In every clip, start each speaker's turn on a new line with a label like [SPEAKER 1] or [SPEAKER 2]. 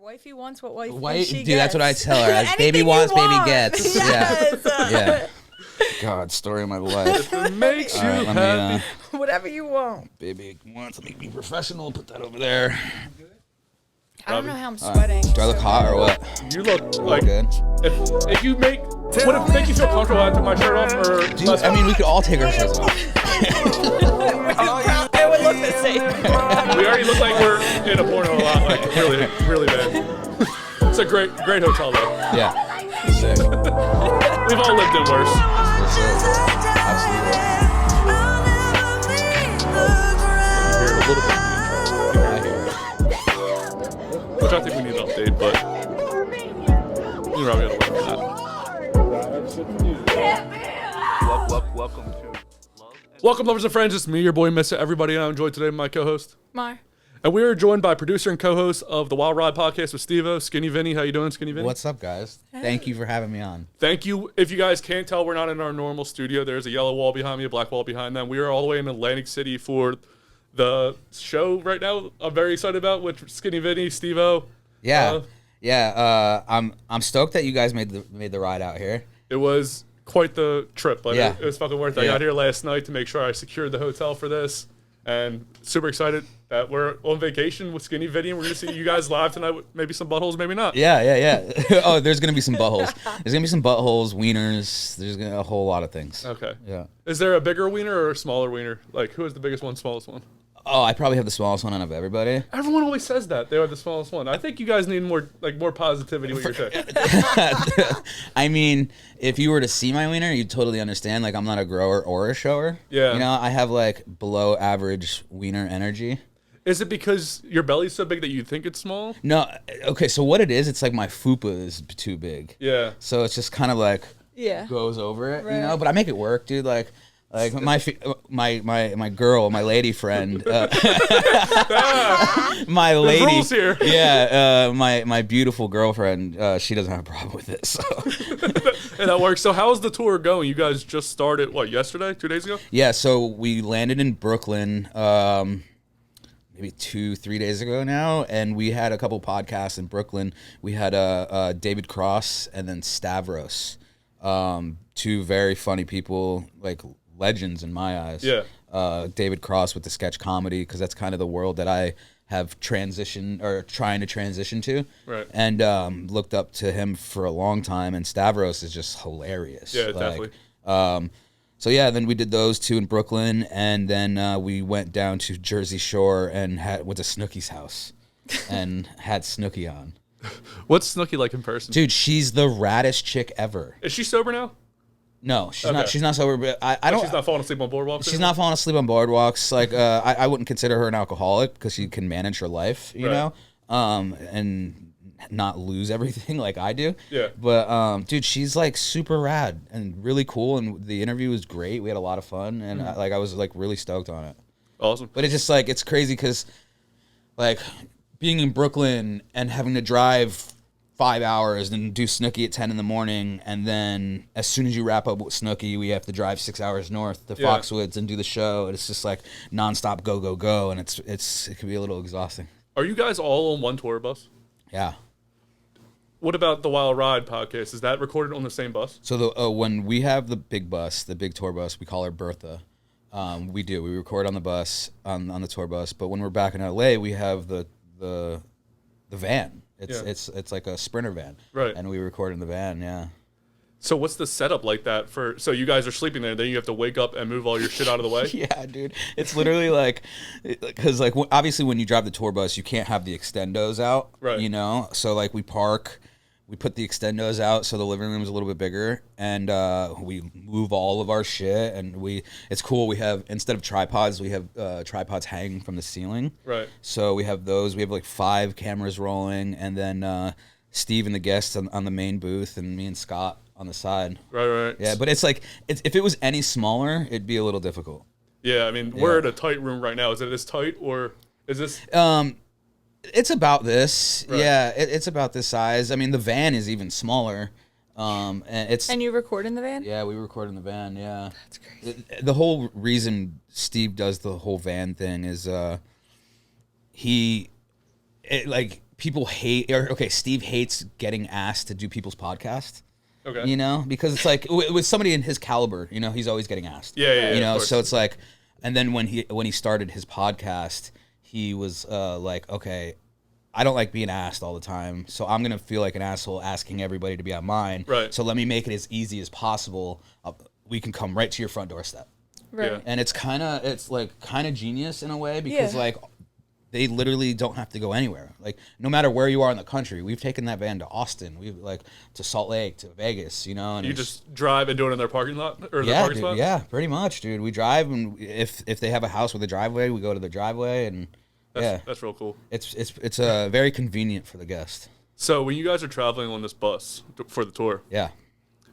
[SPEAKER 1] Wifey wants what wifey
[SPEAKER 2] Dude,
[SPEAKER 1] gets.
[SPEAKER 2] that's what I tell her. As baby wants, baby gets.
[SPEAKER 1] Yes.
[SPEAKER 2] Yeah. God, story of my life.
[SPEAKER 3] If it makes you happy.
[SPEAKER 1] Whatever you want.
[SPEAKER 2] Baby wants to make me professional. Put that over there.
[SPEAKER 1] I don't know how I'm sweating.
[SPEAKER 2] Do I look hot or what?
[SPEAKER 3] You look like
[SPEAKER 2] good.
[SPEAKER 3] If you make would it make you feel comfortable I took my shirt off or
[SPEAKER 2] Dude, I mean, we could all take our shirts off.
[SPEAKER 1] It would look the same.
[SPEAKER 3] We already look like we're in a porno a lot, like really, really bad. It's a great hotel though.
[SPEAKER 2] Yeah. Sick.
[SPEAKER 3] We've all lived in worse.
[SPEAKER 2] Absolutely.
[SPEAKER 3] You're a little bit which I think we need an update, but you probably gotta work on that. Welcome, lovers and friends. It's me, your boy Missa. Everybody, I'm joined today by my co-host
[SPEAKER 1] Mar.
[SPEAKER 3] and we are joined by producer and co-host of the Wild Ride podcast with Steve-O, Skinny Vinny. How you doing, Skinny Vinny?
[SPEAKER 2] What's up, guys? Thank you for having me on.
[SPEAKER 3] Thank you. If you guys can't tell, we're not in our normal studio. There's a yellow wall behind me, a black wall behind them. We are all the way in Atlantic City for the show right now. I'm very excited about with Skinny Vinny, Steve-O.
[SPEAKER 2] Yeah, I'm stoked that you guys made the ride out here.
[SPEAKER 3] It was quite the trip, but
[SPEAKER 2] Yeah.
[SPEAKER 3] it was fucking worth it. I got here last night to make sure I secured the hotel for this, and super excited that we're on vacation with Skinny Vinny, and we're gonna see you guys live tonight with maybe some buttholes, maybe not.
[SPEAKER 2] Yeah. Oh, there's gonna be some buttholes. There's gonna be some buttholes, wieners. There's gonna be a whole lot of things.
[SPEAKER 3] Okay.
[SPEAKER 2] Yeah.
[SPEAKER 3] Is there a bigger wiener or a smaller wiener? Like, who is the biggest one, smallest one?
[SPEAKER 2] Oh, I probably have the smallest one out of everybody.
[SPEAKER 3] Everyone always says that they are the smallest one. I think you guys need more positivity with your pick.
[SPEAKER 2] I mean, if you were to see my wiener, you'd totally understand. Like, I'm not a grower or a shower.
[SPEAKER 3] Yeah.
[SPEAKER 2] You know, I have like below average wiener energy.
[SPEAKER 3] Is it because your belly's so big that you think it's small?
[SPEAKER 2] No. Okay. So what it is, it's like my fupa is too big.
[SPEAKER 3] Yeah.
[SPEAKER 2] So it's just kind of like goes over it, you know. But I make it work, dude. Like my girl, my lady friend, my lady,
[SPEAKER 3] rules here.
[SPEAKER 2] Yeah, my beautiful girlfriend, she doesn't have a problem with it. So
[SPEAKER 3] And that works. So how's the tour going? You guys just started yesterday, 2 days ago?
[SPEAKER 2] yeah, so we landed in Brooklyn, maybe 2-3 days ago now, and we had a couple podcasts in Brooklyn. We had David Cross and then Stavros, two very funny people, like legends in my eyes.
[SPEAKER 3] Yeah.
[SPEAKER 2] David Cross with the sketch comedy, because that's kind of the world that I have transitioned or trying to transition to.
[SPEAKER 3] Right.
[SPEAKER 2] And looked up to him for a long time. And Stavros is just hilarious.
[SPEAKER 3] Yeah, definitely.
[SPEAKER 2] So yeah, then we did those two in Brooklyn, and then we went down to Jersey Shore and went to Snooki's house and had Snooki on.
[SPEAKER 3] What's Snooki like in person?
[SPEAKER 2] Dude, she's the raddest chick ever.
[SPEAKER 3] Is she sober now?
[SPEAKER 2] No, she's
[SPEAKER 3] Okay.
[SPEAKER 2] not. She's not sober. But I don't.
[SPEAKER 3] She's not falling asleep on boardwalks?
[SPEAKER 2] She's not falling asleep on boardwalks. Like, I wouldn't consider her an alcoholic because she can manage her life, you know, and not lose everything like I do.
[SPEAKER 3] Yeah.
[SPEAKER 2] But, dude, she's like super rad and really cool, and the interview was great. We had a lot of fun, and I was like really stoked on it.
[SPEAKER 3] Awesome.
[SPEAKER 2] But it's just like it's crazy because, like, being in Brooklyn and having to drive 5 hours and do Snooki at 10 in the morning, and then as soon as you wrap up with Snooki, we have to drive 6 hours north to Foxwoods and do the show. And it's just like nonstop go, and it can be a little exhausting.
[SPEAKER 3] Are you guys all on one tour bus?
[SPEAKER 2] Yeah.
[SPEAKER 3] What about the Wild Ride podcast? Is that recorded on the same bus?
[SPEAKER 2] So when we have the big bus, the big tour bus, we call her Bertha. We record on the bus on the tour bus, but when we're back in LA, we have the van. It's like a Sprinter van,
[SPEAKER 3] right?
[SPEAKER 2] And we record in the van, yeah.
[SPEAKER 3] So what's the setup like that for? So you guys are sleeping there, then you have to wake up and move all your shit out of the way.
[SPEAKER 2] Yeah, dude. It's literally like, because like obviously when you drive the tour bus, you can't have the extendos out,
[SPEAKER 3] right?
[SPEAKER 2] You know, so like we park. We put the extendos out so the living room is a little bit bigger, and we move all of our shit. And it's cool. We have, instead of tripods, we have tripods hanging from the ceiling.
[SPEAKER 3] Right.
[SPEAKER 2] So we have those. We have like 5 cameras rolling, and then Steve and the guests on the main booth, and me and Scott on the side.
[SPEAKER 3] Right.
[SPEAKER 2] Yeah, but it's like if it was any smaller, it'd be a little difficult.
[SPEAKER 3] Yeah, I mean, we're in a tight room right now. Is it as tight, or is this?
[SPEAKER 2] It's about this.
[SPEAKER 3] Right.
[SPEAKER 2] Yeah, it's about this size. I mean, the van is even smaller. And
[SPEAKER 1] you record in the van?
[SPEAKER 2] Yeah, we record in the van, yeah.
[SPEAKER 1] That's crazy.
[SPEAKER 2] The whole reason Steve does the whole van thing is people hate, or okay, Steve hates getting asked to do people's podcast.
[SPEAKER 3] Okay.
[SPEAKER 2] You know, because it's like with somebody in his caliber, you know, he's always getting asked.
[SPEAKER 3] Yeah.
[SPEAKER 2] You know, so it's like, and then when he started his podcast, he was like, okay, I don't like being asked all the time, so I'm gonna feel like an asshole asking everybody to be on mine.
[SPEAKER 3] Right.
[SPEAKER 2] So let me make it as easy as possible. We can come right to your front doorstep.
[SPEAKER 1] Right.
[SPEAKER 3] Yeah.
[SPEAKER 2] And it's kind of genius in a way because like they literally don't have to go anywhere. Like no matter where you are in the country, we've taken that van to Austin, we've like to Salt Lake, to Vegas, you know. And
[SPEAKER 3] you just drive and do it in their parking lot or their parking spot?
[SPEAKER 2] Yeah, pretty much, dude. We drive, and if they have a house with a driveway, we go to the driveway, and
[SPEAKER 3] that's real cool.
[SPEAKER 2] It's very convenient for the guest.
[SPEAKER 3] So when you guys are traveling on this bus for the tour,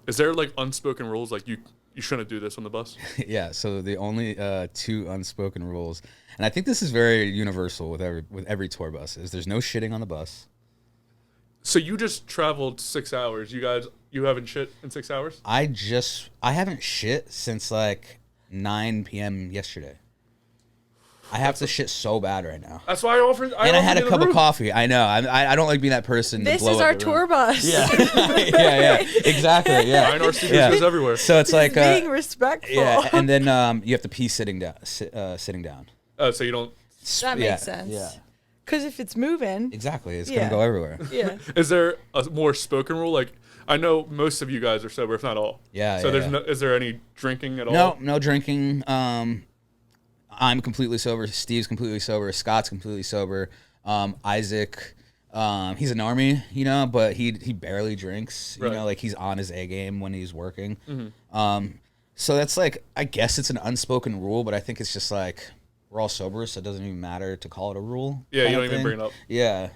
[SPEAKER 3] is there like unspoken rules like you shouldn't do this on the bus?
[SPEAKER 2] Yeah, so the only 2 unspoken rules, and I think this is very universal with every tour bus, is there's no shitting on the bus.
[SPEAKER 3] So you just traveled 6 hours. You haven't shit in 6 hours?
[SPEAKER 2] I haven't shit since like 9 p.m. yesterday. I have to shit so bad right now.
[SPEAKER 3] That's why I offered.
[SPEAKER 2] I had a cup of coffee. I know. I don't like being that person.
[SPEAKER 1] This
[SPEAKER 2] to blow
[SPEAKER 1] is
[SPEAKER 2] up
[SPEAKER 1] our
[SPEAKER 2] the
[SPEAKER 1] tour
[SPEAKER 2] room.
[SPEAKER 1] bus.
[SPEAKER 2] Yeah, yeah, exactly. Yeah.
[SPEAKER 3] Mine are studios everywhere.
[SPEAKER 2] So it's like
[SPEAKER 1] Being respectful.
[SPEAKER 2] yeah, and then you have to pee sitting down. Sitting down.
[SPEAKER 3] So you don't.
[SPEAKER 1] That makes sense.
[SPEAKER 2] Yeah.
[SPEAKER 1] Because if it's moving.
[SPEAKER 2] Exactly. It's
[SPEAKER 1] Yeah.
[SPEAKER 2] gonna go everywhere.
[SPEAKER 1] Yeah.
[SPEAKER 3] Is there a more spoken rule? Like I know most of you guys are sober, if not all.
[SPEAKER 2] Yeah.
[SPEAKER 3] So
[SPEAKER 2] yeah,
[SPEAKER 3] there's
[SPEAKER 2] yeah.
[SPEAKER 3] no. Is there any drinking at all?
[SPEAKER 2] No drinking. I'm completely sober. Steve's completely sober. Scott's completely sober. Isaac, he's an army, you know, but he barely drinks. You know, like he's on his A game when he's working. So that's like, I guess it's an unspoken rule, but I think it's just like we're all sober, so it doesn't even matter to call it a rule.
[SPEAKER 3] Yeah, you don't even bring it up.
[SPEAKER 2] Yeah.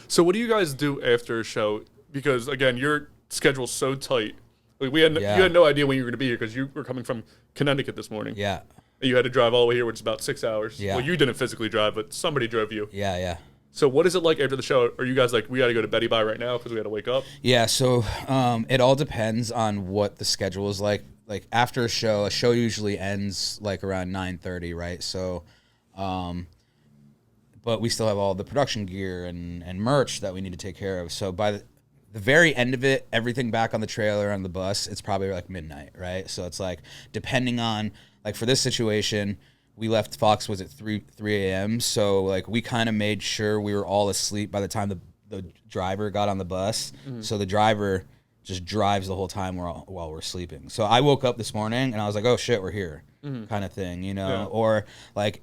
[SPEAKER 3] So what do you guys do after a show? Because again, your schedule's so tight. Like you had no idea when you were going to be here because you were coming from Connecticut this morning.
[SPEAKER 2] Yeah.
[SPEAKER 3] You had to drive all the way here, which is about 6 hours.
[SPEAKER 2] Yeah.
[SPEAKER 3] Well, you didn't physically drive, but somebody drove you.
[SPEAKER 2] Yeah, yeah.
[SPEAKER 3] So what is it like after the show? Are you guys like, we got to go to Betty Bye right now because we got to wake up?
[SPEAKER 2] Yeah, so it all depends on what the schedule is like. Like after a show usually ends like around 9:30, right? So, but we still have all the production gear and merch that we need to take care of. So by the very end of it, everything back on the trailer, on the bus, it's probably like midnight, right? So it's like, depending on, like for this situation, we left Foxwoods at 3 a.m. So like we kind of made sure we were all asleep by the time the driver got on the bus. So the driver just drives the whole time while we're sleeping. So I woke up this morning and I was like, oh shit, we're here, kind of thing, you know?
[SPEAKER 3] Yeah.
[SPEAKER 2] Or like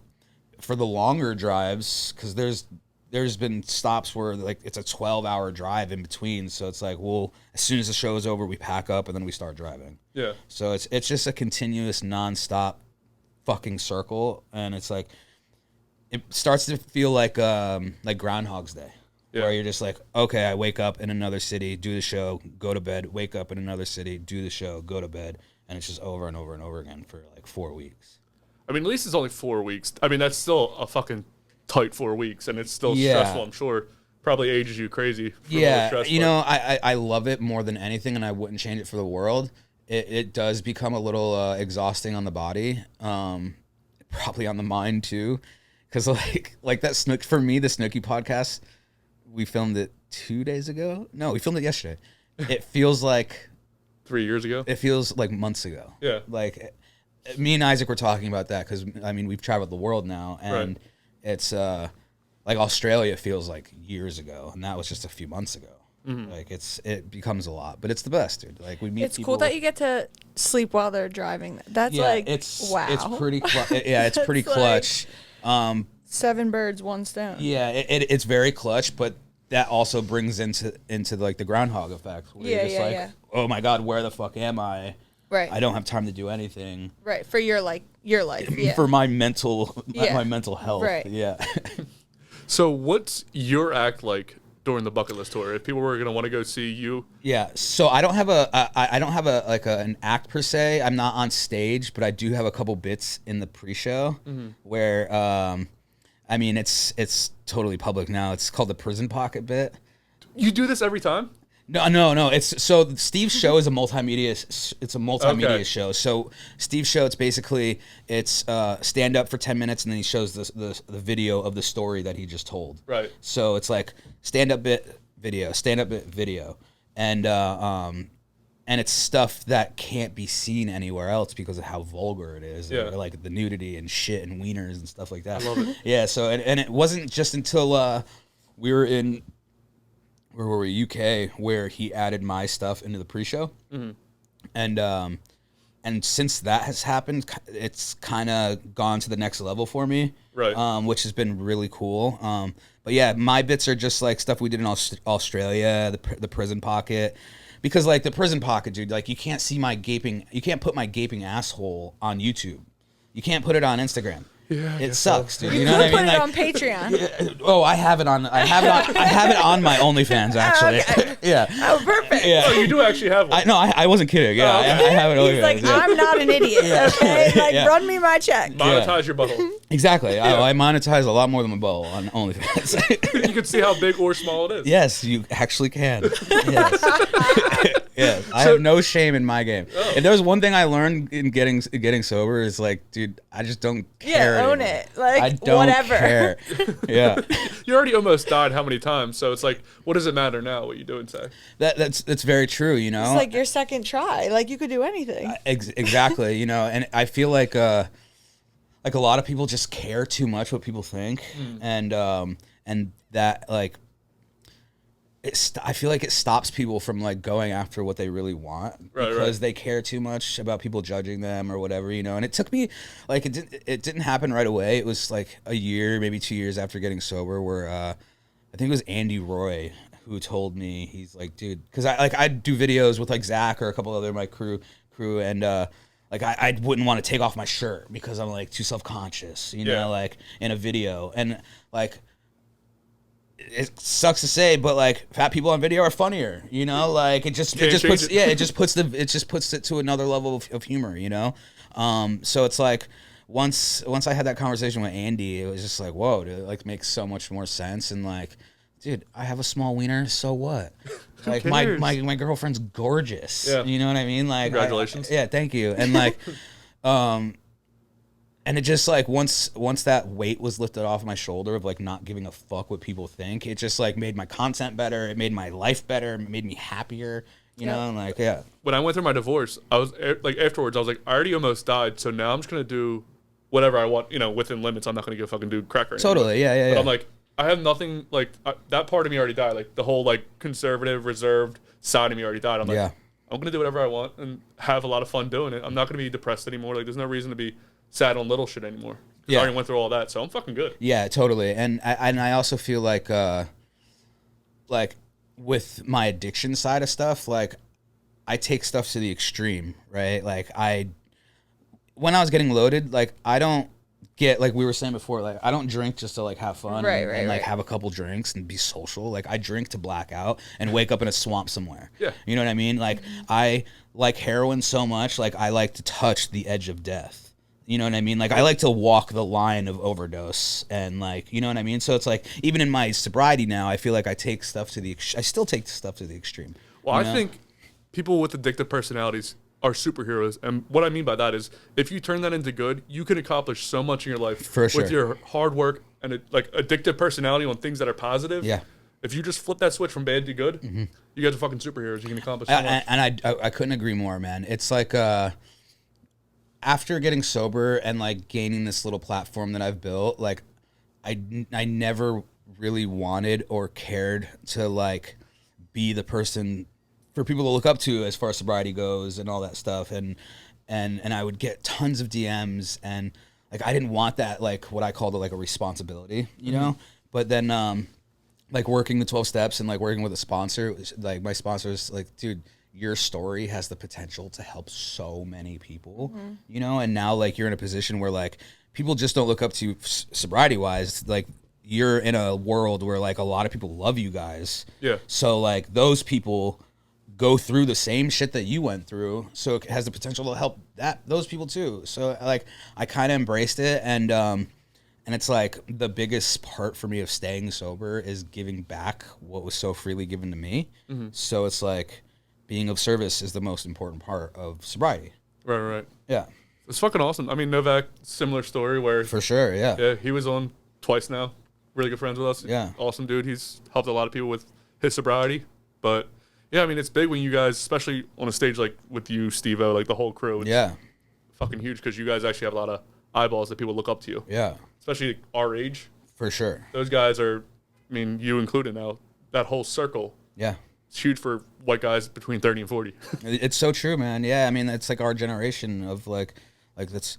[SPEAKER 2] for the longer drives, because there's been stops where like it's a 12-hour drive in between. So it's like, well, as soon as the show is over, we pack up and then we start driving.
[SPEAKER 3] Yeah.
[SPEAKER 2] So it's just a continuous nonstop fucking circle, and it's like it starts to feel like Groundhog's Day, where you're just like, okay, I wake up in another city, do the show, go to bed, wake up in another city, do the show, go to bed, and it's just over and over and over again for like 4 weeks.
[SPEAKER 3] I mean, at least it's only 4 weeks. I mean, that's still a fucking tight 4 weeks, and it's still stressful, I'm sure. Probably ages you crazy.
[SPEAKER 2] Yeah, you know, I love it more than anything, and I wouldn't change it for the world. It does become a little exhausting on the body, probably on the mind too, because like that for me, the Snooki podcast, we filmed it 2 days ago. No, we filmed it yesterday. It feels like
[SPEAKER 3] 3 years ago.
[SPEAKER 2] It feels like months ago.
[SPEAKER 3] Yeah,
[SPEAKER 2] like me and Isaac were talking about that because I mean we've traveled the world now, and it's like Australia feels like years ago, and that was just a few months ago. Like it becomes a lot, but it's the best, dude. Like we meet.
[SPEAKER 1] It's
[SPEAKER 2] people.
[SPEAKER 1] cool that you get to sleep while they're driving. That's wow.
[SPEAKER 2] It's pretty. It's pretty clutch.
[SPEAKER 1] 7 birds, 1 stone.
[SPEAKER 2] Yeah, it's very clutch, but that also brings into like the groundhog effect. Where you're just like, oh my god, where the fuck am I?
[SPEAKER 1] Right.
[SPEAKER 2] I don't have time to do anything.
[SPEAKER 1] Right, for your life. Yeah.
[SPEAKER 2] For my mental health.
[SPEAKER 1] Right.
[SPEAKER 2] Yeah.
[SPEAKER 3] So what's your act like during the bucket list tour? If people were gonna want to go see you,
[SPEAKER 2] yeah. So I don't have an act per se. I'm not on stage, but I do have a couple bits in the pre-show where, I mean, it's totally public now. It's called the prison pocket bit.
[SPEAKER 3] You do this every time?
[SPEAKER 2] No. It's so Steve's show is a multimedia. It's a multimedia show. So Steve's show, it's stand up for 10 minutes and then he shows the video of the story that he just told.
[SPEAKER 3] Right.
[SPEAKER 2] So it's like stand up bit video, and it's stuff that can't be seen anywhere else because of how vulgar it is.
[SPEAKER 3] Yeah.
[SPEAKER 2] Like the nudity and shit and wieners and stuff like that.
[SPEAKER 3] I love it.
[SPEAKER 2] Yeah. So and it wasn't just until we were in. Where were we? UK, where he added my stuff into the pre-show, and since that has happened, it's kind of gone to the next level for me,
[SPEAKER 3] right?
[SPEAKER 2] Which has been really cool. But yeah, my bits are just like stuff we did in Australia, the prison pocket, because like the prison pocket, dude, like you can't put my gaping asshole on YouTube, you can't put it on Instagram.
[SPEAKER 3] Yeah,
[SPEAKER 2] it sucks, dude.
[SPEAKER 1] You
[SPEAKER 2] know what I mean?
[SPEAKER 1] put it
[SPEAKER 2] like,
[SPEAKER 1] on Patreon.
[SPEAKER 2] I have it on my OnlyFans actually.
[SPEAKER 1] Okay.
[SPEAKER 2] Yeah.
[SPEAKER 1] Oh, perfect.
[SPEAKER 2] Yeah.
[SPEAKER 3] Oh, you do actually have one.
[SPEAKER 2] I wasn't kidding. Yeah,
[SPEAKER 3] Oh, okay.
[SPEAKER 2] I have it on
[SPEAKER 1] He's like,
[SPEAKER 2] OnlyFans.
[SPEAKER 1] I'm not an idiot. Okay, like
[SPEAKER 2] Yeah.
[SPEAKER 1] run me my check.
[SPEAKER 3] Monetize your butthole.
[SPEAKER 2] Exactly. I monetize a lot more than my bow on OnlyFans.
[SPEAKER 3] You can see how big or small it is.
[SPEAKER 2] Yes, you actually can. Yes. Yeah, I have no shame in my game.
[SPEAKER 3] Oh.
[SPEAKER 2] If there was one thing I learned in getting sober is like, dude, I just don't care.
[SPEAKER 1] Yeah, own
[SPEAKER 2] anymore.
[SPEAKER 1] it. Like,
[SPEAKER 2] I don't
[SPEAKER 1] whatever.
[SPEAKER 2] care. Yeah.
[SPEAKER 3] You already almost died how many times? So it's like, what does it matter now what you do and say?
[SPEAKER 2] That's very true. You know,
[SPEAKER 1] It's like your second try. Like you could do anything.
[SPEAKER 2] Exactly. You know, and I feel like a lot of people just care too much what people think, and that like. I feel like it stops people from like going after what they really want because they care too much about people judging them or whatever, you know. And it took me like it didn't happen right away. It was like a year, maybe 2 years after getting sober, where I think it was Andy Roy who told me, he's like, dude, because I do videos with like Zach or a couple other of my crew, and like I wouldn't want to take off my shirt because I'm like too self-conscious, you know, like in a video, and like. It sucks to say, but like fat people on video are funnier, you know. Like it just puts it to another level of humor, you know. So it's like once I had that conversation with Andy, it was just like, whoa, dude, it like makes so much more sense. And like, dude, I have a small wiener, so what? Like my girlfriend's gorgeous, you know what I mean? Like,
[SPEAKER 3] congratulations.
[SPEAKER 2] Yeah, thank you. And like, and it just like once that weight was lifted off my shoulder of like not giving a fuck what people think, it just like made my content better. It made my life better. It made me happier. You know, and like
[SPEAKER 3] When I went through my divorce, I was like afterwards, I was like, I already almost died, so now I'm just gonna do whatever I want, you know, within limits. I'm not gonna go fucking do crack or anything.
[SPEAKER 2] Totally, yeah.
[SPEAKER 3] But I'm like, I have nothing like that part of me already died. Like the whole like conservative, reserved side of me already died. I'm like, I'm gonna do whatever I want and have a lot of fun doing it. I'm not gonna be depressed anymore. Like there's no reason to be sad on little shit anymore. I already went through all that, so I'm fucking good.
[SPEAKER 2] Yeah, totally. And I also feel like with my addiction side of stuff, like I take stuff to the extreme, right? Like when I was getting loaded, like I don't get, like we were saying before, like I don't drink just to like have fun and like have a couple drinks and be social. Like I drink to black out and wake up in a swamp somewhere. Yeah. You know what I mean? Like I like heroin so much, like I like to touch the edge of death. You know what I mean? Like, I like to walk the line of overdose and, like, you know what I mean? So it's like, even in my sobriety now, I feel like I take stuff to I still take stuff to the extreme.
[SPEAKER 3] Well, I think people with addictive personalities are superheroes. And what I mean by that is, if you turn that into good, you can accomplish so much in your life with your hard work and, like, addictive personality on things that are positive. Yeah. If you just flip that switch from bad to good, you guys are fucking superheroes. You can accomplish so much.
[SPEAKER 2] And I couldn't agree more, man. It's like, after getting sober and like gaining this little platform that I've built, like I never really wanted or cared to like be the person for people to look up to as far as sobriety goes and all that stuff. And I would get tons of DMs and like, I didn't want that, like what I called it, like a responsibility, you know? But then, like working the 12 steps and like working with a sponsor, like my sponsors like, dude, your story has the potential to help so many people, you know? And now like you're in a position where like people just don't look up to you sobriety wise. Like you're in a world where like a lot of people love you guys. Yeah. So like those people go through the same shit that you went through. So it has the potential to help those people too. So like I kind of embraced it. And And it's like the biggest part for me of staying sober is giving back what was so freely given to me. Mm-hmm. So it's like being of service is the most important part of sobriety.
[SPEAKER 3] Right.
[SPEAKER 2] Yeah.
[SPEAKER 3] It's fucking awesome. I mean, Novak, similar story where...
[SPEAKER 2] For sure, yeah.
[SPEAKER 3] Yeah, he was on twice now. Really good friends with us.
[SPEAKER 2] Yeah.
[SPEAKER 3] Awesome dude. He's helped a lot of people with his sobriety. But, yeah, I mean, it's big when you guys, especially on a stage like with you, Steve-O, like the whole crew. It's fucking huge because you guys actually have a lot of eyeballs that people look up to you.
[SPEAKER 2] Yeah.
[SPEAKER 3] Especially our age.
[SPEAKER 2] For sure.
[SPEAKER 3] Those guys are, I mean, you included now, that whole circle.
[SPEAKER 2] Yeah.
[SPEAKER 3] It's huge for white guys between 30 and 40.
[SPEAKER 2] It's so true, man. Yeah, I mean, it's like our generation of like that's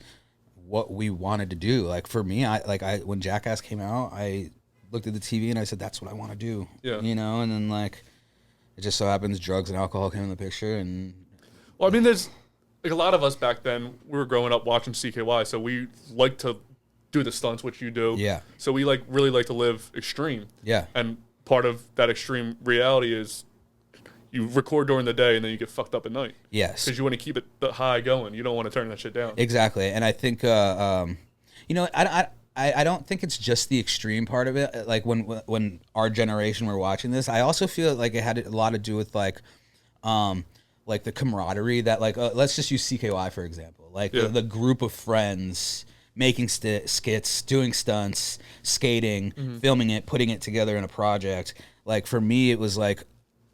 [SPEAKER 2] what we wanted to do. Like for me, I when Jackass came out, I looked at the TV and I said, that's what I want to do.
[SPEAKER 3] Yeah.
[SPEAKER 2] You know, and then like it just so happens drugs and alcohol came in the picture. And
[SPEAKER 3] well, I mean, there's like a lot of us back then, we were growing up watching CKY, so we like to do the stunts, which you do.
[SPEAKER 2] Yeah.
[SPEAKER 3] So we really like to live extreme.
[SPEAKER 2] Yeah.
[SPEAKER 3] And part of that extreme reality is you record during the day and then you get fucked up at night.
[SPEAKER 2] Yes.
[SPEAKER 3] Because you want to keep it the high going. You don't want to turn that shit down.
[SPEAKER 2] Exactly. And I think, you know, I don't think it's just the extreme part of it. Like when our generation were watching this, I also feel like it had a lot to do with like the camaraderie that like, let's just use CKY for example. Like the group of friends making skits, doing stunts, skating, filming it, putting it together in a project. Like for me, it was like,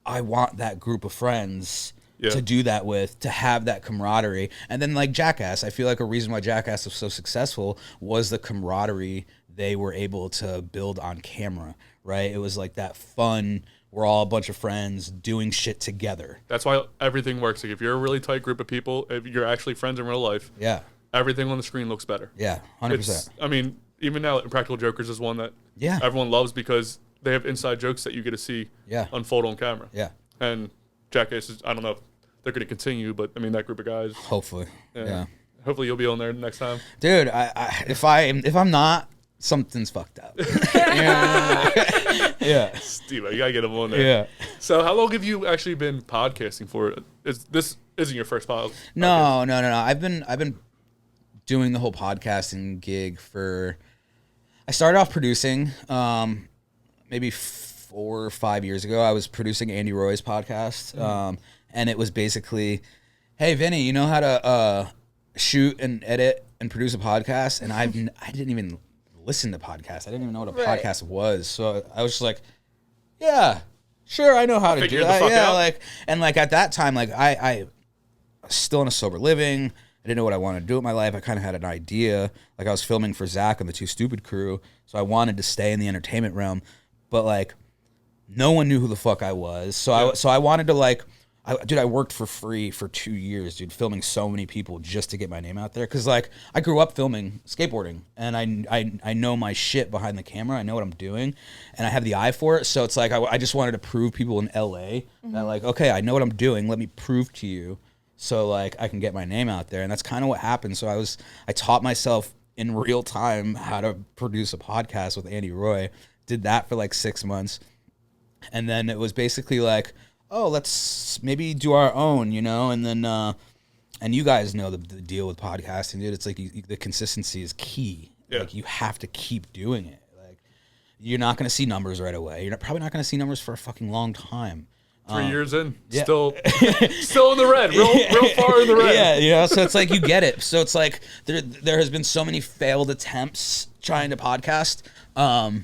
[SPEAKER 2] I want that group of friends to do that with, to have that camaraderie. And then like Jackass, I feel like a reason why Jackass was so successful was the camaraderie they were able to build on camera, right? It was like that fun, we're all a bunch of friends doing shit together.
[SPEAKER 3] That's why everything works. Like if you're a really tight group of people, if you're actually friends in real life, everything on the screen looks better.
[SPEAKER 2] Yeah, 100%.
[SPEAKER 3] I mean, even now, Impractical Jokers is one that everyone loves because they have inside jokes that you get to see unfold on camera.
[SPEAKER 2] Yeah.
[SPEAKER 3] And Jackass is, I don't know if they're going to continue, but I mean, that group of guys.
[SPEAKER 2] Hopefully. Yeah.
[SPEAKER 3] Hopefully you'll be on there next time.
[SPEAKER 2] Dude, if I'm not, something's fucked up. Yeah.
[SPEAKER 3] Steve, you got to get him on there.
[SPEAKER 2] Yeah.
[SPEAKER 3] So how long have you actually been podcasting for? This isn't your first podcast?
[SPEAKER 2] No. I've been doing the whole podcasting gig I started off producing, maybe 4 or 5 years ago. I was producing Andy Roy's podcast, and it was basically, hey, Vinny, you know how to shoot and edit and produce a podcast? And I didn't even listen to podcasts. I didn't even know what a podcast was. So I was just like, yeah, sure, I know how to do that. Yeah, like at that time, like I was still in a sober living. I didn't know what I wanted to do with my life. I kind of had an idea. Like I was filming for Zach and the Too Stupid crew, so I wanted to stay in the entertainment realm, but like no one knew who the fuck I was. So I wanted to I worked for free for 2 years, dude, filming so many people just to get my name out there. Cause like I grew up filming skateboarding, and I know my shit behind the camera. I know what I'm doing, and I have the eye for it. So it's like I just wanted to prove people in LA that like, okay, I know what I'm doing. Let me prove to you. So like I can get my name out there, and that's kind of what happened. So I taught myself in real time how to produce a podcast with Andy Roy. Did that for like 6 months, and then it was basically like, oh, let's maybe do our own, you know. And then and you guys know the deal with podcasting, dude. It's like the consistency is key. Yeah. Like you have to keep doing it. Like you're not going to see numbers right away. You're probably not going to see numbers for a fucking long time.
[SPEAKER 3] 3 years in, still in the red, real far in the red.
[SPEAKER 2] Yeah, you know, so it's like you get it. So it's like there has been so many failed attempts trying to podcast, and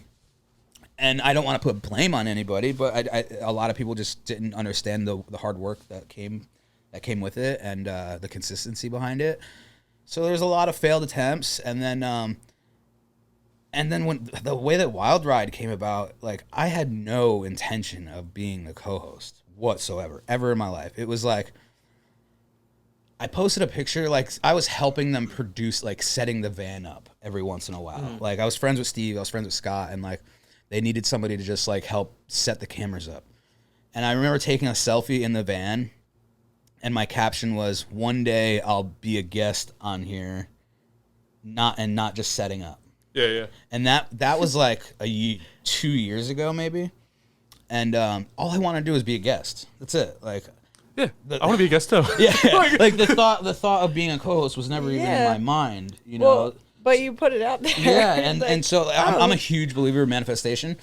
[SPEAKER 2] I don't want to put blame on anybody, but a lot of people just didn't understand the hard work that came with it, and the consistency behind it. So there's a lot of failed attempts, and then when the way that Wild Ride came about, like I had no intention of being a co-host whatsoever, ever in my life. It was like I posted a picture, like I was helping them produce, like setting the van up every once in a while. Mm-hmm. Like I was friends with Steve, I was friends with Scott, and like they needed somebody to just like help set the cameras up. And I remember taking a selfie in the van, and my caption was, "One day I'll be a guest on here, not just setting up."
[SPEAKER 3] Yeah.
[SPEAKER 2] And that was like 2 years ago, maybe. And all I want to do is be a guest. That's it. Like,
[SPEAKER 3] I want to be a guest too.
[SPEAKER 2] Yeah. Like the thought of being a co-host was never even in my mind. You know.
[SPEAKER 1] But you put it out there.
[SPEAKER 2] Yeah, and so I'm a huge believer in manifestation.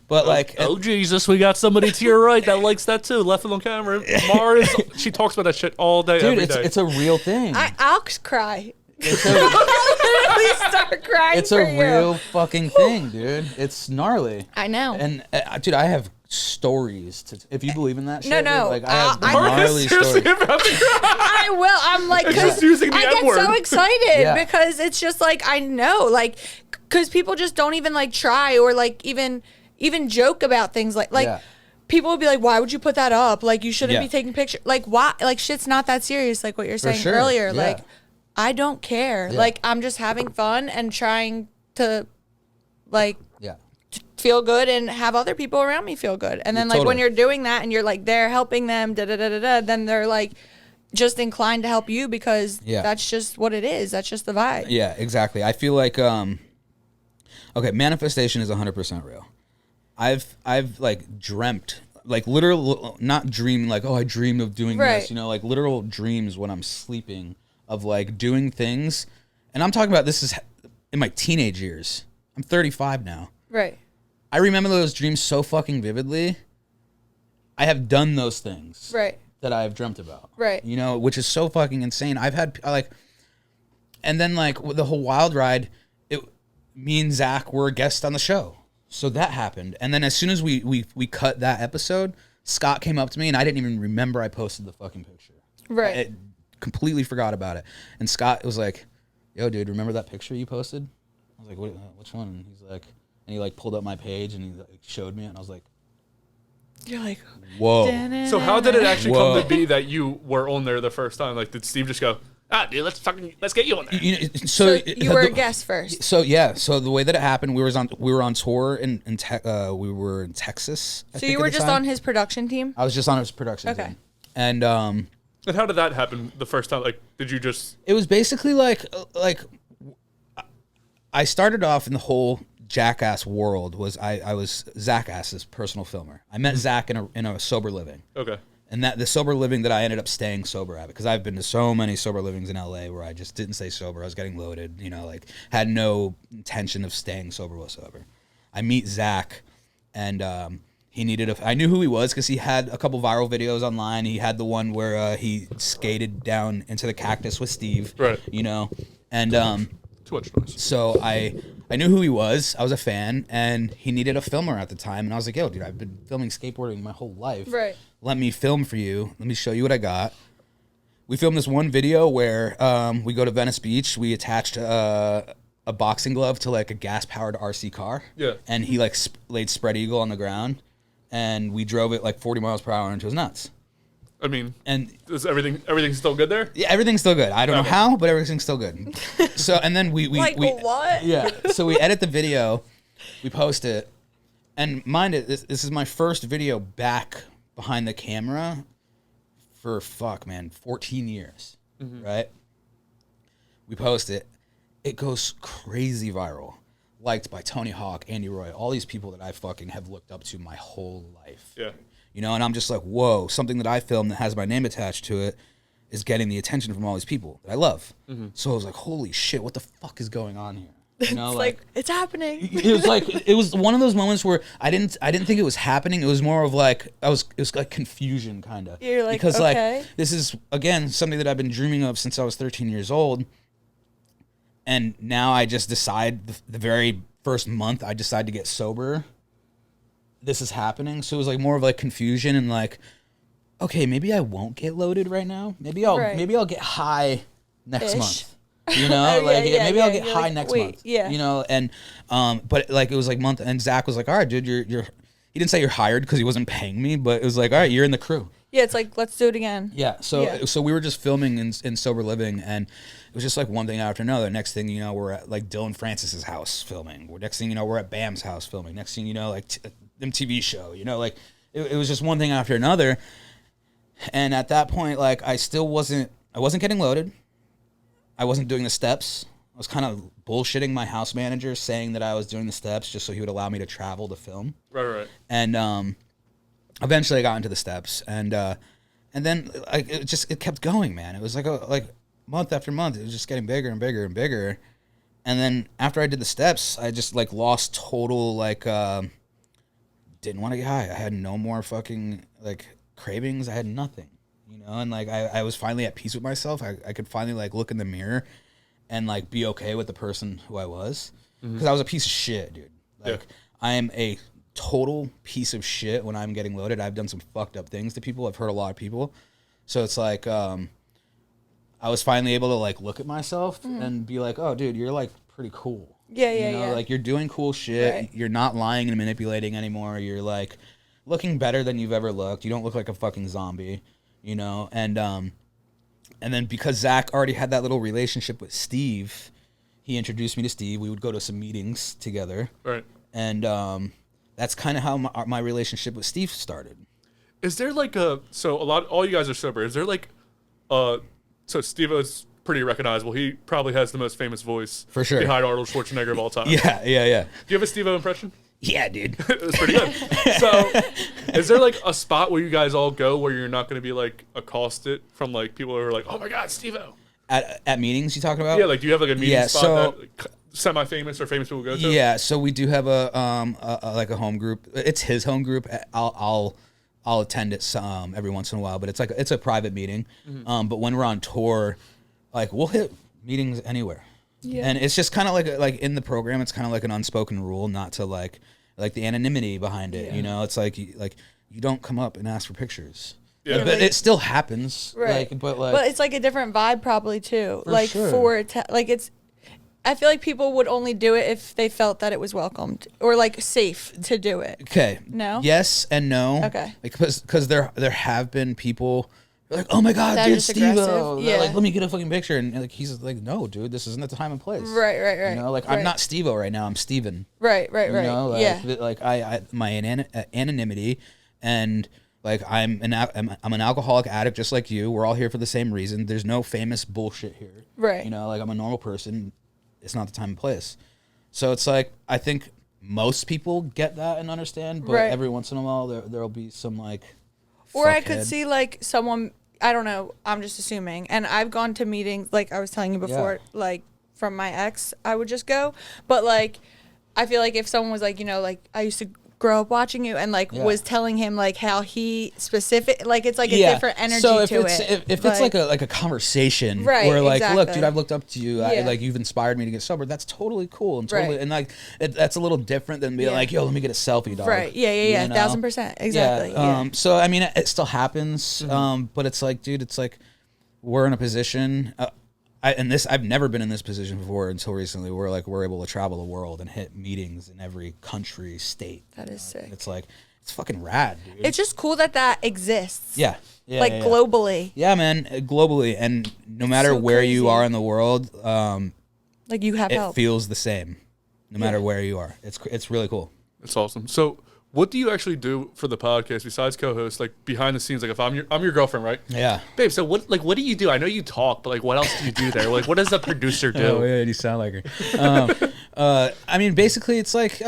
[SPEAKER 2] But
[SPEAKER 3] oh Jesus, we got somebody to your right that likes that too. Left on camera. Maura, she talks about that shit all day,
[SPEAKER 2] dude,
[SPEAKER 3] every day.
[SPEAKER 2] It's a real thing.
[SPEAKER 1] I'll cry. I'll literally start crying.
[SPEAKER 2] It's a real fucking thing, dude. It's gnarly.
[SPEAKER 1] I know.
[SPEAKER 2] And dude, I have stories if you believe in that shit.
[SPEAKER 1] No.
[SPEAKER 2] Like, I have gnarly stories.
[SPEAKER 1] I will. I'm like,
[SPEAKER 3] just using the
[SPEAKER 1] I get
[SPEAKER 3] N-word.
[SPEAKER 1] so excited because it's just like I know, like, because people just don't even like try or like even joke about things like. People would be like, why would you put that up? Like, you shouldn't be taking pictures. Like, why? Like, shit's not that serious, like what you're saying earlier. Yeah. Like, I don't care. Yeah. Like, I'm just having fun and trying to, like, feel good and have other people around me feel good. And then, like, when you're doing that and you're, like, there helping them, then they're, like, just inclined to help you because that's just what it is. That's just the vibe.
[SPEAKER 2] Yeah, exactly. I feel like, okay, manifestation is 100% real. I've like dreamt, like literal, not dream, like, oh, I dreamed of doing this, you know, like literal dreams when I'm sleeping of like doing things. And I'm talking about this is in my teenage years. I'm 35 now.
[SPEAKER 1] Right.
[SPEAKER 2] I remember those dreams so fucking vividly. I have done those things.
[SPEAKER 1] Right.
[SPEAKER 2] That I have dreamt about.
[SPEAKER 1] Right.
[SPEAKER 2] You know, which is so fucking insane. I've had like, and then like the whole wild ride, me and Zach were a guest on the show. So that happened. And then as soon as we cut that episode, Scott came up to me and I didn't even remember I posted the fucking picture.
[SPEAKER 1] Right.
[SPEAKER 2] I completely forgot about it. And Scott was like, yo, dude, remember that picture you posted? I was like, which one? And he's like, and he like pulled up my page and he like showed me it. And I was like,
[SPEAKER 1] you're like,
[SPEAKER 2] whoa.
[SPEAKER 3] So how did it actually come to be that you were on there the first time? Like, did Steve just go, dude, let's get you on there?
[SPEAKER 2] You know,
[SPEAKER 1] so you were a guest first.
[SPEAKER 2] So the way that it happened, we were on tour we were in Texas.
[SPEAKER 1] So you were just on his production team?
[SPEAKER 2] I was just on his production team. And
[SPEAKER 3] how did that happen the first time? Like, did you just?
[SPEAKER 2] It was basically like I started off in the whole Jackass world. I was Zackass's personal filmer. I met Zach in a sober living. Okay. And that the sober living that I ended up staying sober at, because I've been to so many sober livings in LA where I just didn't stay sober. I was getting loaded, you know, like had no intention of staying sober whatsoever. I meet Zach, and he needed I knew who he was because he had a couple viral videos online. He had the one where he skated down into the cactus with Steve, right? You know, and
[SPEAKER 3] too much noise.
[SPEAKER 2] So I knew who he was. I was a fan, and he needed a filmer at the time. And I was like, yo, dude, I've been filming skateboarding my whole life.
[SPEAKER 1] Right.
[SPEAKER 2] Let me film for you. Let me show you what I got. We filmed this one video where we go to Venice Beach. We attached a boxing glove to like a gas-powered RC car. Yeah. And he like laid spread eagle on the ground, and we drove it like 40 miles per hour, and it was nuts.
[SPEAKER 3] I mean, and is everything's still good there?
[SPEAKER 2] Yeah, everything's still good. I don't know how, but everything's still good. So, and then we
[SPEAKER 1] what?
[SPEAKER 2] Yeah. So we edit the video, we post it, and mind it, this is my first video back behind the camera for 14 years, right? We post it. It goes crazy viral. Liked by Tony Hawk, Andy Roy, all these people that I fucking have looked up to my whole life. Yeah. You know, and I'm just like, whoa, something that I filmed that has my name attached to it is getting the attention from all these people that I love. So I was like, holy shit, what the fuck is going on here? You know,
[SPEAKER 1] it's like it's happening.
[SPEAKER 2] It was one of those moments where I didn't think it was happening. It was more of like it was like confusion kind of.
[SPEAKER 1] You're like,
[SPEAKER 2] because
[SPEAKER 1] okay.
[SPEAKER 2] like this is again something that I've been dreaming of since I was 13 years old. And now I just decide the very first month I decide to get sober. This is happening. So it was like more of like confusion and like, okay, maybe I won't get loaded right now. Maybe I'll get high next month. You know, maybe I'll get high next month. Yeah. You know, and but like it was like month, and Zach was like, all right, dude, you're he didn't say you're hired because he wasn't paying me, but it was like, all right, you're in the crew.
[SPEAKER 1] Yeah, it's like, let's do it again.
[SPEAKER 2] Yeah. So we were just filming in sober living, and it was just like one thing after another. Next thing you know, we're at like Dylan Francis's house filming. Next thing you know, we're at Bam's house filming. Next thing you know, like MTV show. You know, like it was just one thing after another. And at that point, like I wasn't getting loaded. I wasn't doing the steps. I was kind of bullshitting my house manager, saying that I was doing the steps just so he would allow me to travel to film. Right. And eventually I got into the steps, and then like it kept going, man. It was like month after month, it was just getting bigger and bigger and bigger, And then after I did the steps, I just like lost total like didn't want to get high. I had no more fucking like cravings. I had nothing, you know. And like I was finally at peace with myself. I could finally like look in the mirror and like be okay with the person who I was, because I was a piece of shit, dude. Like I am a total piece of shit when I'm getting loaded. I've done some fucked up things to people. I've hurt a lot of people. So it's like I was finally able to like look at myself and be like, oh, dude, you're like pretty cool.
[SPEAKER 1] Yeah,
[SPEAKER 2] you know? Like you're doing cool shit. Right. You're not lying and manipulating anymore. You're like looking better than you've ever looked. You don't look like a fucking zombie, you know? And then because Zach already had that little relationship with Steve, he introduced me to Steve. We would go to some meetings together.
[SPEAKER 3] Right.
[SPEAKER 2] And that's kind of how my relationship with Steve started.
[SPEAKER 3] Is there like all you guys are sober. Is there like so Steve-O's pretty recognizable. He probably has the most famous voice
[SPEAKER 2] for sure
[SPEAKER 3] behind Arnold Schwarzenegger of all time.
[SPEAKER 2] Yeah. Do
[SPEAKER 3] you have a Steve-O impression?
[SPEAKER 2] Yeah, dude.
[SPEAKER 3] It's pretty good. So is there like a spot where you guys all go where you're not going to be like accosted from like people who are like, oh my God, Steve-O?
[SPEAKER 2] At meetings you talking about?
[SPEAKER 3] Yeah, like do you have like a meeting spot that like, semi-famous or famous people go to?
[SPEAKER 2] Yeah, so we do have a like a home group. It's his home group. I'll attend it every once in a while, but it's a private meeting. But when we're on tour, like we'll hit meetings anywhere. Yeah. And it's just kind of like in the program, it's kind of like an unspoken rule not to like the anonymity behind it. Yeah. You know, it's like you don't come up and ask for pictures. Yeah. But it still happens.
[SPEAKER 1] Right.
[SPEAKER 2] But
[SPEAKER 1] it's like a different vibe probably too. Like
[SPEAKER 2] sure.
[SPEAKER 1] I feel like people would only do it if they felt that it was welcomed or like safe to do it.
[SPEAKER 2] Okay.
[SPEAKER 1] No?
[SPEAKER 2] Yes and no.
[SPEAKER 1] Okay.
[SPEAKER 2] Because there have been people like, oh my God, dude, Steve-O. Yeah. Like, let me get a fucking picture. And like he's like, no, dude, this isn't the time and place.
[SPEAKER 1] Right.
[SPEAKER 2] You know, like I'm not Steve-O right now. I'm Steven.
[SPEAKER 1] Right.
[SPEAKER 2] You know, like, like I my anonymity, and like I'm an alcoholic addict just like you. We're all here for the same reason. There's no famous bullshit here.
[SPEAKER 1] Right.
[SPEAKER 2] You know, like I'm a normal person. It's not the time and place. So it's like I think most people get that and understand, but every once in a while there'll be some like
[SPEAKER 1] or I could see like someone, I don't know, I'm just assuming, and I've gone to meetings like I was telling you before, like from my ex I would just go, but like I feel like if someone was like, you know, like I used to grow up watching you and like was telling him like how he specific, like it's like a different energy to it.
[SPEAKER 2] If it's like a conversation where like, look, dude, I've looked up to you, like you've inspired me to get sober. That's totally cool and totally and like that's a little different than being like, yo, let me get a selfie, dog.
[SPEAKER 1] Right. Yeah. You know? 1000%. Exactly.
[SPEAKER 2] Yeah. So I mean, it still happens, but it's like, dude, it's like we're in a position. I've never been in this position before until recently. Where like we're able to travel the world and hit meetings in every country, state.
[SPEAKER 1] That is sick.
[SPEAKER 2] It's like it's fucking rad, dude.
[SPEAKER 1] It's just cool that exists.
[SPEAKER 2] Yeah.
[SPEAKER 1] Globally.
[SPEAKER 2] Yeah, man, globally, and no matter where you are in the world,
[SPEAKER 1] like you have help.
[SPEAKER 2] It feels the same, no matter where you are. It's really cool.
[SPEAKER 3] It's awesome. So, what do you actually do for the podcast besides co-host, like behind the scenes? Like if I'm your girlfriend, right?
[SPEAKER 2] Yeah.
[SPEAKER 3] Babe, so what do you do? I know you talk, but like what else do you do there? Like what does a producer do?
[SPEAKER 2] Oh yeah, you sound like her. I mean, basically, it's like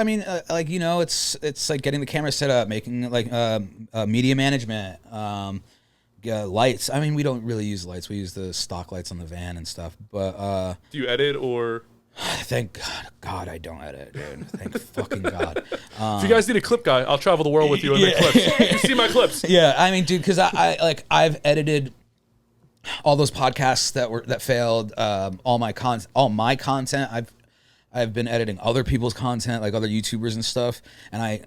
[SPEAKER 2] like you know, it's like getting the camera set up, making like media management, lights. I mean, we don't really use lights. We use the stock lights on the van and stuff. But
[SPEAKER 3] do you edit or?
[SPEAKER 2] Thank God I don't edit, dude. Thank fucking God.
[SPEAKER 3] If you guys need a clip guy, I'll travel the world with you and make clips. You see my clips.
[SPEAKER 2] Yeah, I mean, dude, because I've edited all those podcasts that failed. All my content. I've been editing other people's content, like other YouTubers and stuff, and I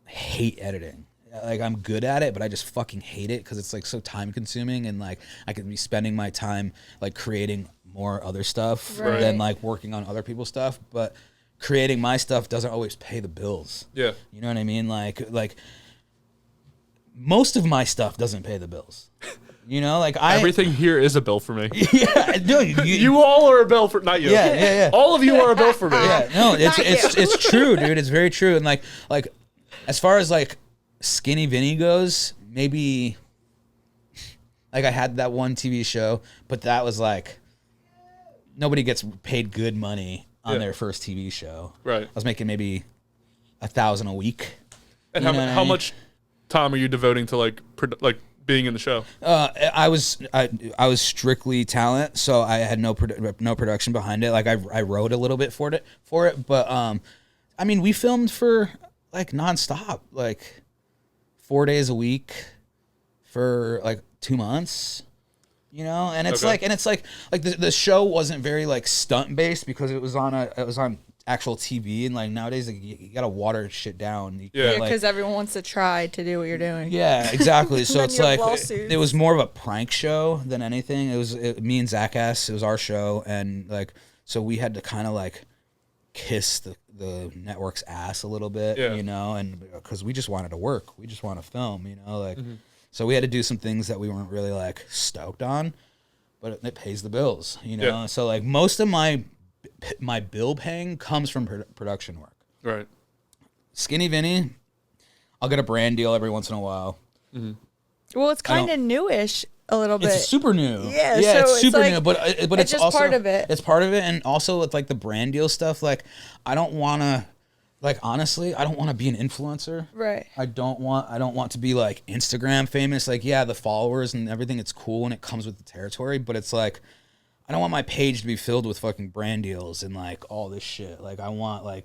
[SPEAKER 2] hate editing. Like I'm good at it, but I just fucking hate it because it's like so time consuming, and like I could be spending my time like creating more other stuff than like working on other people's stuff. But creating my stuff doesn't always pay the bills. Yeah, you know what I mean? Like most of my stuff doesn't pay the bills. You know, like
[SPEAKER 3] everything here is a bill for me.
[SPEAKER 2] Yeah, no,
[SPEAKER 3] you all are a bill for not you.
[SPEAKER 2] Yeah.
[SPEAKER 3] All of you are a bill for me.
[SPEAKER 2] Yeah, no, it's true, dude. It's very true. And like as far as like Skinny Vinny goes, maybe like I had that one TV show, but that was like nobody gets paid good money on their first TV show. Right. I was making maybe $1,000 a week.
[SPEAKER 3] And how much time are you devoting to like being in the show?
[SPEAKER 2] I was strictly talent, so I had no production behind it. Like I wrote a little bit for it, but I mean, we filmed for like nonstop, like 4 days a week for like 2 months. You know, and it's like the show wasn't very like stunt based because it was on actual TV, and like nowadays like, you gotta water shit down.
[SPEAKER 1] Because everyone wants to try to do what you're doing.
[SPEAKER 2] Yeah, exactly. So it's like it was more of a prank show than anything. It was me and Zach S. It was our show, and like so we had to kind of like kiss the network's ass a little bit, you know, and because we just wanted to work, we just want to film, you know, like. So we had to do some things that we weren't really like stoked on, but it pays the bills, you know. Yeah. So like most of my bill paying comes from production work.
[SPEAKER 3] Right.
[SPEAKER 2] Skinny Vinny, I'll get a brand deal every once in a while.
[SPEAKER 1] Well, it's kind of newish a little bit.
[SPEAKER 2] It's super new.
[SPEAKER 1] Yeah,
[SPEAKER 2] so
[SPEAKER 1] it's
[SPEAKER 2] super
[SPEAKER 1] like,
[SPEAKER 2] new, but it's
[SPEAKER 1] just
[SPEAKER 2] also
[SPEAKER 1] part of it.
[SPEAKER 2] It's part of it, and also with like the brand deal stuff. Like I don't want to. Like honestly, I don't want to be an influencer.
[SPEAKER 1] Right.
[SPEAKER 2] I don't want to be like Instagram famous. Like yeah, the followers and everything, it's cool and it comes with the territory, but it's like I don't want my page to be filled with fucking brand deals and like all this shit. Like I want like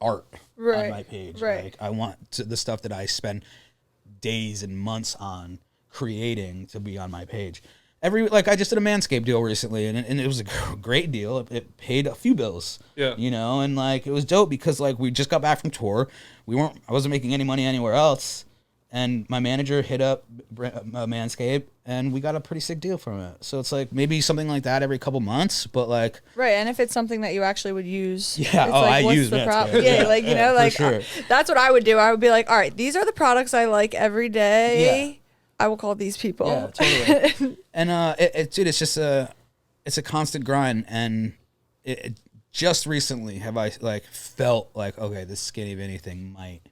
[SPEAKER 2] art on my page.
[SPEAKER 1] Right.
[SPEAKER 2] Like I want the stuff that I spend days and months on creating to be on my page. I just did a Manscaped deal recently, and it was a great deal. It paid a few bills, you know, and like it was dope because like we just got back from tour. I wasn't making any money anywhere else, and my manager hit up Manscaped, and we got a pretty sick deal from it. So it's like maybe something like that every couple months, but like
[SPEAKER 1] and if it's something that you actually would use,
[SPEAKER 2] it's like, I use Manscaped.
[SPEAKER 1] Like you know, like
[SPEAKER 2] sure.
[SPEAKER 1] That's what I would do. I would be like, all right, these are the products I like every day. Yeah. I will call these people.
[SPEAKER 2] Yeah, totally. And dude, it's just it's a constant grind, and it just recently have I like felt like okay, this Skinny Vinny thing might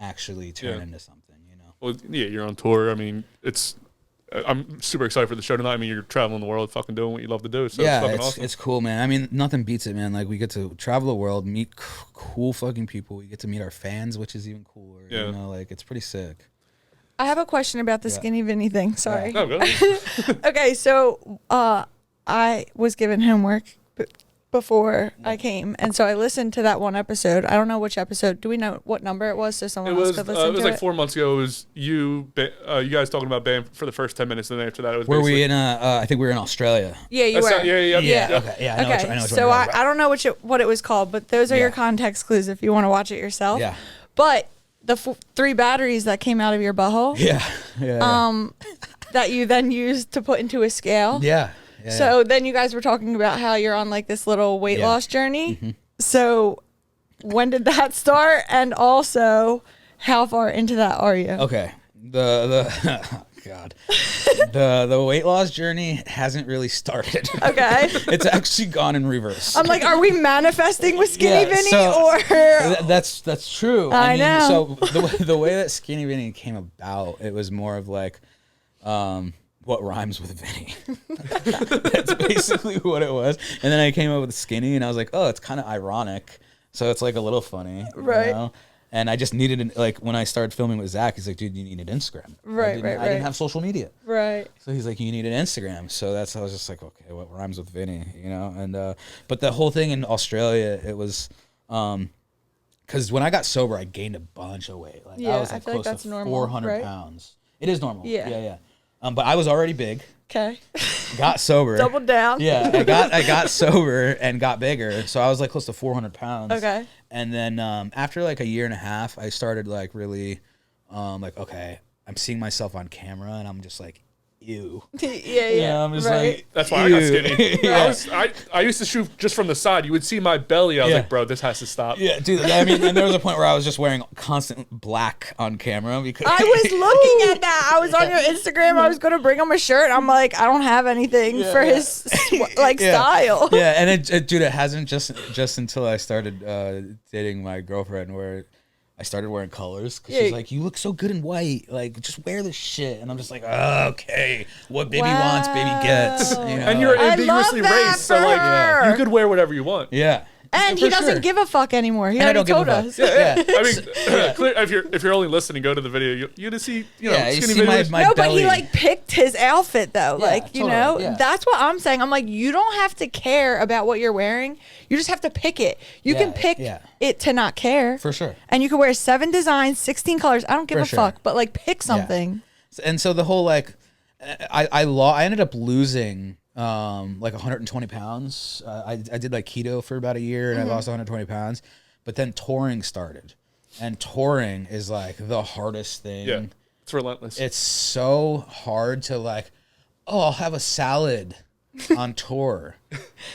[SPEAKER 2] actually turn into something, you know.
[SPEAKER 3] Well, yeah, you're on tour. I mean, I'm super excited for the show tonight. I mean, you're traveling the world, fucking doing what you love to do. So
[SPEAKER 2] yeah,
[SPEAKER 3] it's fucking awesome.
[SPEAKER 2] It's cool, man. I mean, nothing beats it, man. Like we get to travel the world, meet cool fucking people. We get to meet our fans, which is even cooler. Yeah. You know, like it's pretty sick.
[SPEAKER 1] I have a question about the Skinny Vinny thing. Sorry.
[SPEAKER 3] Yeah. No, go ahead.
[SPEAKER 1] Okay, so I was given homework before I came, and so I listened to that one episode. I don't know which episode. Do we know what number it was so someone else could listen to it?
[SPEAKER 3] It was like 4 months ago. It was you guys talking about band for the first 10 minutes, and then after that it was.
[SPEAKER 2] Were we in I think we were in Australia.
[SPEAKER 1] Yeah, you were.
[SPEAKER 3] Yeah.
[SPEAKER 2] Okay. Yeah. I know which
[SPEAKER 1] so I don't know what it was called, but those are your context clues if you want to watch it yourself.
[SPEAKER 2] Yeah.
[SPEAKER 1] But the 3 batteries that came out of your butthole.
[SPEAKER 2] Yeah.
[SPEAKER 1] That you then used to put into a scale.
[SPEAKER 2] Yeah.
[SPEAKER 1] So then you guys were talking about how you're on like this little weight loss journey. Mm-hmm. So when did that start? And also, how far into that are you?
[SPEAKER 2] Okay. God. The weight loss journey hasn't really started.
[SPEAKER 1] Okay.
[SPEAKER 2] It's actually gone in reverse.
[SPEAKER 1] I'm like, are we manifesting with Skinny Vinny or
[SPEAKER 2] that's true.
[SPEAKER 1] I know.
[SPEAKER 2] So the way that Skinny Vinny came about, it was more of like what rhymes with Vinny. That's basically what it was. And then I came up with Skinny and I was like, oh, it's kind of ironic. So it's like a little funny.
[SPEAKER 1] Right.
[SPEAKER 2] You know? And I just needed, like, when I started filming with Zach, he's like, dude, you need an Instagram.
[SPEAKER 1] Right.
[SPEAKER 2] I didn't have social media.
[SPEAKER 1] Right.
[SPEAKER 2] So he's like, you need an Instagram. So I was just like, okay, what rhymes with Vinny, you know? And, but the whole thing in Australia, it was, because when I got sober, I gained a bunch of weight. Like, I was like close to 400 pounds. It is normal. Yeah. But I was already big.
[SPEAKER 1] Okay.
[SPEAKER 2] Got sober.
[SPEAKER 1] Doubled down.
[SPEAKER 2] Yeah, I got sober and got bigger. So I was like close to 400 pounds.
[SPEAKER 1] Okay.
[SPEAKER 2] And then after like a year and a half, I started like really like, okay, I'm seeing myself on camera and I'm just like, ew.
[SPEAKER 1] Yeah.
[SPEAKER 2] You know, I'm just like,
[SPEAKER 3] that's why
[SPEAKER 2] ew.
[SPEAKER 3] I got skinny.
[SPEAKER 2] Yeah.
[SPEAKER 3] I used to shoot just from the side. You would see my belly. I was like, bro, this has to stop.
[SPEAKER 2] Yeah, dude. I mean, and there was a point where I was just wearing constant black on camera because
[SPEAKER 1] I was looking at that. I was on your Instagram. I was going to bring him a shirt. I'm like, I don't have anything for his style.
[SPEAKER 2] Yeah, and dude, it hasn't just until I started dating my girlfriend where I started wearing colors because she's like, you look so good in white. Like, just wear this shit. And I'm just like, oh, okay. What baby wants, baby gets. You know?
[SPEAKER 3] And you're ambiguously raised, so like you could wear whatever you want.
[SPEAKER 2] Yeah.
[SPEAKER 1] And he doesn't give a fuck anymore. He already told us.
[SPEAKER 3] Yeah. I mean, if you're only listening, go to the video. You just see, skinny videos.
[SPEAKER 1] No, but he like picked his outfit though. That's what I'm saying. I'm like, you don't have to care about what you're wearing. You just have to pick it. You can pick it to not care.
[SPEAKER 2] For sure.
[SPEAKER 1] And you can wear 7 designs, 16 colors. I don't give a fuck. But like, pick something.
[SPEAKER 2] Yeah. And so the whole like, I ended up losing like 120 pounds. I did like keto for about a year and I lost 120 pounds. But then touring started. And touring is like the hardest thing.
[SPEAKER 3] Yeah, it's relentless.
[SPEAKER 2] It's so hard to like, I'll have a salad on tour.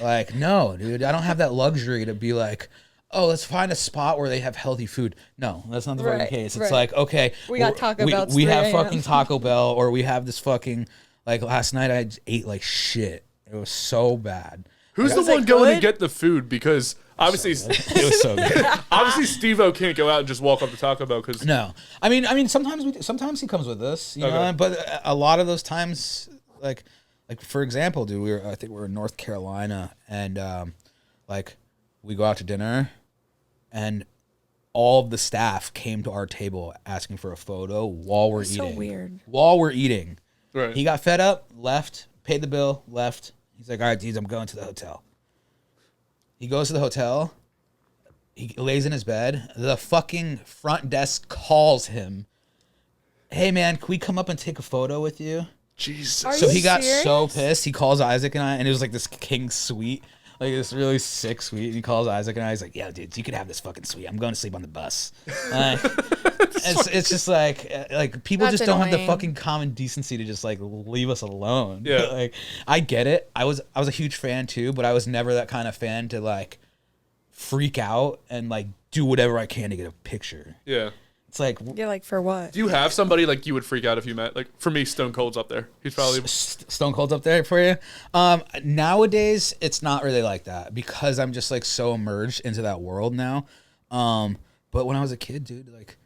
[SPEAKER 2] Like, no, dude, I don't have that luxury to be like, let's find a spot where they have healthy food. No, that's not the fucking case. It's like, okay,
[SPEAKER 1] we got Taco Bell.
[SPEAKER 2] We have fucking Taco Bell, or we have this fucking, like last night I just ate like shit. It was so bad.
[SPEAKER 3] Who's the one going to get the food? Because obviously
[SPEAKER 2] it was so good.
[SPEAKER 3] Obviously Steve-O can't go out and just walk up to Taco Bell because
[SPEAKER 2] no. I mean sometimes he comes with us, you know, but a lot of those times like for example, dude, I think we were in North Carolina and like we go out to dinner and all of the staff came to our table asking for a photo while we're eating.
[SPEAKER 1] So weird.
[SPEAKER 2] While we're eating.
[SPEAKER 3] Right.
[SPEAKER 2] He got fed up, left, paid the bill, left. He's like, all right, dudes, I'm going to the hotel. He goes to the hotel. He lays in his bed. The fucking front desk calls him. Hey, man, can we come up and take a photo with you?
[SPEAKER 3] Jesus.
[SPEAKER 2] So he got so pissed. He calls Isaac and I, and it was like this king suite. Like this really sick suite. And he calls Isaac and I. He's like, yeah, dude, you could have this fucking suite. I'm going to sleep on the bus. It's just like people
[SPEAKER 1] That's
[SPEAKER 2] just don't
[SPEAKER 1] annoying.
[SPEAKER 2] have the fucking common decency to just like leave us alone.
[SPEAKER 3] Yeah.
[SPEAKER 2] Like I get it. I was a huge fan too, but I was never that kind of fan to like freak out and like do whatever I can to get a picture.
[SPEAKER 3] Yeah.
[SPEAKER 2] It's like
[SPEAKER 1] You're like, for what?
[SPEAKER 3] Do you have somebody like you would freak out if you met? Like for me, Stone Cold's up there. He's probably
[SPEAKER 2] Stone Cold's up there for you. Nowadays, it's not really like that because I'm just like so immersed into that world now. But when I was a kid, dude, like,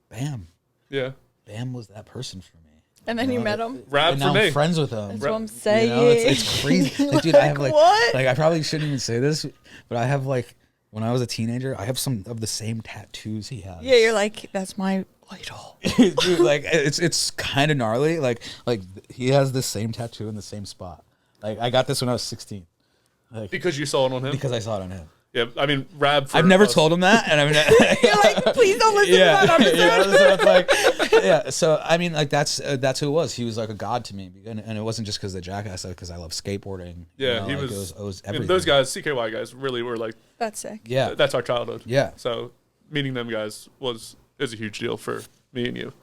[SPEAKER 2] Bam.
[SPEAKER 3] Yeah.
[SPEAKER 2] Bam was that person for me.
[SPEAKER 1] And then you met him.
[SPEAKER 3] Rap
[SPEAKER 2] and
[SPEAKER 3] for
[SPEAKER 2] now
[SPEAKER 3] me.
[SPEAKER 2] I'm friends with him.
[SPEAKER 1] That's what I'm saying.
[SPEAKER 2] You know, it's crazy. Like, dude, I have like,
[SPEAKER 1] what?
[SPEAKER 2] like I probably shouldn't even say this, but I have like, when I was a teenager, I have some of the same tattoos he has.
[SPEAKER 1] Yeah, you're like, that's my idol.
[SPEAKER 2] Dude, like it's kind of gnarly. Like he has the same tattoo in the same spot. Like I got this when I was 16. Like,
[SPEAKER 3] Because you saw it on him?
[SPEAKER 2] because I saw it on him.
[SPEAKER 3] Yeah, I mean, Rab for
[SPEAKER 2] I've never
[SPEAKER 3] us.
[SPEAKER 2] told him that, and I mean,
[SPEAKER 1] You're like, please don't listen to that episode.
[SPEAKER 2] so it's like, yeah. So I mean, like that's who it was. He was like a god to me, and it wasn't just because of the Jackass, because I love skateboarding.
[SPEAKER 3] Yeah,
[SPEAKER 2] you know,
[SPEAKER 3] he
[SPEAKER 2] like,
[SPEAKER 3] was.
[SPEAKER 2] It was
[SPEAKER 3] and
[SPEAKER 2] everything.
[SPEAKER 3] those guys, CKY guys, really were like.
[SPEAKER 1] That's sick.
[SPEAKER 2] Yeah,
[SPEAKER 3] That's our childhood.
[SPEAKER 2] Yeah.
[SPEAKER 3] So meeting them guys is a huge deal for me and you.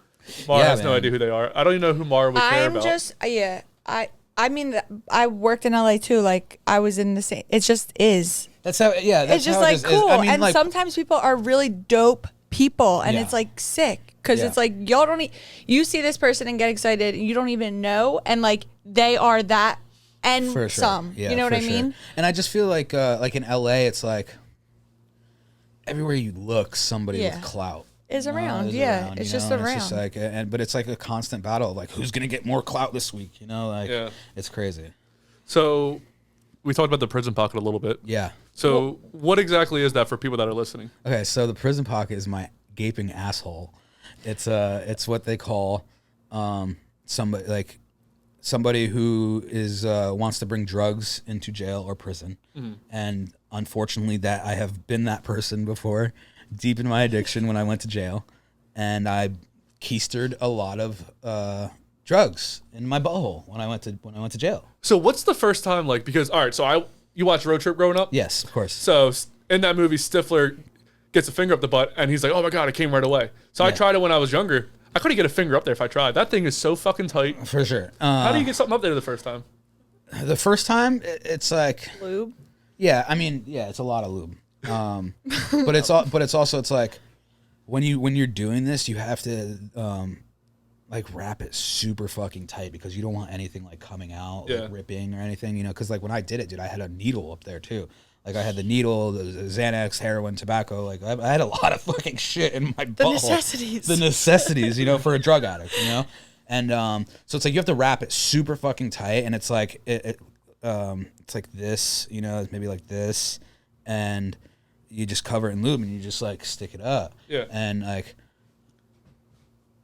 [SPEAKER 3] Maura has no idea who they are. I don't even know who Maura would care about.
[SPEAKER 1] I mean, I worked in LA too. Like I was in the same. It just is.
[SPEAKER 2] That's how. Yeah, that's
[SPEAKER 1] It's just
[SPEAKER 2] how
[SPEAKER 1] like
[SPEAKER 2] it is.
[SPEAKER 1] cool.
[SPEAKER 2] I mean,
[SPEAKER 1] and
[SPEAKER 2] like,
[SPEAKER 1] sometimes people are really dope people, and
[SPEAKER 2] Yeah.
[SPEAKER 1] it's like sick because
[SPEAKER 2] Yeah.
[SPEAKER 1] it's like y'all don't. You see this person and get excited, and you don't even know, and like they are that, and
[SPEAKER 2] for sure.
[SPEAKER 1] some.
[SPEAKER 2] Yeah,
[SPEAKER 1] you know what
[SPEAKER 2] for
[SPEAKER 1] I
[SPEAKER 2] sure.
[SPEAKER 1] mean?
[SPEAKER 2] And I just feel like in LA, it's like everywhere you look, somebody
[SPEAKER 1] Yeah.
[SPEAKER 2] with clout.
[SPEAKER 1] Is around,
[SPEAKER 2] is
[SPEAKER 1] yeah.
[SPEAKER 2] around,
[SPEAKER 1] It's
[SPEAKER 2] you
[SPEAKER 1] just
[SPEAKER 2] know?
[SPEAKER 1] around.
[SPEAKER 2] It's just like, but it's like a constant battle of like who's gonna get more clout this week. You know, like
[SPEAKER 3] Yeah.
[SPEAKER 2] it's crazy.
[SPEAKER 3] So we talked about the prison pocket a little bit.
[SPEAKER 2] Yeah.
[SPEAKER 3] So what exactly is that for people that are listening?
[SPEAKER 2] Okay, so the prison pocket is my gaping asshole. It's what they call somebody who is wants to bring drugs into jail or prison, and unfortunately, that I have been that person before, deep in my addiction when I went to jail, and I keistered a lot of drugs in my butthole when I went to jail.
[SPEAKER 3] So what's the first time like? Because all right, so you watched Road Trip growing up.
[SPEAKER 2] Yes, of course.
[SPEAKER 3] So in that movie, Stifler gets a finger up the butt, and he's like, "Oh my god, it came right away." So I tried it when I was younger. I couldn't get a finger up there if I tried. That thing is so fucking tight.
[SPEAKER 2] For sure.
[SPEAKER 3] How do you get something up there the first time?
[SPEAKER 2] The first time, it's like
[SPEAKER 1] Lube.
[SPEAKER 2] yeah. I mean, yeah, it's a lot of lube. But it's also like when you're doing this, you have to like wrap it super fucking tight because you don't want anything like coming out, like ripping or anything, you know. Because like when I did it, dude, I had a needle up there too. Like I had the needle, the Xanax, heroin, tobacco. Like I had a lot of fucking shit in my butthole.
[SPEAKER 1] The necessities,
[SPEAKER 2] you know, for a drug addict, you know. And so it's like you have to wrap it super fucking tight, and it's like it's like this, you know, maybe like this, and you just cover it in lube and you just like stick it up.
[SPEAKER 3] Yeah.
[SPEAKER 2] And like,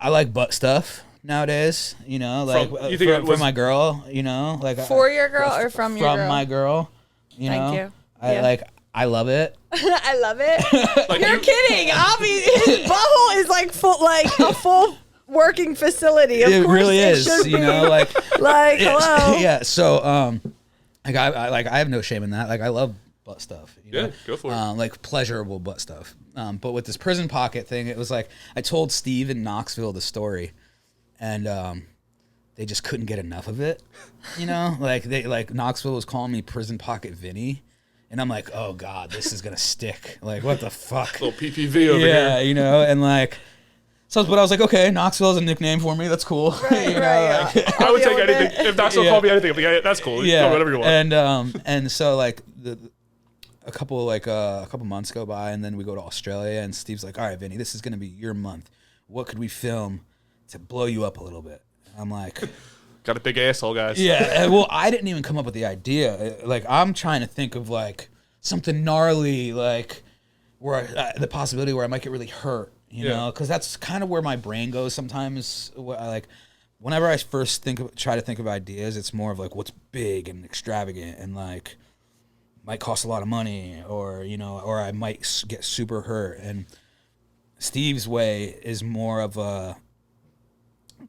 [SPEAKER 2] I like butt stuff nowadays, you know, like for my girl, you know, like
[SPEAKER 1] for your girl or from your girl?
[SPEAKER 2] From my girl, you know.
[SPEAKER 1] Thank you.
[SPEAKER 2] I love it.
[SPEAKER 1] I love it. Like you're kidding. His butthole is like a full working facility. Of
[SPEAKER 2] it
[SPEAKER 1] course
[SPEAKER 2] really
[SPEAKER 1] it
[SPEAKER 2] is, you know, like
[SPEAKER 1] hello.
[SPEAKER 2] Yeah. So like I have no shame in that. Like I love butt stuff. You know?
[SPEAKER 3] Go for it.
[SPEAKER 2] Like pleasurable butt stuff. But with this prison pocket thing, it was like I told Steve in Knoxville the story, and they just couldn't get enough of it. You know, like Knoxville was calling me prison pocket Vinny. And I'm like, oh God, this is gonna stick. Like, what the fuck?
[SPEAKER 3] Little PPV over here.
[SPEAKER 2] Yeah, you know, and like, but I was like, okay, Knoxville is a nickname for me. That's cool.
[SPEAKER 1] Right,
[SPEAKER 2] you know,
[SPEAKER 1] right.
[SPEAKER 2] like,
[SPEAKER 3] I would take anything. If Knoxville called me anything, I'd be like, yeah, that's cool.
[SPEAKER 2] Yeah,
[SPEAKER 3] call me whatever you want.
[SPEAKER 2] And so like a couple months go by, and then we go to Australia, and Steve's like, all right, Vinny, this is gonna be your month. What could we film to blow you up a little bit? And I'm like.
[SPEAKER 3] Got a big asshole, guys.
[SPEAKER 2] Yeah, well, I didn't even come up with the idea. Like, I'm trying to think of, like, something gnarly, like, where the possibility where I might get really hurt, you know? Because that's kind of where my brain goes sometimes. Like, whenever I first try to think of ideas, it's more of, like, what's big and extravagant and, like, might cost a lot of money or, you know, or I might get super hurt. And Steve's way is more of a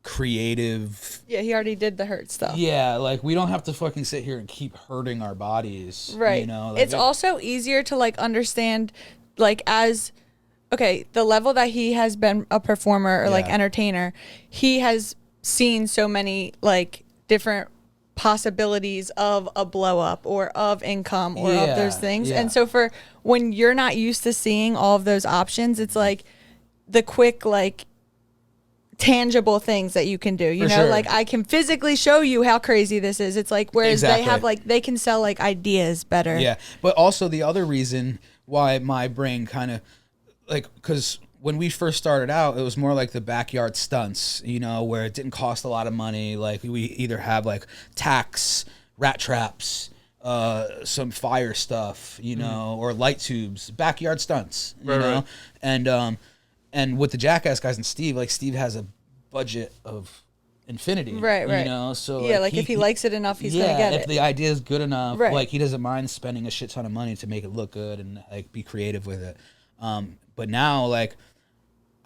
[SPEAKER 2] creative.
[SPEAKER 1] Yeah, he already did the hurt stuff.
[SPEAKER 2] Yeah, like we don't have to fucking sit here and keep hurting our bodies.
[SPEAKER 1] Right.
[SPEAKER 2] You know, like,
[SPEAKER 1] it's also easier to like understand, like the level that he has been a performer or like entertainer, he has seen so many like different possibilities of a blow up or of income or of those things. And so for when you're not used to seeing all of those options, it's like the quick like tangible things that you can do, you know, like I can physically show you how crazy this is. It's like, whereas they have like, they can sell like ideas better.
[SPEAKER 2] Yeah. But also the other reason why my brain kind of like, because when we first started out, it was more like the backyard stunts, you know, where it didn't cost a lot of money. Like we either have like tacks, rat traps, some fire stuff, you know, or light tubes, backyard stunts, you know, and with the Jackass guys and Steve, like Steve has a budget of infinity,
[SPEAKER 1] right?
[SPEAKER 2] You know, so
[SPEAKER 1] yeah, like if he likes it enough, he's gonna get it.
[SPEAKER 2] If the idea is good enough, like he doesn't mind spending a shit ton of money to make it look good and like be creative with it. But now, like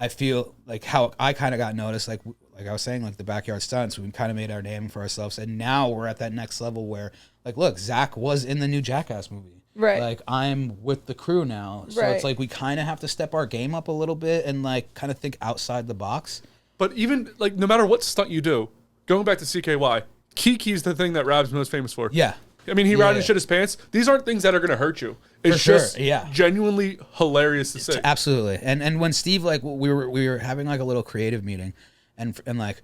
[SPEAKER 2] I feel like how I kind of got noticed, like I was saying, like the backyard stunts, we kind of made our name for ourselves, and now we're at that next level where, like, look, Zach was in the new Jackass movie.
[SPEAKER 1] Right.
[SPEAKER 2] Like I'm with the crew now. So it's like we kind of have to step our game up a little bit and like kind of think outside the box.
[SPEAKER 3] But even like no matter what stunt you do, going back to CKY, Kiki's the thing that Rab's most famous for.
[SPEAKER 2] Yeah.
[SPEAKER 3] I mean, he ran and shit his pants. These aren't things that are going to hurt you. It's just genuinely hilarious to see.
[SPEAKER 2] Absolutely. And when Steve, like we were having like a little creative meeting and like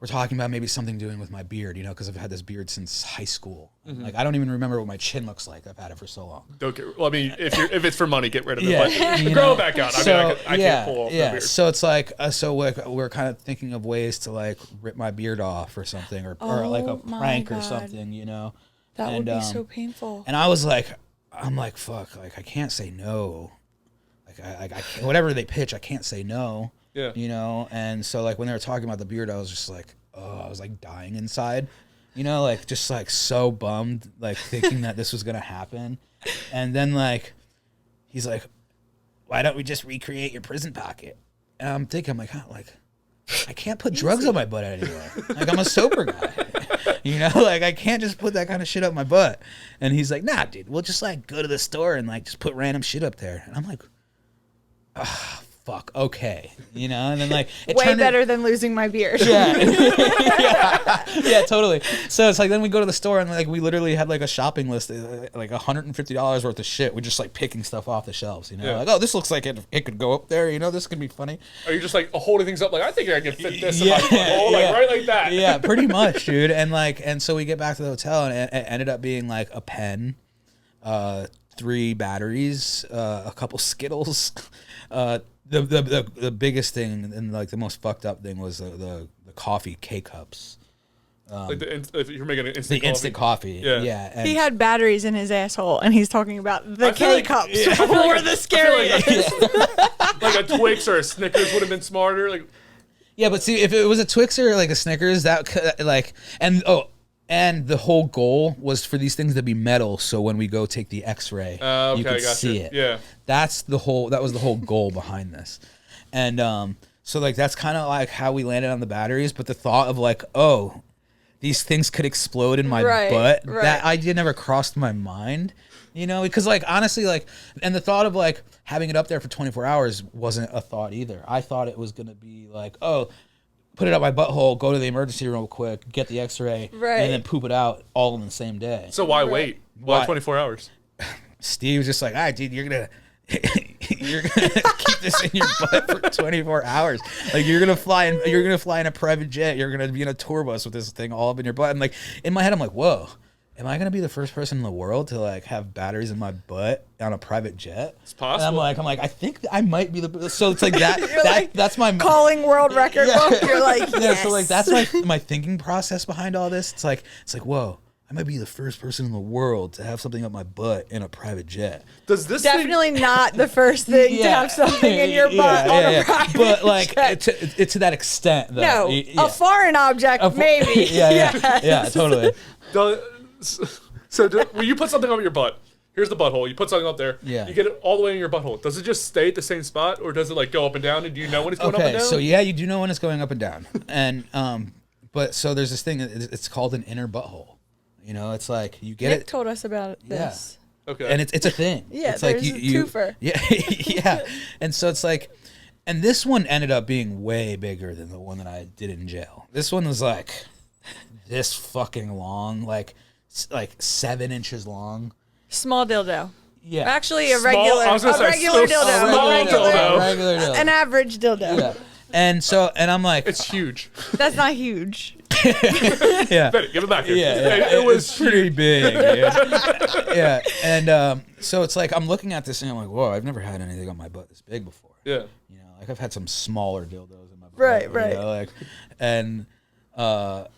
[SPEAKER 2] we're talking about maybe something doing with my beard, you know, because I've had this beard since high school. Like I don't even remember what my chin looks like. I've had it for so long.
[SPEAKER 3] Don't get, well, I mean, if it's for money, get rid of it. But grow it back out. I mean, I can't pull off the beard.
[SPEAKER 2] So it's like, we're kind of thinking of ways to like rip my beard off or something, or like a prank or something, you know.
[SPEAKER 1] That would be so painful.
[SPEAKER 2] And I was like, I'm like, fuck, like I can't say no. Like I can't, whatever they pitch, I can't say no.
[SPEAKER 3] Yeah.
[SPEAKER 2] You know, and so like when they were talking about the beard, I was just like, oh, I was like dying inside. You know, like just like so bummed, like thinking that this was gonna happen. And then like he's like, why don't we just recreate your prison pocket? And I'm thinking, I'm like, huh, like I can't put drugs on my butt anymore. Like I'm a sober guy. You know, like I can't just put that kind of shit up my butt. And he's like, nah, dude, we'll just like go to the store and like just put random shit up there. And I'm like, ah, fuck, okay, you know, and then like it
[SPEAKER 1] way better than losing my beard.
[SPEAKER 2] Yeah. yeah, totally. So it's like then we go to the store and like we literally had like a shopping list, like $150 worth of shit. We're just like picking stuff off the shelves, you know, like, oh, this looks like it could go up there, you know, this could be funny.
[SPEAKER 3] Are you just like holding things up like I think I can fit this in my hole, like right like that?
[SPEAKER 2] Yeah, pretty much, dude. And so we get back to the hotel and it ended up being like a pen, 3 batteries, a couple Skittles, The biggest thing and like the most fucked up thing was the coffee K-cups.
[SPEAKER 3] If you're making an instant
[SPEAKER 2] instant coffee. Yeah.
[SPEAKER 1] And he had batteries in his asshole, and he's talking about the K-Cups before the scariest.
[SPEAKER 3] Like a Twix or a Snickers would have been smarter. Like,
[SPEAKER 2] yeah, but see, if it was a Twix or like a Snickers, that could, like, and the whole goal was for these things to be metal, so when we go take the X-ray, you could see it.
[SPEAKER 3] Yeah,
[SPEAKER 2] that was the whole goal behind this, and so like that's kind of like how we landed on the batteries. But the thought of like, oh, these things could explode in my butt, that idea never crossed my mind, because like honestly, like, and the thought of like having it up there for 24 hours wasn't a thought either. I thought it was gonna be like, oh, put it up my butthole, go to the emergency room real quick, get the X-ray, and then poop it out all in the same day.
[SPEAKER 3] So why wait? Why 24 hours?
[SPEAKER 2] Steve was just like, all right, dude, you're gonna keep this in your butt for 24 hours. Like you're gonna fly in a private jet. You're gonna be in a tour bus with this thing all up in your butt. And like in my head, I'm like, whoa, am I gonna be the first person in the world to like have batteries in my butt on a private jet?
[SPEAKER 3] It's possible.
[SPEAKER 2] And I'm like, I think I might be the. So it's like that's my
[SPEAKER 1] calling world record book. You're like, yes.
[SPEAKER 2] Yeah. So like that's my thinking process behind all this. It's like whoa. I might be the first person in the world to have something up my butt in a private jet.
[SPEAKER 3] Does this
[SPEAKER 1] definitely not the first thing to have something in your butt on a private
[SPEAKER 2] but like
[SPEAKER 1] jet.
[SPEAKER 2] to that extent, though.
[SPEAKER 1] No, a foreign object, maybe.
[SPEAKER 2] Yeah, totally.
[SPEAKER 3] So when you put something up your butt, here's the butthole. You put something up there.
[SPEAKER 2] Yeah.
[SPEAKER 3] You get it all the way in your butthole. Does it just stay at the same spot, or does it like go up and down? And do you know when it's going up and down?
[SPEAKER 2] So yeah, you do know when it's going up and down. And but so there's this thing. It's called an inner butthole. It's like you get
[SPEAKER 1] Nick told us about this.
[SPEAKER 3] Yeah. Okay.
[SPEAKER 2] And it's a thing.
[SPEAKER 1] Yeah,
[SPEAKER 2] it's
[SPEAKER 1] there's
[SPEAKER 2] like
[SPEAKER 1] a twofer.
[SPEAKER 2] Yeah, yeah. And so it's like, and this one ended up being way bigger than the one that I did in jail. This one was like this fucking long, like 7 inches long.
[SPEAKER 1] Small dildo.
[SPEAKER 2] Yeah.
[SPEAKER 1] Actually, a regular dildo. An average dildo.
[SPEAKER 2] Yeah. And I'm like,
[SPEAKER 3] it's huge.
[SPEAKER 1] That's not huge.
[SPEAKER 2] Yeah.
[SPEAKER 3] Benny, give it back here.
[SPEAKER 2] Yeah. It was pretty big. Yeah. And so it's like I'm looking at this and I'm like, whoa, I've never had anything on my butt this big before.
[SPEAKER 3] Yeah.
[SPEAKER 2] Like I've had some smaller dildos in my butt.
[SPEAKER 1] Right.
[SPEAKER 2] And so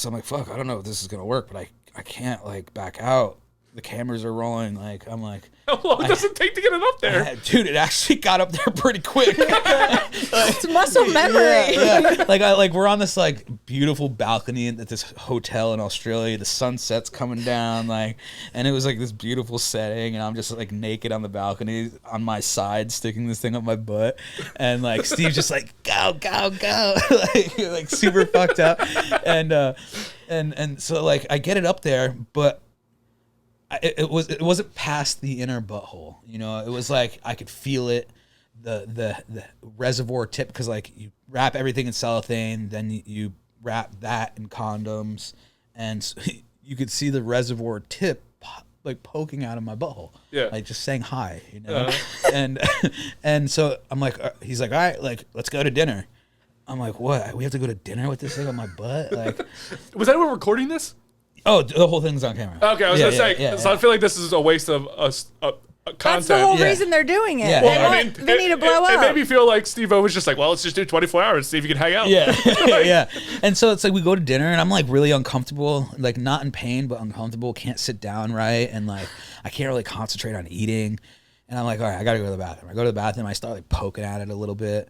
[SPEAKER 2] I'm like, fuck, I don't know if this is gonna work, but I can't like back out. The cameras are rolling. Like I'm like,
[SPEAKER 3] how long does it take to get it up there?
[SPEAKER 2] Dude, it actually got up there pretty quick.
[SPEAKER 1] It's muscle memory.
[SPEAKER 2] Yeah. Like we're on this like beautiful balcony at this hotel in Australia. The sunset's coming down, and it was like this beautiful setting, and I'm just like naked on the balcony on my side, sticking this thing up my butt, and like Steve's just like go, like super fucked up, and so like I get it up there, but. It wasn't past the inner butthole, It was like I could feel it, the reservoir tip, because like you wrap everything in cellophane, then you wrap that in condoms, and so you could see the reservoir tip like poking out of my butthole, like just saying hi, and so I'm like, he's like, all right, like let's go to dinner. I'm like, what? We have to go to dinner with this thing on my butt? Like,
[SPEAKER 3] was anyone recording this?
[SPEAKER 2] Oh, the whole thing's on camera.
[SPEAKER 3] Okay, I was gonna say, so I feel like this is a waste of content.
[SPEAKER 1] That's the whole reason they're doing it.
[SPEAKER 2] Yeah.
[SPEAKER 1] They want Vinny to blow up.
[SPEAKER 3] It made me feel like Steve-O was just like, well, let's just do 24 hours, see if you can hang out.
[SPEAKER 2] Yeah, yeah. And so it's like we go to dinner, and I'm like really uncomfortable, like not in pain, but uncomfortable. Can't sit down right, and like I can't really concentrate on eating. And I'm like, all right, I gotta go to the bathroom. I go to the bathroom. I start like poking at it a little bit.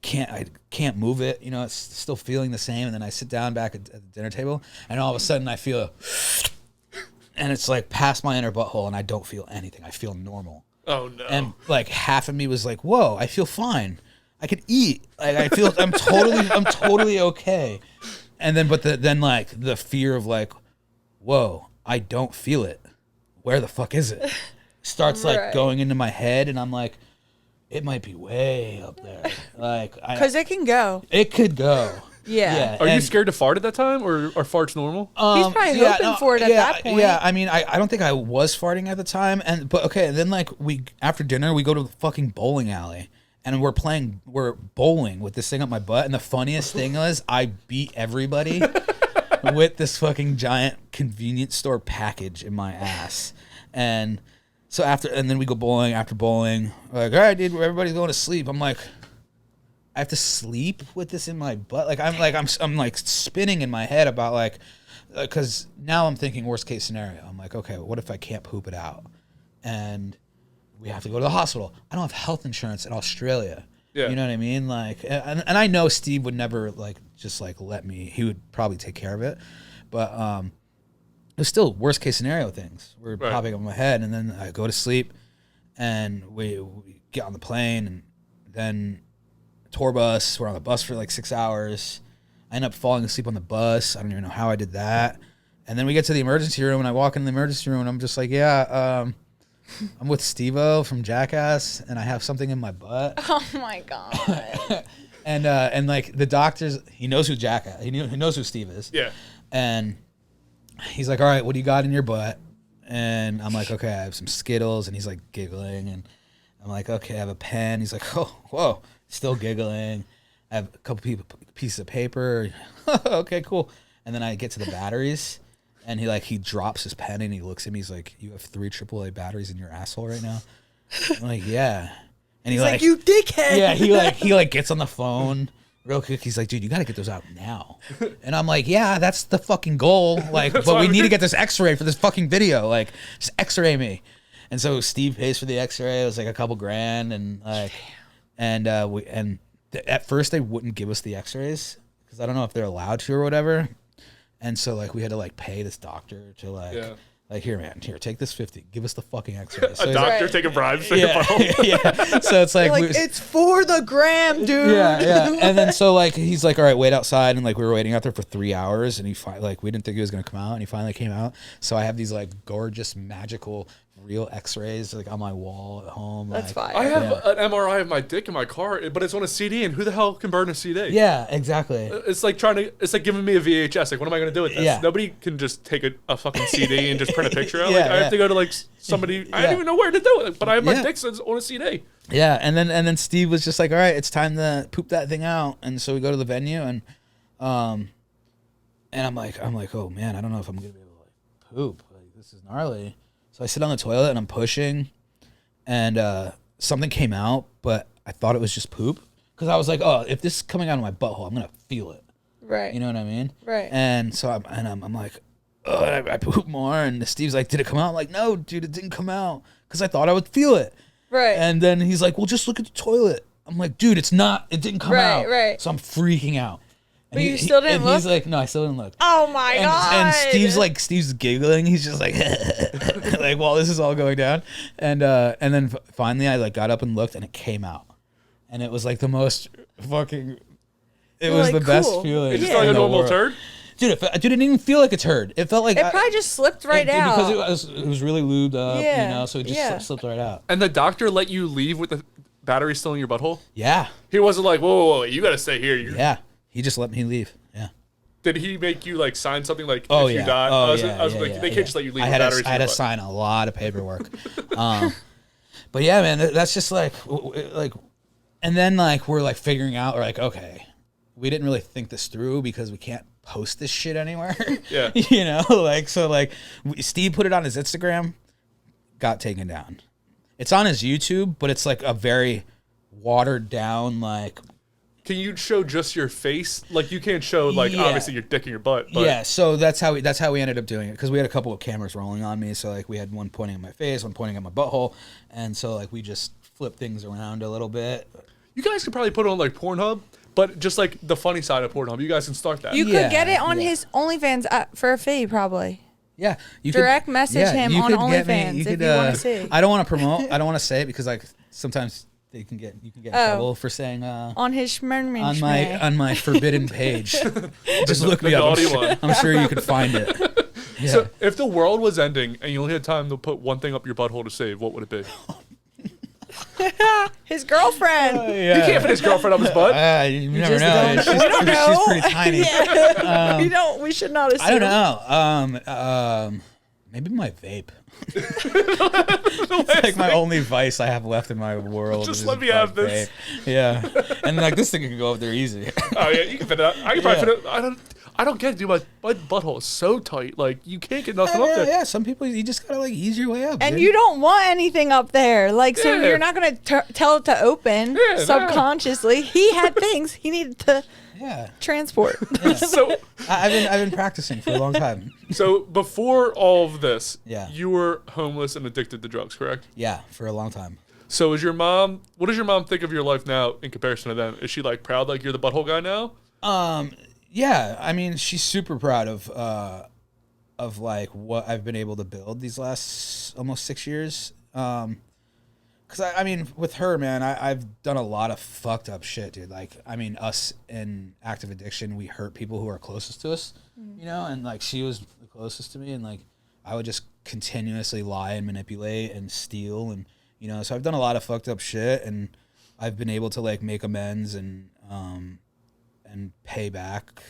[SPEAKER 2] I can't move it. It's still feeling the same. And then I sit down back at the dinner table, and all of a sudden I feel. And it's like past my inner butthole, and I don't feel anything. I feel normal.
[SPEAKER 3] Oh no!
[SPEAKER 2] And like half of me was like, "Whoa, I feel fine. I could eat. Like I feel, I'm totally okay." And then, then like the fear of like, "Whoa, I don't feel it. Where the fuck is it?" Starts like going into my head, and I'm like, "It might be way up there." Like,
[SPEAKER 1] because it can go.
[SPEAKER 2] It could go.
[SPEAKER 1] Yeah.
[SPEAKER 3] Are you scared to fart at that time, or are farts normal?
[SPEAKER 1] He's probably hoping for it at that point.
[SPEAKER 2] Yeah, I mean, I don't think I was farting at the time, but okay. Then like after dinner we go to the fucking bowling alley, and we're bowling with this thing up my butt. And the funniest thing is I beat everybody with this fucking giant convenience store package in my ass. And so then we go bowling. After bowling, we're like, all right, dude, everybody's going to sleep. I'm like, I have to sleep with this in my butt. Like I'm like spinning in my head about like, because now I'm thinking worst case scenario. I'm like, okay, what if I can't poop it out, and we have to go to the hospital? I don't have health insurance in Australia. Yeah. You know what I mean? Like, and I know Steve would never like just like let me. He would probably take care of it, but it was still worst case scenario things were popping up in my head, and then I go to sleep, and we get on the plane, and then tour bus. We're on the bus for like 6 hours. I end up falling asleep on the bus. I don't even know how I did that. And then we get to the emergency room, and I walk in the emergency room, and I'm just like, I'm with Steve-O from Jackass, and I have something in my butt.
[SPEAKER 1] Oh my God.
[SPEAKER 2] and like the doctors, he knows who Jackass, he knows who Steve is.
[SPEAKER 3] Yeah.
[SPEAKER 2] And he's like, all right, what do you got in your butt? And I'm like, okay, I have some Skittles, and he's like giggling, and I'm like, okay, I have a pen. He's like, oh, whoa, still giggling. I have a couple pieces of paper. Okay, cool. And then I get to the batteries, and he drops his pen, and he looks at me. He's like, you have 3 AAA batteries in your asshole right now? I'm like, yeah. And
[SPEAKER 1] he's like, you dickhead.
[SPEAKER 2] Yeah, he gets on the phone real quick. He's like, dude, you got to get those out now. And I'm like, yeah, that's the fucking goal. Like, but we need to get this X-ray for this fucking video. Like, just X-ray me. And so Steve pays for the X-ray. It was like a couple grand, and like, at first they wouldn't give us the X-rays because I don't know if they're allowed to or whatever. And so like we had to like pay this doctor to like here, man, here, take this 50, give us the fucking X-rays. So
[SPEAKER 3] a doctor taking bribes.
[SPEAKER 2] Yeah. So it's like,
[SPEAKER 1] it's for the gram, dude.
[SPEAKER 2] Yeah. And then so like he's like, all right, wait outside, and like we were waiting out there for 3 hours, and we didn't think he was gonna come out, and he finally came out. So I have these like gorgeous, magical, real X-rays like on my wall at home.
[SPEAKER 1] That's fine.
[SPEAKER 3] I have an MRI of my dick in my car, but it's on a CD, and who the hell can burn a CD?
[SPEAKER 2] Yeah, exactly.
[SPEAKER 3] It's like giving me a VHS. Like, what am I going to do with this?
[SPEAKER 2] Yeah.
[SPEAKER 3] Nobody can just take a fucking CD and just print a picture out. Like, I have to go to like somebody. I don't even know where to do it, but I have my dick on a CD.
[SPEAKER 2] Yeah, and then Steve was just like, all right, it's time to poop that thing out, and so we go to the venue, and I'm like, oh man, I don't know if I'm gonna be able to like poop. Like, this is gnarly. So I sit on the toilet and I'm pushing, and something came out, but I thought it was just poop because I was like, oh, if this is coming out of my butthole, I'm gonna feel it.
[SPEAKER 1] Right.
[SPEAKER 2] You know what I mean?
[SPEAKER 1] Right.
[SPEAKER 2] And so I'm like, oh, I poop more, and Steve's like, did it come out? I'm like, no, dude, it didn't come out because I thought I would feel it.
[SPEAKER 1] Right.
[SPEAKER 2] And then he's like, well, just look at the toilet. I'm like, dude, it didn't come out.
[SPEAKER 1] Right.
[SPEAKER 2] So I'm freaking out.
[SPEAKER 1] But you still didn't look?
[SPEAKER 2] He's like, no, I still didn't look.
[SPEAKER 1] Oh my God.
[SPEAKER 2] And Steve's giggling. He's just like, like while this is all going down. And then finally I like got up and looked, and it came out. And it was like the most fucking, it was like, the best feeling.
[SPEAKER 3] It just felt like a normal turd?
[SPEAKER 2] Dude, it didn't even feel like a turd. It felt like
[SPEAKER 1] it probably just slipped right out.
[SPEAKER 2] Because it was really lubed up, you know, so it just slipped right out.
[SPEAKER 3] And the doctor let you leave with the battery still in your butthole?
[SPEAKER 2] Yeah.
[SPEAKER 3] He wasn't like, whoa, you got to stay here.
[SPEAKER 2] Yeah. He just let me leave. Yeah.
[SPEAKER 3] Did he make you like sign something like if you die? I was like, they can't just let you leave with batteries.
[SPEAKER 2] I had to sign a lot of paperwork. But yeah, man, that's just like, and then like we're like figuring out, we're like, okay, we didn't really think this through because we can't post this shit anywhere.
[SPEAKER 3] Yeah.
[SPEAKER 2] You know, like, so like Steve put it on his Instagram, got taken down. It's on his YouTube, but it's like a very watered down, like.
[SPEAKER 3] Can you show just your face? Like, you can't show like obviously your dick in your butt. But.
[SPEAKER 2] Yeah, so that's how we ended up doing it, because we had a couple of cameras rolling on me. So like we had one pointing at my face, one pointing at my butthole, and so like we just flipped things around a little bit.
[SPEAKER 3] You guys could probably put it on like Pornhub, but just like the funny side of Pornhub. You guys can start that.
[SPEAKER 1] You could get it on his OnlyFans for a fee, probably.
[SPEAKER 2] Yeah, you
[SPEAKER 1] direct message him on OnlyFans if you want to see.
[SPEAKER 2] I don't want to promote. I don't want to say it because like sometimes. You can get in trouble for saying
[SPEAKER 1] on his
[SPEAKER 2] on my forbidden page. Just look me up. I'm sure you could find it. Yeah.
[SPEAKER 3] So if the world was ending and you only had time to put one thing up your butthole to save, what would it be?
[SPEAKER 1] His girlfriend.
[SPEAKER 3] Yeah. You can't put his girlfriend up his butt.
[SPEAKER 2] You never know. She's pretty tiny.
[SPEAKER 1] Yeah. We should not assume.
[SPEAKER 2] I don't know. Maybe my vape. It's like my only vice I have left in my world.
[SPEAKER 3] Just let me have this.
[SPEAKER 2] Yeah, and like this thing can go up there easy.
[SPEAKER 3] Oh yeah, you can fit it out. I can probably fit it. I don't get it, dude. My butthole is so tight. Like, you can't get nothing up there.
[SPEAKER 2] Yeah, some people, you just gotta, like, ease your way up.
[SPEAKER 1] And you don't want anything up there. Like, so you're not going to tell it to open subconsciously. He had things he needed to transport.
[SPEAKER 2] Yeah. So I've been practicing for a long time.
[SPEAKER 3] So before all of this, you were homeless and addicted to drugs, correct?
[SPEAKER 2] Yeah, for a long time.
[SPEAKER 3] So what does your mom think of your life now in comparison to then? Is she like proud like you're the butthole guy now?
[SPEAKER 2] Yeah, I mean, she's super proud of like what I've been able to build these last almost 6 years. Cause I mean, with her, man, I've done a lot of fucked up shit, dude. Like, I mean, us in active addiction, we hurt people who are closest to us, you know, and like she was the closest to me, and like I would just continuously lie and manipulate and steal, and you know, so I've done a lot of fucked up shit, and I've been able to like make amends and pay back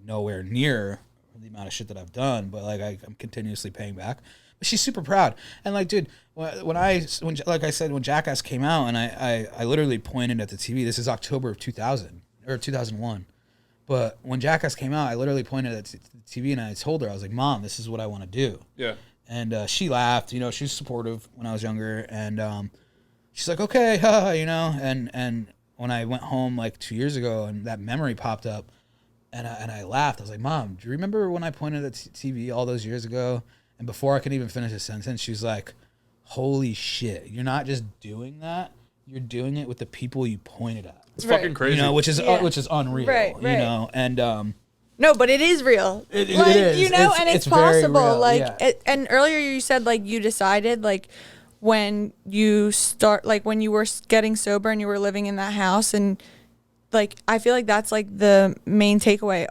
[SPEAKER 2] nowhere near the amount of shit that I've done, but like I'm continuously paying back. But she's super proud. And like, dude, when like I said, when Jackass came out, and I literally pointed at the TV. This is October of 2000 or 2001. But when Jackass came out, I literally pointed at the TV and I told her, I was like, Mom, this is what I want to do.
[SPEAKER 3] Yeah.
[SPEAKER 2] And she laughed. You know, she was supportive when I was younger, and she's like, okay, you know. And when I went home like 2 years ago, and that memory popped up, and I laughed. I was like, Mom, do you remember when I pointed at the TV all those years ago? And before I could even finish a sentence, she was like, holy shit, you're not just doing that, you're doing it with the people you pointed at.
[SPEAKER 3] It's fucking crazy.
[SPEAKER 2] You know, which is unreal. Right. You know, and
[SPEAKER 1] no, but it is real.
[SPEAKER 2] It is.
[SPEAKER 1] You know, and it's possible.
[SPEAKER 2] Like,
[SPEAKER 1] and earlier you said like you decided like when you when you were getting sober and you were living in that house, and like I feel like that's like the main takeaway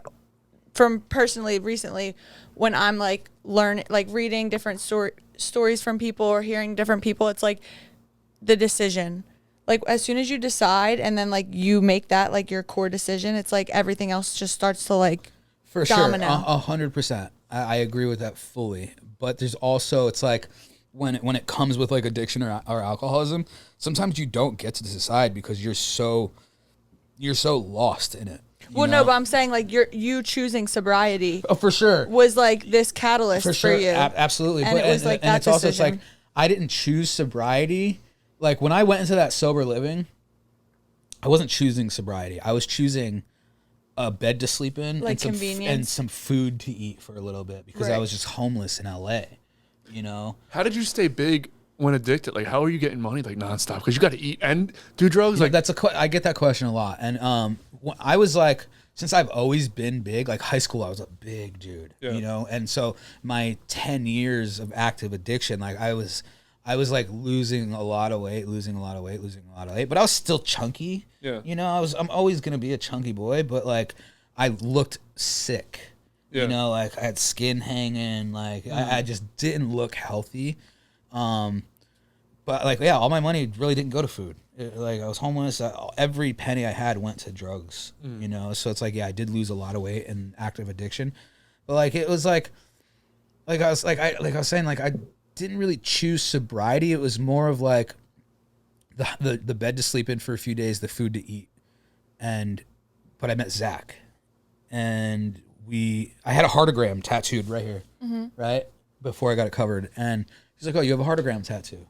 [SPEAKER 1] from personally recently when I'm like reading different stories from people or hearing different people. It's like the decision. Like as soon as you decide and then like you make that like your core decision, it's like everything else just starts to like domino.
[SPEAKER 2] Sure, 100%. I agree with that fully. But there's also, it's like when it comes with like addiction or alcoholism, sometimes you don't get to decide because you're so lost in it.
[SPEAKER 1] Well, no, but I'm saying like you choosing sobriety.
[SPEAKER 2] Oh, for sure.
[SPEAKER 1] Was like this catalyst for you.
[SPEAKER 2] Absolutely.
[SPEAKER 1] And it was like that decision.
[SPEAKER 2] Also, it's like I didn't choose sobriety. Like when I went into that sober living, I wasn't choosing sobriety. I was choosing a bed to sleep in,
[SPEAKER 1] like
[SPEAKER 2] and some food to eat for a little bit because I was just homeless in LA. You know.
[SPEAKER 3] How did you stay big when addicted? Like, how are you getting money like nonstop? Because you got to eat and do drugs. Like
[SPEAKER 2] I get that question a lot, and I was like, since I've always been big, like high school, I was a big dude, you know, and so my 10 years of active addiction, like I was like losing a lot of weight, but I was still chunky.
[SPEAKER 3] Yeah,
[SPEAKER 2] you know, I'm always gonna be a chunky boy, but like I looked sick. Yeah. You know, like I had skin hanging, like I just didn't look healthy. But like, yeah, all my money really didn't go to food. Like I was homeless. Every penny I had went to drugs, you know? So it's like, yeah, I did lose a lot of weight in active addiction, but like, it was like I was saying, like, I didn't really choose sobriety. It was more of like the bed to sleep in for a few days, the food to eat. But I met Zach, and I had a heartogram tattooed right here, right? Before I got it covered. And he's like, oh, you have a heartogram tattoo?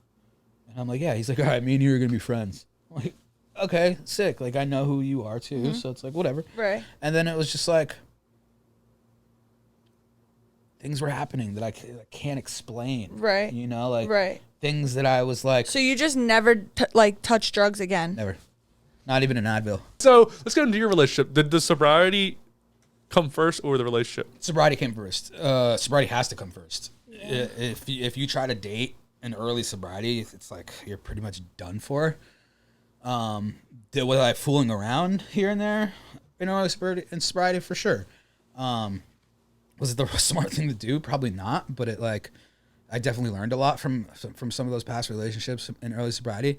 [SPEAKER 2] And I'm like, yeah. He's like, all right, me and you are going to be friends. I'm like, okay, sick. Like, I know who you are too. So it's like, whatever.
[SPEAKER 1] Right.
[SPEAKER 2] And then it was just like, things were happening that I can't explain.
[SPEAKER 1] Right.
[SPEAKER 2] You know, like things that I was like.
[SPEAKER 1] So you just never touch drugs again?
[SPEAKER 2] Never. Not even an Advil.
[SPEAKER 3] So let's get into your relationship. Did the sobriety come first or the relationship?
[SPEAKER 2] Sobriety came first. Sobriety has to come first. Yeah. If you try to date in early sobriety, it's like you're pretty much done for. Was I fooling around here and there in early sobriety? For sure. Was it the smart thing to do? Probably not. But I definitely learned a lot from some of those past relationships in early sobriety.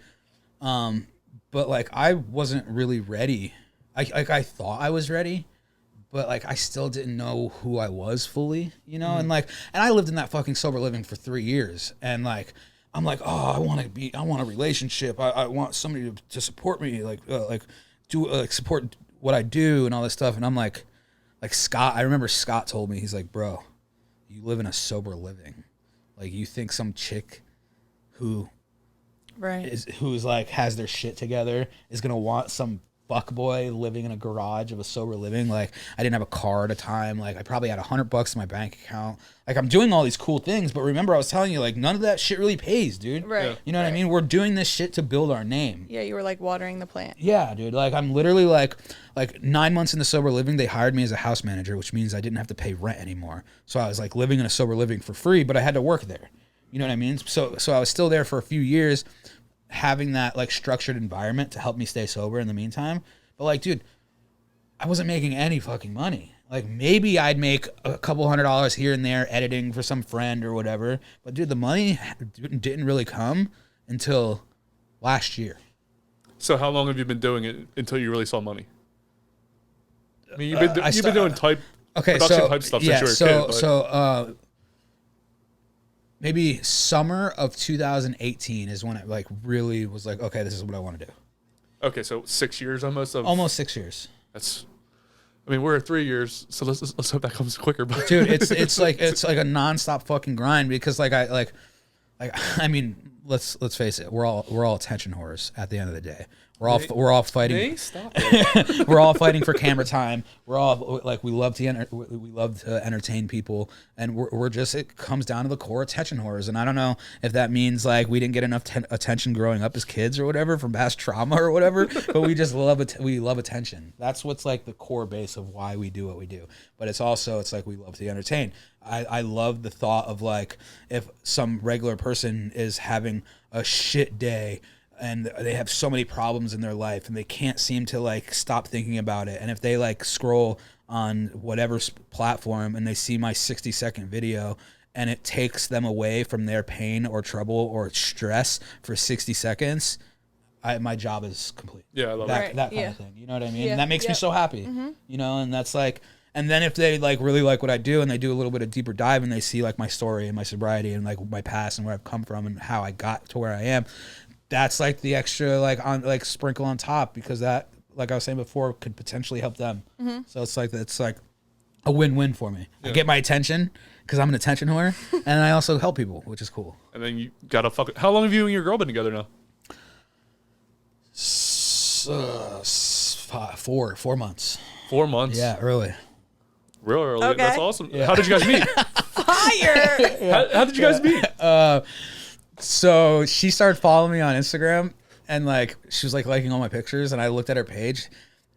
[SPEAKER 2] But like I wasn't really ready. I thought I was ready, but like I still didn't know who I was fully, you know. And I lived in that fucking sober living for 3 years, and like I'm like, oh, I want a relationship. I want somebody to support me, support what I do and all this stuff. And I'm like, like Scott, I remember Scott told me, he's like, bro, you live in a sober living. Like, you think some chick who's like has their shit together is gonna want some fuckboy living in a garage of a sober living? Like, I didn't have a car at a time. Like, I probably had $100 in my bank account. Like, I'm doing all these cool things, but remember, I was telling you, like, none of that shit really pays, dude.
[SPEAKER 1] Right.
[SPEAKER 3] Yeah.
[SPEAKER 2] You know what I mean? We're doing this shit to build our name.
[SPEAKER 1] Yeah, you were like watering the plant.
[SPEAKER 2] Yeah, dude. Like, I'm literally like 9 months into sober living, they hired me as a house manager, which means I didn't have to pay rent anymore. So I was like living in a sober living for free, but I had to work there. You know what I mean? So I was still there for a few years, having that like structured environment to help me stay sober in the meantime. But like, dude, I wasn't making any fucking money. Like, maybe I'd make a couple $100 here and there editing for some friend or whatever. But dude, the money didn't really come until last year.
[SPEAKER 3] So how long have you been doing it until you really saw money? I mean, you've been doing production type stuff since you were a kid.
[SPEAKER 2] So maybe summer of 2018 is when it like really was like, okay, this is what I want to do.
[SPEAKER 3] Okay, so 6 years almost.
[SPEAKER 2] Almost 6 years.
[SPEAKER 3] I mean, we're at 3 years, so let's hope that comes quicker. But
[SPEAKER 2] dude, it's like a nonstop fucking grind because I mean, let's face it, we're all attention whores at the end of the day. We're all fighting.
[SPEAKER 3] Stop it.
[SPEAKER 2] We're all fighting for camera time. We're all like, we love to entertain people, and we're just, it comes down to the core attention whores. And I don't know if that means like we didn't get enough attention growing up as kids or whatever from past trauma or whatever, but we just love attention. That's what's like the core base of why we do what we do. But it's like we love to entertain. I love the thought of like, if some regular person is having a shit day and they have so many problems in their life and they can't seem to like stop thinking about it, and if they like scroll on whatever platform and they see my 60-second video and it takes them away from their pain or trouble or stress for 60 seconds, my job is complete.
[SPEAKER 3] Yeah, I love
[SPEAKER 2] that kind
[SPEAKER 1] yeah.
[SPEAKER 2] of thing. You know what I mean?
[SPEAKER 1] Yeah.
[SPEAKER 2] And that makes me so happy.
[SPEAKER 1] Mm-hmm.
[SPEAKER 2] You know, and that's like, and then if they like really like what I do and they do a little bit of deeper dive and they see like my story and my sobriety and like my past and where I've come from and how I got to where I am, that's like the extra like sprinkle on top, because that, like I was saying before, could potentially help them. Mm-hmm. So it's like a win-win for me. Yeah. I get my attention because I'm an attention whore, and I also help people, which is cool.
[SPEAKER 3] And then you gotta how long have you and your girl been together now?
[SPEAKER 2] 4 months.
[SPEAKER 3] 4 months.
[SPEAKER 2] Yeah, early.
[SPEAKER 3] Real early. Okay. That's awesome.
[SPEAKER 2] Yeah.
[SPEAKER 3] How did you guys meet?
[SPEAKER 1] Fire.
[SPEAKER 3] How did you guys meet?
[SPEAKER 2] So she started following me on Instagram, and like she was like liking all my pictures, and I looked at her page,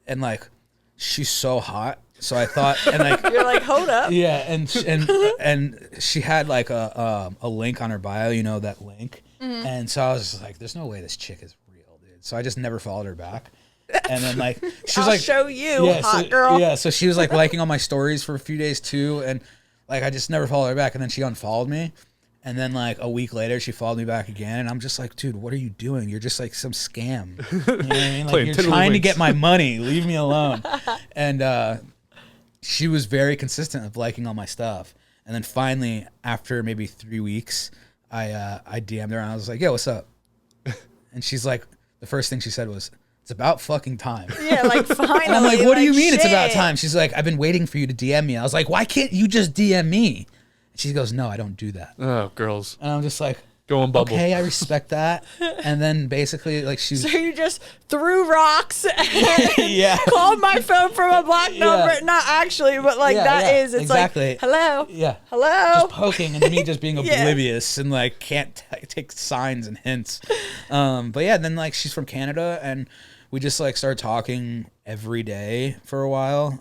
[SPEAKER 2] and like she's so hot. So I thought, and like
[SPEAKER 1] you're like, hold up.
[SPEAKER 2] Yeah, and she had like a link on her bio, you know, that link, and so I was just like, there's no way this chick is real, dude. So I just never followed her back. And then like she was
[SPEAKER 1] I'll
[SPEAKER 2] like,
[SPEAKER 1] show you, hot girl.
[SPEAKER 2] Yeah, so she was like liking all my stories for a few days too, and like I just never followed her back, and then she unfollowed me. And then like a week later, she followed me back again, and I'm just like, dude, what are you doing? You're just like some scam. You know what I mean? Like, you're trying to get my money. Leave me alone. And she was very consistent of liking all my stuff. And then finally, after maybe 3 weeks, I DM'd her and I was like, yo, what's up? And she's like, the first thing she said was, it's about fucking time.
[SPEAKER 1] Yeah, like finally.
[SPEAKER 2] And I'm like, what do you mean
[SPEAKER 1] shit.
[SPEAKER 2] it's about time? She's like, I've been waiting for you to DM me. I was like, why can't you just DM me? She goes, no, I don't do that.
[SPEAKER 3] Oh, girls.
[SPEAKER 2] And I'm just like,
[SPEAKER 3] go on bubble.
[SPEAKER 2] Okay, I respect that. And then basically, like, she's...
[SPEAKER 1] So you just threw rocks and
[SPEAKER 2] yeah.
[SPEAKER 1] called my phone from a block number. Yeah. Not actually, but like it's
[SPEAKER 2] exactly.
[SPEAKER 1] like, hello?
[SPEAKER 2] Yeah.
[SPEAKER 1] Hello?
[SPEAKER 2] Just poking and me just being oblivious and like can't take signs and hints. But yeah, then like she's from Canada and we just like started talking every day for a while.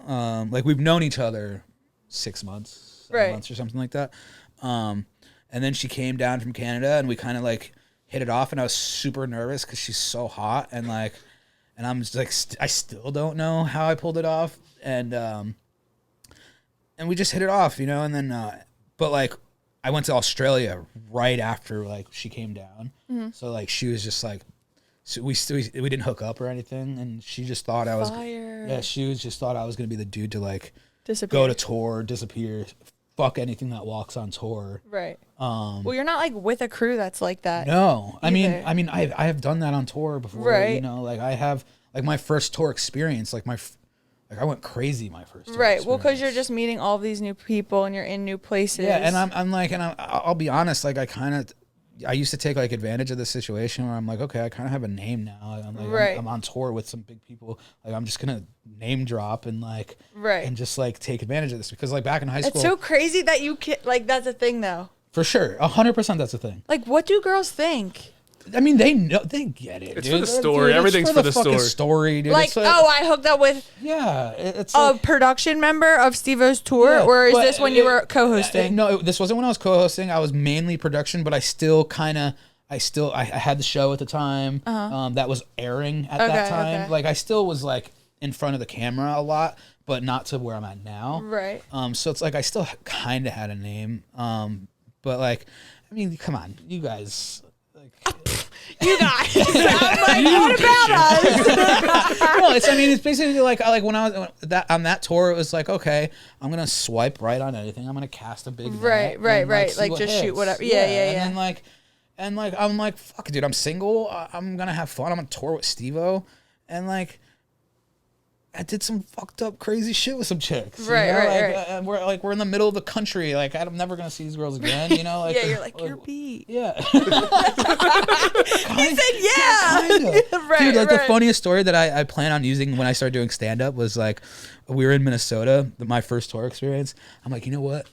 [SPEAKER 2] Like we've known each other 6 months. 7 months or something like that. And then she came down from Canada and we kind of like hit it off, and I was super nervous because she's so hot, and like, and I'm just like, I still don't know how I pulled it off. And we just hit it off, you know, and then, but like I went to Australia right after like she came down. Mm-hmm. So like, she was just like, so we didn't hook up or anything. And she just thought I was, she just thought I was going to be the dude to like go to tour, disappear, fuck anything that walks on tour.
[SPEAKER 1] Right. Well, you're not like with a crew that's like that.
[SPEAKER 2] No, either. I mean, I have done that on tour before. Right. You know, like I have like my first tour experience, like Like I went crazy my first tour.
[SPEAKER 1] Right. Well, because you're just meeting all these new people and you're in new places.
[SPEAKER 2] Yeah, and I'll be honest. Like I used to take like advantage of the situation where I'm like, okay, I kind of have a name now. I'm like, I'm on tour with some big people. Like I'm just gonna name drop and like, and just like take advantage of this because like back in high school,
[SPEAKER 1] it's so crazy that you like that's a thing though.
[SPEAKER 2] For sure, 100%, that's a thing.
[SPEAKER 1] Like, what do girls think?
[SPEAKER 2] I mean, they know, they get it.
[SPEAKER 3] It's
[SPEAKER 2] dude.
[SPEAKER 3] for the story.
[SPEAKER 2] Dude,
[SPEAKER 3] Everything's
[SPEAKER 2] for
[SPEAKER 3] the
[SPEAKER 2] story, dude.
[SPEAKER 1] Like, I hooked up with
[SPEAKER 2] it's
[SPEAKER 1] a
[SPEAKER 2] like,
[SPEAKER 1] production member of Steve-O's tour, or is this when you were co-hosting?
[SPEAKER 2] No, this wasn't when I was co-hosting. I was mainly production, but I still I had the show at the time that was airing at that time. Okay. Like, I still was like in front of the camera a lot, but not to where I'm at now.
[SPEAKER 1] Right.
[SPEAKER 2] So it's like I still kind of had a name, but like, I mean, come on, you guys.
[SPEAKER 1] You guys, I'm like, what about us?
[SPEAKER 2] No, it's basically like when I was on that tour, it was like, okay, I'm gonna swipe right on anything. I'm gonna cast a big
[SPEAKER 1] right, like just shoot whatever. Yeah.
[SPEAKER 2] And then I'm like, fuck it, dude, I'm single. I'm gonna have fun. I'm on tour with Steve-O, and like, I did some fucked up crazy shit with some chicks.
[SPEAKER 1] Right.
[SPEAKER 2] And we're in the middle of the country. Like, I'm never gonna see these girls again. You know, like
[SPEAKER 1] yeah, you're like, you're beat.
[SPEAKER 2] Yeah.
[SPEAKER 1] He said, yeah.
[SPEAKER 2] Kinda. Dude, like the funniest story that I plan on using when I started doing stand up was like, we were in Minnesota, my first tour experience. I'm like, you know what?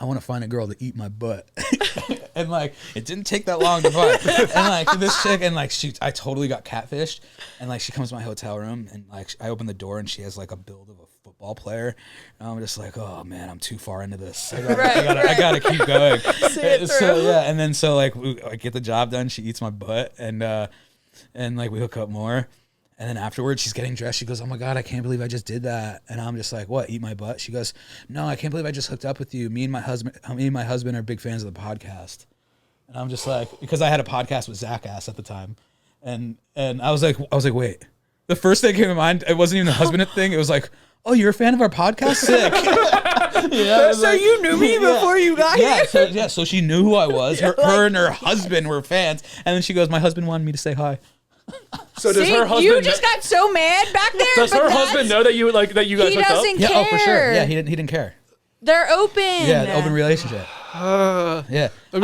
[SPEAKER 2] I want to find a girl to eat my butt. And like, it didn't take that long to find. And like this chick, and like I totally got catfished. And like she comes to my hotel room, and like I open the door, and she has like a build of a football player. And I'm just like, oh man, I'm too far into this. I gotta keep going. So like I get the job done. She eats my butt, and like we hook up more. And then afterwards, she's getting dressed. She goes, oh, my God, I can't believe I just did that. And I'm just like, what, eat my butt? She goes, no, I can't believe I just hooked up with you. Me and my husband are big fans of the podcast. And I'm just like, because I had a podcast with Zach Ass at the time. And I was like, wait. The first thing that came to mind, it wasn't even the husband thing. It was like, oh, you're a fan of our podcast? Sick.
[SPEAKER 1] So you knew me before you got here?
[SPEAKER 2] So she knew who I was. Her and her husband were fans. And then she goes, my husband wanted me to say hi.
[SPEAKER 3] So does her husband?
[SPEAKER 1] You just got so mad back there.
[SPEAKER 3] Does her husband know that you guys hooked up?
[SPEAKER 1] He doesn't care.
[SPEAKER 2] Yeah, oh for sure. Yeah, he didn't care.
[SPEAKER 1] They're open.
[SPEAKER 2] Yeah, open relationship. Yeah. I'm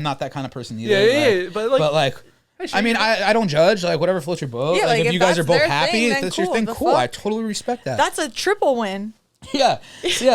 [SPEAKER 2] not that kind of person either.
[SPEAKER 3] Yeah. But like
[SPEAKER 2] I mean, I don't judge. Like whatever floats your boat.
[SPEAKER 1] Yeah,
[SPEAKER 2] like if you guys are both happy,
[SPEAKER 1] if
[SPEAKER 2] that's your thing. Cool. I totally respect that.
[SPEAKER 1] That's a triple win.
[SPEAKER 2] Yeah.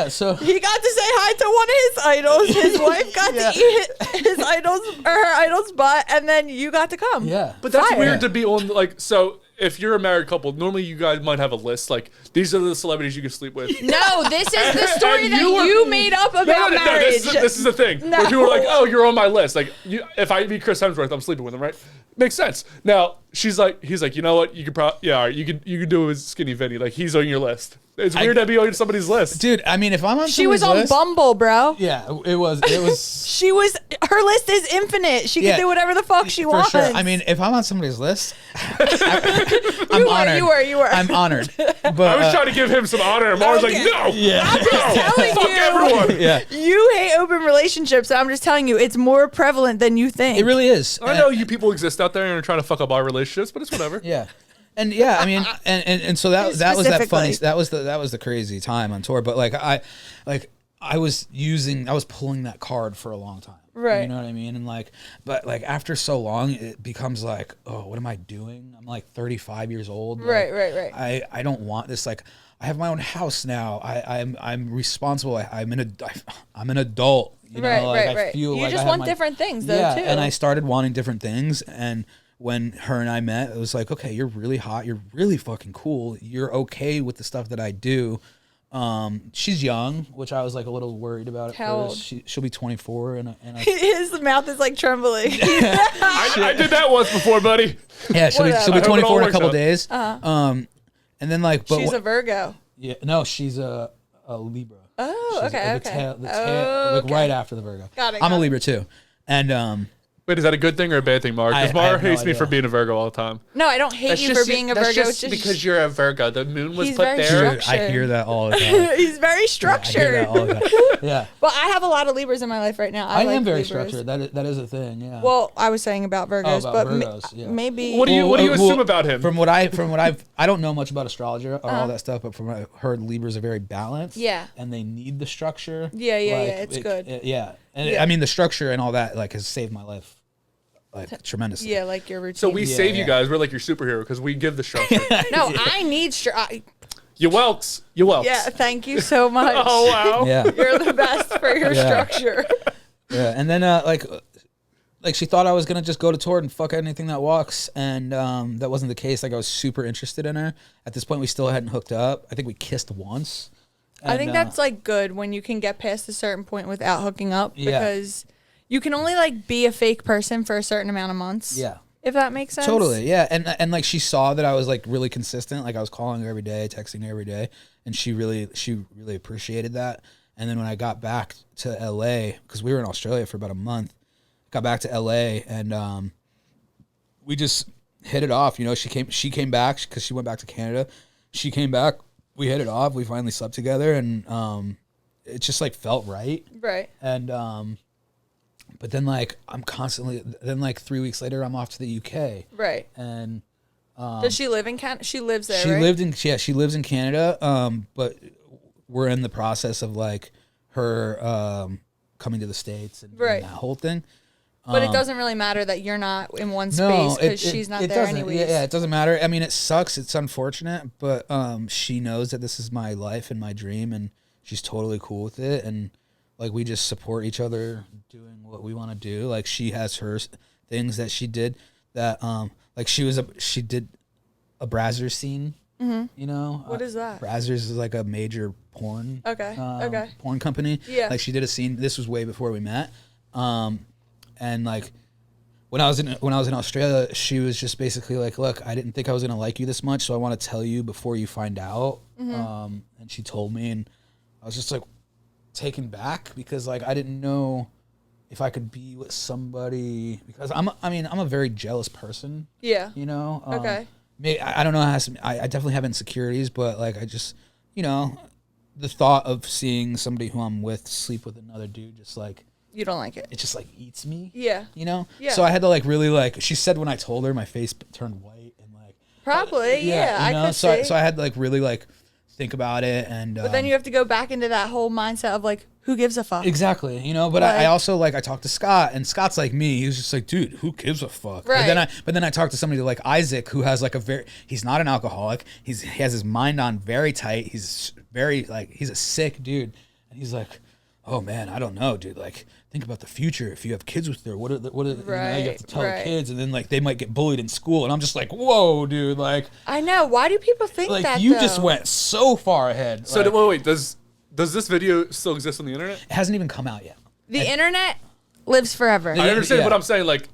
[SPEAKER 2] So
[SPEAKER 1] he got to say hi to one of his idols. His wife got to eat his her idol's butt, and then you got to come.
[SPEAKER 2] Yeah.
[SPEAKER 3] But that's weird to be on. Like, so if you're a married couple, normally you guys might have a list. Like, these are the celebrities you can sleep with.
[SPEAKER 1] No, this is the story that you made up about marriage.
[SPEAKER 3] This is the thing.
[SPEAKER 1] No.
[SPEAKER 3] Where people are like, oh, you're on my list. Like, if I meet Chris Hemsworth, I'm sleeping with him, right? Makes sense. Now he's like, you know what? You could probably, all right, you could do it with Skinny Vinny. Like, he's on your list. It's weird to be on somebody's list,
[SPEAKER 2] dude. I mean, if I'm on,
[SPEAKER 1] she was on
[SPEAKER 2] list,
[SPEAKER 1] Bumble, bro.
[SPEAKER 2] Yeah, it was.
[SPEAKER 1] Her list is infinite. She can do whatever the fuck she wants.
[SPEAKER 2] Sure. I mean, if I'm on somebody's list, I'm honored.
[SPEAKER 1] You were.
[SPEAKER 2] I'm honored. But
[SPEAKER 3] I was trying to give him some honor, and Maura's like, no.
[SPEAKER 2] Yeah.
[SPEAKER 1] I'm just telling
[SPEAKER 3] fuck everyone.
[SPEAKER 2] Yeah.
[SPEAKER 1] You hate open relationships. I'm just telling you, it's more prevalent than you think.
[SPEAKER 2] It really is.
[SPEAKER 3] I know you people exist out there and are trying to fuck up our relationships, but it's whatever.
[SPEAKER 2] Yeah. And yeah, I mean, and so that was that funny. That was the crazy time on tour. But I was pulling that card for a long time.
[SPEAKER 1] Right.
[SPEAKER 2] You know what I mean? And but after so long, it becomes like, oh, what am I doing? I'm like 35 years old.
[SPEAKER 1] Right.
[SPEAKER 2] I don't want this. Like, I have my own house now. I'm responsible. I'm an adult. You know, I feel
[SPEAKER 1] you
[SPEAKER 2] like
[SPEAKER 1] just want different things though too.
[SPEAKER 2] And I started wanting different things. And when her and I met, it was like, okay, you're really hot. You're really fucking cool. You're okay with the stuff that I do. She's young, which I was like a little worried about.
[SPEAKER 1] How old?
[SPEAKER 2] She'll be 24, and
[SPEAKER 1] his mouth is like trembling.
[SPEAKER 3] I did that once before, buddy.
[SPEAKER 2] Yeah, she'll be 24 in a couple days.
[SPEAKER 1] Uh-huh.
[SPEAKER 2] And then but
[SPEAKER 1] she's a Virgo.
[SPEAKER 2] Yeah, no, she's a Libra.
[SPEAKER 1] Oh,
[SPEAKER 2] she's
[SPEAKER 1] okay.
[SPEAKER 2] The tail, right after the Virgo.
[SPEAKER 1] Got it.
[SPEAKER 2] I'm a Libra too, and
[SPEAKER 3] Wait, is that a good thing or a bad thing, Mark? Because Maura hates me for being a Virgo all the time.
[SPEAKER 1] No, I don't hate you for being a Virgo.
[SPEAKER 3] That's just because you're a Virgo. The moon was put there.
[SPEAKER 2] Dude, I hear that all the time.
[SPEAKER 1] He's very structured.
[SPEAKER 2] Yeah, I hear that all the time. Yeah.
[SPEAKER 1] Well, I have a lot of Libras in my life right now.
[SPEAKER 2] I
[SPEAKER 1] like
[SPEAKER 2] am very
[SPEAKER 1] Libras.
[SPEAKER 2] structured. That is a thing. Yeah.
[SPEAKER 1] Well, I was saying about Virgos,
[SPEAKER 2] about
[SPEAKER 1] but
[SPEAKER 2] Virgos, yeah.
[SPEAKER 1] maybe.
[SPEAKER 3] What do you assume about him?
[SPEAKER 2] From what I don't know much about astrology or all that stuff, but from what I've heard, Libras are very balanced.
[SPEAKER 1] Yeah.
[SPEAKER 2] And they need the structure.
[SPEAKER 1] Yeah. It's good.
[SPEAKER 2] Yeah. And I mean, the structure and all that like has saved my life. Like tremendously.
[SPEAKER 1] Yeah, like your routine.
[SPEAKER 3] So we save you guys. We're like your superhero because we give the structure.
[SPEAKER 1] No, I need structure.
[SPEAKER 3] You welks. You welks.
[SPEAKER 1] Yeah, thank you so much.
[SPEAKER 3] Oh, wow.
[SPEAKER 2] Yeah.
[SPEAKER 1] You're the best for your structure.
[SPEAKER 2] Yeah, and then like she thought I was gonna just go to tour and fuck anything that walks, and that wasn't the case. Like I was super interested in her. At this point, we still hadn't hooked up. I think we kissed once. And,
[SPEAKER 1] I think that's like good when you can get past a certain point without hooking up because you can only like be a fake person for a certain amount of months. Yeah. If that makes sense.
[SPEAKER 2] Totally, yeah. And like she saw that I was like really consistent. Like I was calling her every day, texting her every day, and she really appreciated that. And then when I got back to LA, because we were in Australia for about a month, got back to LA and we just hit it off. You know, she came back because she went back to Canada. She came back. We hit it off. We finally slept together, and it just like felt right.
[SPEAKER 1] Right.
[SPEAKER 2] And but then like I'm constantly. Then like 3 weeks later, I'm off to the UK.
[SPEAKER 1] Right.
[SPEAKER 2] And
[SPEAKER 1] does she live in Canada? She lives there.
[SPEAKER 2] She lives in Canada. But we're in the process of like her coming to the States and that whole thing.
[SPEAKER 1] But it doesn't really matter that you're not in one space because she's not there anyways.
[SPEAKER 2] Yeah, it doesn't matter. I mean, it sucks. It's unfortunate, but she knows that this is my life and my dream, and she's totally cool with it. And like we just support each other doing what we want to do. Like she has her things that she did that like she did a Brazzers scene. Mm-hmm. You know
[SPEAKER 1] what is that?
[SPEAKER 2] Brazzers is like a major porn porn company.
[SPEAKER 1] Yeah,
[SPEAKER 2] like she did a scene. This was way before we met. And like when I was in Australia, she was just basically like, "Look, I didn't think I was gonna like you this much, so I want to tell you before you find out." Mm-hmm. And she told me, and I was just like taken back because like I didn't know if I could be with somebody because I'm a very jealous person.
[SPEAKER 1] Yeah,
[SPEAKER 2] you know.
[SPEAKER 1] Okay.
[SPEAKER 2] I don't know. I definitely have insecurities, but like I just, you know, the thought of seeing somebody who I'm with sleep with another dude just like.
[SPEAKER 1] You don't like it.
[SPEAKER 2] It just like eats me.
[SPEAKER 1] Yeah.
[SPEAKER 2] You know?
[SPEAKER 1] Yeah.
[SPEAKER 2] So I had to like really like she said when I told her my face turned white and like
[SPEAKER 1] probably, yeah.
[SPEAKER 2] You know? So I had to like really like think about it and
[SPEAKER 1] but then you have to go back into that whole mindset of like who gives a fuck?
[SPEAKER 2] Exactly. You know, but like, I also like I talked to Scott and Scott's like me. He was just like, dude, who gives a fuck?
[SPEAKER 1] Right.
[SPEAKER 2] But then I talked to somebody like Isaac who has like he's not an alcoholic. He has his mind on very tight. He's very like he's a sick dude. And he's like, oh man, I don't know, dude. Like think about the future. If you have kids with her, what are you have to tell the kids, and then like they might get bullied in school. And I'm just like, whoa, dude. Like
[SPEAKER 1] I know. Why do people think
[SPEAKER 2] like
[SPEAKER 1] that?
[SPEAKER 2] You just went so far ahead.
[SPEAKER 3] So wait, does this video still exist on the internet?
[SPEAKER 2] It hasn't even come out yet.
[SPEAKER 1] The internet lives forever.
[SPEAKER 3] I understand what I'm saying. Like,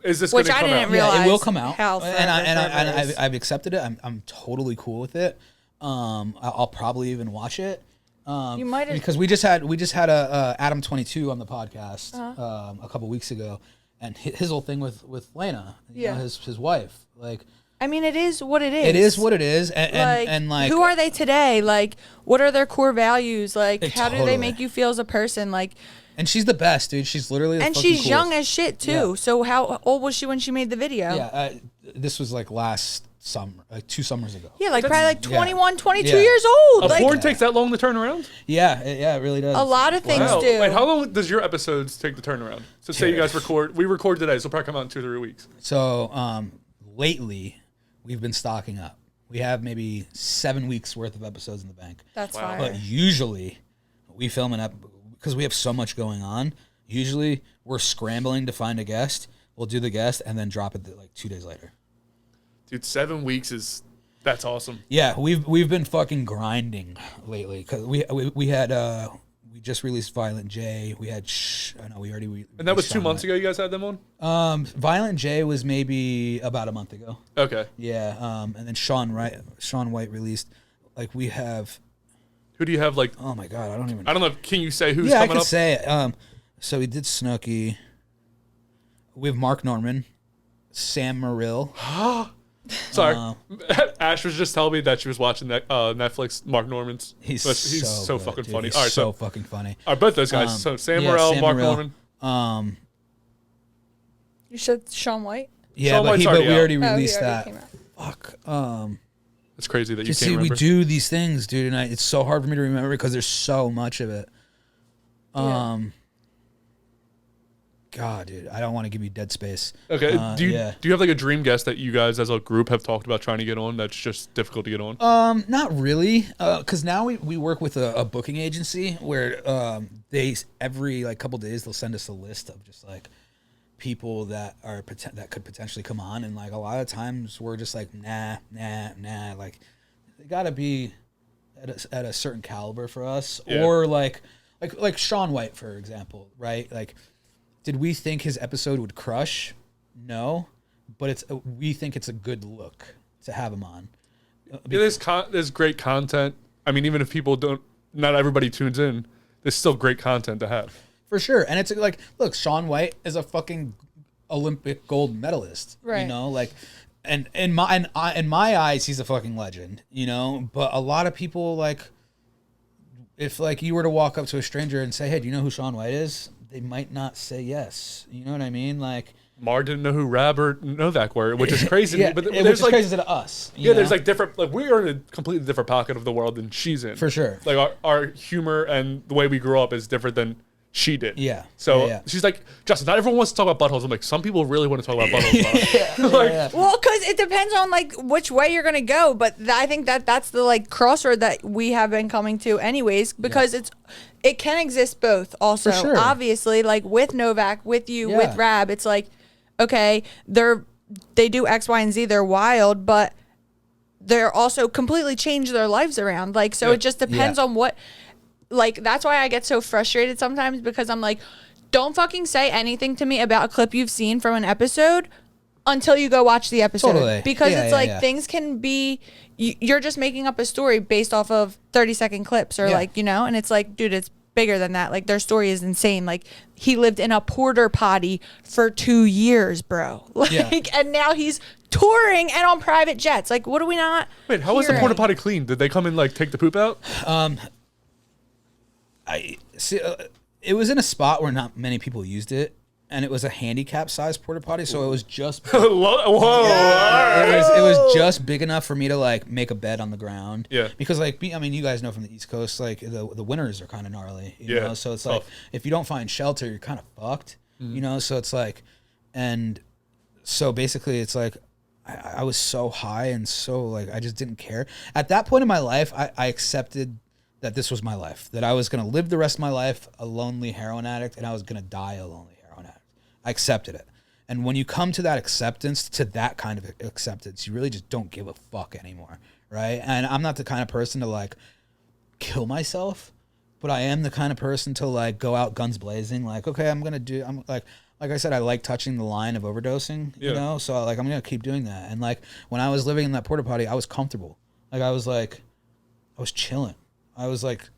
[SPEAKER 3] is this going to come out?
[SPEAKER 1] Which I didn't realize.
[SPEAKER 2] Yeah, it will come out.
[SPEAKER 1] And
[SPEAKER 2] I've accepted it. I'm totally cool with it. I'll probably even watch it.
[SPEAKER 1] You might have
[SPEAKER 2] because we just had a Adam 22 on the podcast a couple weeks ago, and his whole thing with Lena, you know, his wife. Like,
[SPEAKER 1] I mean, it is what it is.
[SPEAKER 2] It is what it is, and like,
[SPEAKER 1] who are they today? Like, what are their core values? Like, how do they
[SPEAKER 2] totally
[SPEAKER 1] make you feel as a person? Like,
[SPEAKER 2] and she's the best, dude. She's literally the
[SPEAKER 1] and
[SPEAKER 2] fucking
[SPEAKER 1] she's
[SPEAKER 2] coolest.
[SPEAKER 1] young as shit too. Yeah. So how old was she when she made the video?
[SPEAKER 2] Yeah, this was like last summer, like 2 summers ago.
[SPEAKER 1] Yeah, like probably like 21, 22 years old.
[SPEAKER 3] A porn takes that long to turn around?
[SPEAKER 2] Yeah, it really does.
[SPEAKER 1] A lot of things do.
[SPEAKER 3] Wait, how long does your episodes take to turn around? So say you guys we record today, so it'll probably come out in 2 or 3 weeks.
[SPEAKER 2] So lately, we've been stocking up. We have maybe 7 weeks worth of episodes in the bank.
[SPEAKER 1] That's fire.
[SPEAKER 2] But usually, we film because we have so much going on. Usually, we're scrambling to find a guest. We'll do the guest and then drop it like 2 days later.
[SPEAKER 3] Dude, 7 weeks that's awesome.
[SPEAKER 2] Yeah, we've been fucking grinding lately because we just released Violent J. We had
[SPEAKER 3] and that was 2 months ago. You guys had them
[SPEAKER 2] on. Violent J was maybe about a month ago.
[SPEAKER 3] Okay.
[SPEAKER 2] Yeah. And then Sean White released. Like we have.
[SPEAKER 3] Who do you have? Like,
[SPEAKER 2] oh my god, I don't know.
[SPEAKER 3] Can you say who's
[SPEAKER 2] coming up?
[SPEAKER 3] Yeah, I
[SPEAKER 2] can say it. So we did Snooki. We have Mark Norman, Sam Morrill.
[SPEAKER 3] Sorry, Ash was just telling me that she was watching that Netflix Mark Norman's.
[SPEAKER 2] He's
[SPEAKER 3] so
[SPEAKER 2] good,
[SPEAKER 3] fucking
[SPEAKER 2] dude.
[SPEAKER 3] funny.
[SPEAKER 2] He's
[SPEAKER 3] all right,
[SPEAKER 2] so fucking funny.
[SPEAKER 3] All right, both those guys. So Sam Morrill, Mark Norman.
[SPEAKER 1] You said Shaun White.
[SPEAKER 2] Yeah,
[SPEAKER 3] Shaun
[SPEAKER 2] but
[SPEAKER 3] White's
[SPEAKER 2] we already
[SPEAKER 1] already
[SPEAKER 2] released that.
[SPEAKER 1] came out.
[SPEAKER 2] Fuck.
[SPEAKER 3] It's crazy that you
[SPEAKER 2] see,
[SPEAKER 3] can't remember.
[SPEAKER 2] we do these things, dude, and it's so hard for me to remember because there's so much of it. God, dude, I don't want to give you dead space.
[SPEAKER 3] Okay, do you have like a dream guest that you guys as a group have talked about trying to get on that's just difficult to get on?
[SPEAKER 2] Not really, because now we work with a booking agency where they every like couple days they'll send us a list of just like people that could potentially come on, and like a lot of times we're just like nah, like they gotta be at a certain caliber for us, or like Shaun White, for example, right? Like, did we think his episode would crush? No, but we think it's a good look to have him on.
[SPEAKER 3] There's great content. I mean, even if people not everybody tunes in, there's still great content to have.
[SPEAKER 2] For sure. And it's like, look, Shaun White is a fucking Olympic gold medalist.
[SPEAKER 1] Right.
[SPEAKER 2] You know, like, and in my eyes, he's a fucking legend, you know? But a lot of people, like, if like you were to walk up to a stranger and say, hey, do you know who Shaun White is? They might not say yes. You know what I mean? Like,
[SPEAKER 3] Mar didn't know who Rab or Novak were, which is crazy.
[SPEAKER 2] Yeah,
[SPEAKER 3] but
[SPEAKER 2] which
[SPEAKER 3] there's
[SPEAKER 2] is
[SPEAKER 3] like
[SPEAKER 2] crazy to us.
[SPEAKER 3] Yeah, there's like different. Like we are in a completely different pocket of the world than she's in.
[SPEAKER 2] For sure.
[SPEAKER 3] Like our humor and the way we grew up is different than she did.
[SPEAKER 2] Yeah.
[SPEAKER 3] So she's like, Justin, not everyone wants to talk about buttholes. I'm like, some people really want to talk about buttholes.
[SPEAKER 1] Well, because it depends on like which way you're gonna go. But I think that's the like crossroad that we have been coming to, anyways. Because it can exist both. Also,
[SPEAKER 2] For sure.
[SPEAKER 1] Obviously, like with Novak, with you, with Rab, it's like, okay, they do X, Y, and Z. They're wild, but they're also completely changed their lives around. Like, so it just depends on what. Like, that's why I get so frustrated sometimes, because I'm like, don't fucking say anything to me about a clip you've seen from an episode until you go watch the episode.
[SPEAKER 2] Totally.
[SPEAKER 1] Because it's like things can be, you're just making up a story based off of 30-second clips or like, you know, and it's like, dude, it's bigger than that. Like, their story is insane. Like, he lived in a porter potty for 2 years, bro. Like, and now he's touring and on private jets. Like, what do we not?
[SPEAKER 3] Wait, how was the porta potty clean? Did they come and like take the poop out?
[SPEAKER 2] I see. It was in a spot where not many people used it, and it was a handicap sized porta potty, so it was just
[SPEAKER 3] Whoa!
[SPEAKER 2] It was just big enough for me to like make a bed on the ground.
[SPEAKER 3] Yeah.
[SPEAKER 2] Because like I mean, you guys know from the East Coast, like the winters are kind of gnarly. You know? So it's like if you don't find shelter, you're kind of fucked. You know. So it's like, and so basically, it's like I was so high and so like I just didn't care at that point in my life. I accepted that this was my life, that I was going to live the rest of my life a lonely heroin addict, and I was going to die a lonely heroin addict. I accepted it. And when you come to that acceptance, to that kind of acceptance, you really just don't give a fuck anymore, right? And I'm not the kind of person to like kill myself, but I am the kind of person to like go out guns blazing, like, okay, I'm like I said, I like touching the line of overdosing, you know? So like, I'm going to keep doing that. And like, when I was living in that porta potty, I was comfortable. Like, I was chilling. I was like,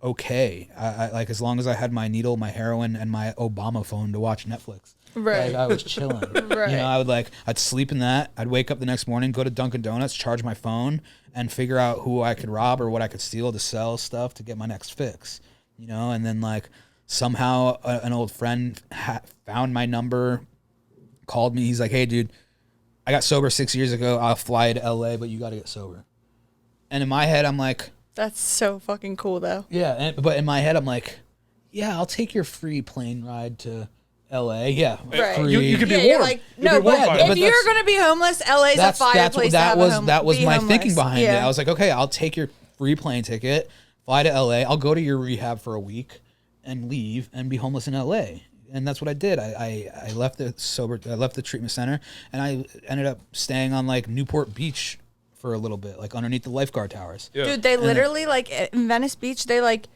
[SPEAKER 2] okay. I like, as long as I had my needle, my heroin, and my Obama phone to watch Netflix.
[SPEAKER 1] Right.
[SPEAKER 2] Like, I was chilling.
[SPEAKER 1] Right.
[SPEAKER 2] You know, I'd sleep in that. I'd wake up the next morning, go to Dunkin' Donuts, charge my phone, and figure out who I could rob or what I could steal to sell stuff to get my next fix. You know, and then like somehow an old friend found my number, called me. He's like, hey, dude, I got sober 6 years ago. I'll fly to LA, but you got to get sober. And in my head, I'm like,
[SPEAKER 1] that's so fucking cool, though.
[SPEAKER 2] Yeah, but in my head, I'm like, yeah, I'll take your free plane ride to L.A. Yeah,
[SPEAKER 1] right.
[SPEAKER 2] Free.
[SPEAKER 3] You could be warm.
[SPEAKER 1] Like, no, but if you're gonna be homeless, LA's a fire place.
[SPEAKER 2] That was my thinking behind it. I was like, okay, I'll take your free plane ticket, fly to L.A. I'll go to your rehab for a week, and leave and be homeless in L.A. And that's what I did. I left the treatment center, and I ended up staying on like Newport Beach for a little bit, like underneath the lifeguard towers.
[SPEAKER 1] Yeah. Dude, they literally like in Venice Beach, they like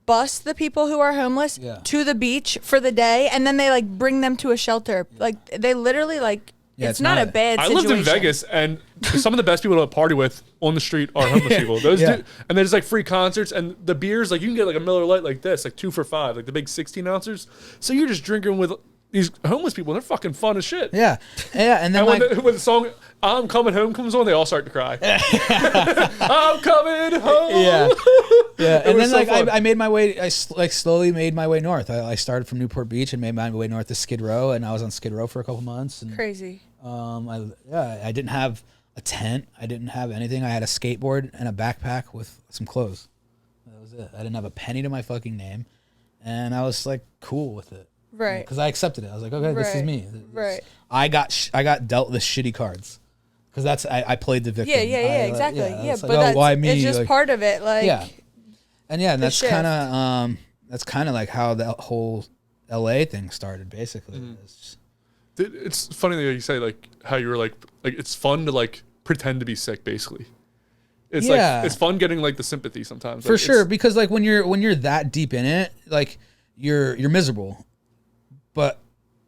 [SPEAKER 1] bus the people who are homeless to the beach for the day, and then they like bring them to a shelter. Like they literally like it's not a bad situation.
[SPEAKER 3] I lived in Vegas, and some of the best people to party with on the street are homeless people. Those and there's like free concerts, and the beers, like you can get like a Miller Lite like this, like 2 for $5, like the big 16 ounces. So you're just drinking with these homeless people, they're fucking fun as shit.
[SPEAKER 2] Yeah. And then
[SPEAKER 3] when the song "I'm Coming Home" comes on, they all start to cry. I'm coming home.
[SPEAKER 2] Yeah. And then so I made my way. I slowly made my way north. I started from Newport Beach and made my way north to Skid Row, and I was on Skid Row for a couple months. And,
[SPEAKER 1] crazy.
[SPEAKER 2] I didn't have a tent. I didn't have anything. I had a skateboard and a backpack with some clothes. That was it. I didn't have a penny to my fucking name, and I was like cool with it.
[SPEAKER 1] Right.
[SPEAKER 2] Because I accepted it. I was like, okay, this is me. I got dealt the shitty cards. Because that's I played the victim.
[SPEAKER 1] Yeah, exactly. But why me? It's just part of it. Like
[SPEAKER 2] and that's kind of like how the whole LA thing started. Basically,
[SPEAKER 3] it's funny that you say like how you were like it's fun to like pretend to be sick. Basically, it's like it's fun getting like the sympathy sometimes.
[SPEAKER 2] For sure, because like when you're that deep in it, like you're miserable. But,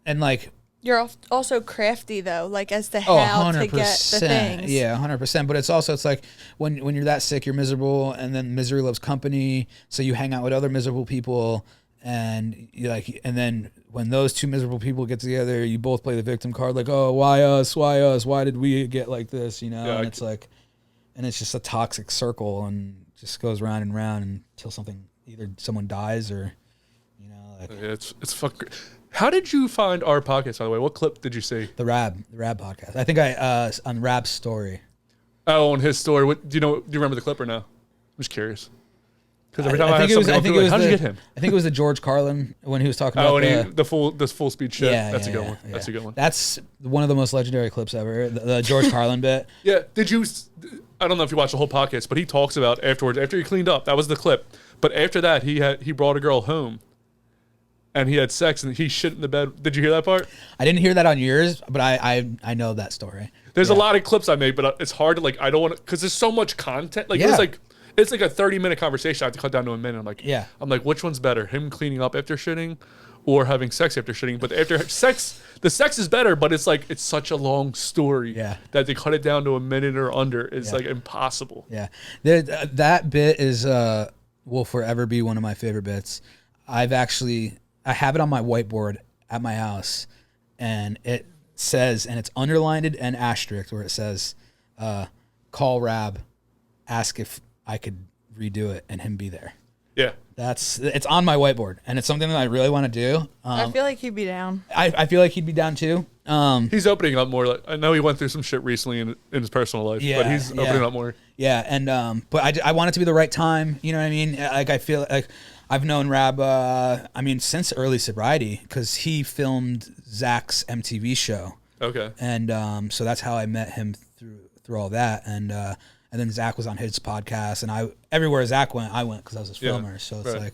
[SPEAKER 2] and like...
[SPEAKER 1] You're also crafty, though, like as to how to get the things.
[SPEAKER 2] Yeah, 100%. But it's like when you're that sick, you're miserable, and then misery loves company, so you hang out with other miserable people, and you like, and then when those two miserable people get together, you both play the victim card, like, oh, why us? Why did we get like this? You know, and it's like, and it's just a toxic circle, and just goes round and round until either someone dies or, you know, like...
[SPEAKER 3] It's fucking... How did you find our podcast, by the way? What clip did you see?
[SPEAKER 2] The Rab podcast. I think on Rab's story.
[SPEAKER 3] Oh, on his story. Do you remember the clip or no? I'm just curious. Because every time
[SPEAKER 2] how'd
[SPEAKER 3] you get him?
[SPEAKER 2] I think it was the George Carlin when he was talking about
[SPEAKER 3] the full speed shit. That's a good one. That's a good one.
[SPEAKER 2] That's one of the most legendary clips ever. The George Carlin bit.
[SPEAKER 3] Yeah. I don't know if you watched the whole podcast, but he talks about afterwards, after he cleaned up, that was the clip. But after that, he brought a girl home. And he had sex and he shit in the bed. Did you hear that part?
[SPEAKER 2] I didn't hear that on yours, but I know that story.
[SPEAKER 3] There's a lot of clips I made, but it's hard to like. I don't want to because there's so much content. Like it's like a 30-minute conversation. I have to cut down to a minute. I'm like, which one's better? Him cleaning up after shitting, or having sex after shitting? But after sex, the sex is better. But it's like it's such a long story that they cut it down to a minute or under. It's like impossible.
[SPEAKER 2] Yeah, that bit is will forever be one of my favorite bits. I have it on my whiteboard at my house, and it says, and it's underlined and asterisked where it says, call Rab, ask if I could redo it and him be there.
[SPEAKER 3] Yeah.
[SPEAKER 2] It's on my whiteboard, and it's something that I really want to do.
[SPEAKER 1] I feel like he'd be down.
[SPEAKER 2] I feel like he'd be down too.
[SPEAKER 3] He's opening up more. Like, I know he went through some shit recently in his personal life, but he's opening up more.
[SPEAKER 2] Yeah, and but I want it to be the right time. You know what I mean? Like I feel like I've known Rab. Since early sobriety, because he filmed Zach's MTV show.
[SPEAKER 3] Okay.
[SPEAKER 2] And so that's how I met him through all that, and then Zach was on his podcast, and everywhere Zach went, I went because I was his filmer. So it's like,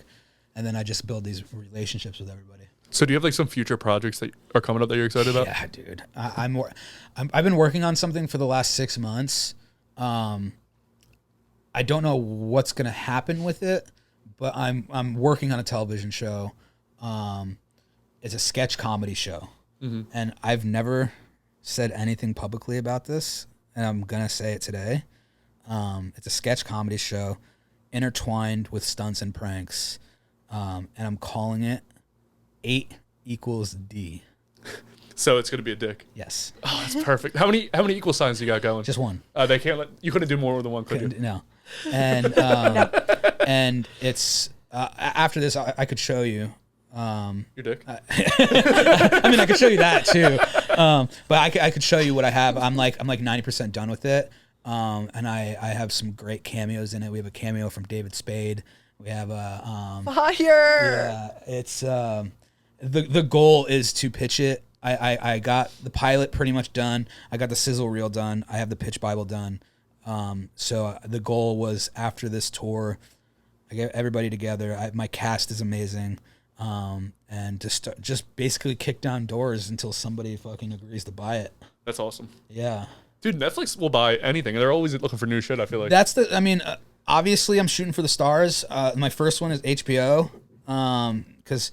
[SPEAKER 2] and then I just build these relationships with everybody.
[SPEAKER 3] So do you have like some future projects that are coming up that you're excited about?
[SPEAKER 2] Yeah, dude. I've been working on something for the last 6 months. I don't know what's gonna happen with it, but I'm working on a television show. It's a sketch comedy show, and I've never said anything publicly about this, and I'm gonna say it today. It's a sketch comedy show intertwined with stunts and pranks, and I'm calling it 8 equals D.
[SPEAKER 3] So it's gonna be a dick.
[SPEAKER 2] Yes.
[SPEAKER 3] Oh, that's perfect. How many equal signs you got going?
[SPEAKER 2] Just one.
[SPEAKER 3] They can't you couldn't do more than one, could you?
[SPEAKER 2] No. And and it's after this I could show you.
[SPEAKER 3] Your dick.
[SPEAKER 2] I mean, I could show you that too. But I could show you what I have. I'm like 90% done with it. And I have some great cameos in it. We have a cameo from David Spade. We have a
[SPEAKER 1] Fire.
[SPEAKER 2] Yeah, it's the goal is to pitch it. I got the pilot pretty much done. I got the sizzle reel done. I have the pitch Bible done. So the goal was after this tour, I get everybody together. My cast is amazing. And just basically kick down doors until somebody fucking agrees to buy it.
[SPEAKER 3] That's awesome.
[SPEAKER 2] Yeah.
[SPEAKER 3] Dude, Netflix will buy anything. They're always looking for new shit, I feel like.
[SPEAKER 2] Obviously I'm shooting for the stars. My first one is HBO. Because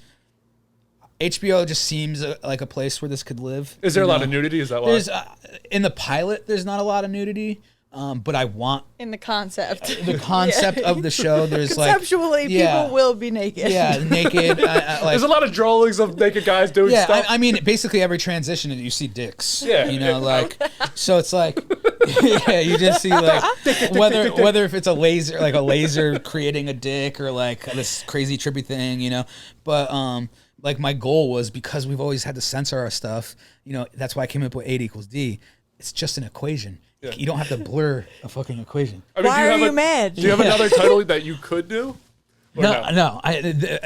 [SPEAKER 2] HBO just seems like a place where this could live.
[SPEAKER 3] Is there a lot of nudity? Is that why?
[SPEAKER 2] In the pilot, there's not a lot of nudity. But I want
[SPEAKER 1] in the concept
[SPEAKER 2] of the show. There's
[SPEAKER 1] conceptually, people will be naked.
[SPEAKER 2] Yeah, naked.
[SPEAKER 3] There's a lot of drawings of naked guys doing stuff.
[SPEAKER 2] I mean, basically every transition you see dicks.
[SPEAKER 3] Yeah,
[SPEAKER 2] so it's like, yeah, you just see like whether if it's a laser creating a dick or like this crazy trippy thing, But like my goal was, because we've always had to censor our stuff, that's why I came up with 8 = D. It's just an equation. Yeah. You don't have to blur a fucking equation.
[SPEAKER 1] I mean, why are you mad?
[SPEAKER 3] Do you have another title that you could do?
[SPEAKER 2] No.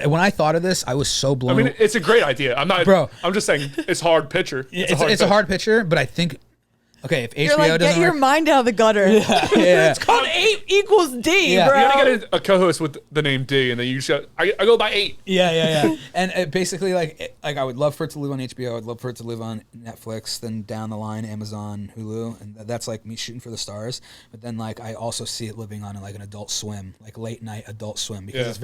[SPEAKER 2] When I thought of this, I was so blown.
[SPEAKER 3] I mean, it's a great idea. I'm just saying it's hard picture.
[SPEAKER 2] It's a hard picture, but I think, okay, if
[SPEAKER 1] You're
[SPEAKER 2] HBO
[SPEAKER 1] like,
[SPEAKER 2] doesn't
[SPEAKER 1] get your mind out of the gutter.
[SPEAKER 2] Yeah.
[SPEAKER 1] It's called 8 = D, bro.
[SPEAKER 3] You gotta get a co-host with the name D, and then you should. I go by 8.
[SPEAKER 2] Yeah. And basically, like I would love for it to live on HBO. I'd love for it to live on Netflix. Then down the line, Amazon, Hulu, and that's like me shooting for the stars. But then like I also see it living on like an Adult Swim, like late night Adult Swim, because it's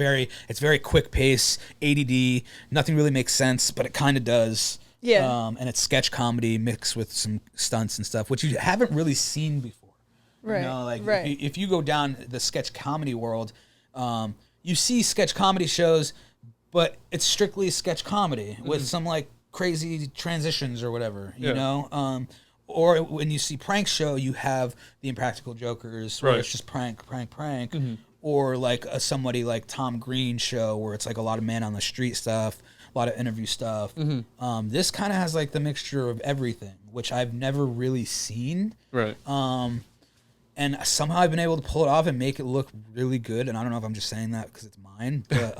[SPEAKER 2] very quick pace, ADD. Nothing really makes sense, but it kind of does.
[SPEAKER 1] Yeah.
[SPEAKER 2] And it's sketch comedy mixed with some stunts and stuff, which you haven't really seen before.
[SPEAKER 1] Right.
[SPEAKER 2] If you go down the sketch comedy world, you see sketch comedy shows, but it's strictly sketch comedy with some like crazy transitions or whatever, you know? Or when you see prank show, you have the Impractical Jokers, where it's just prank. Mm-hmm. Or like somebody like Tom Green show, where it's like a lot of man on the street stuff, a lot of interview stuff. Mm-hmm. This kind of has like the mixture of everything, which I've never really seen.
[SPEAKER 3] Right.
[SPEAKER 2] And somehow I've been able to pull it off and make it look really good. And I don't know if I'm just saying that because it's mine, but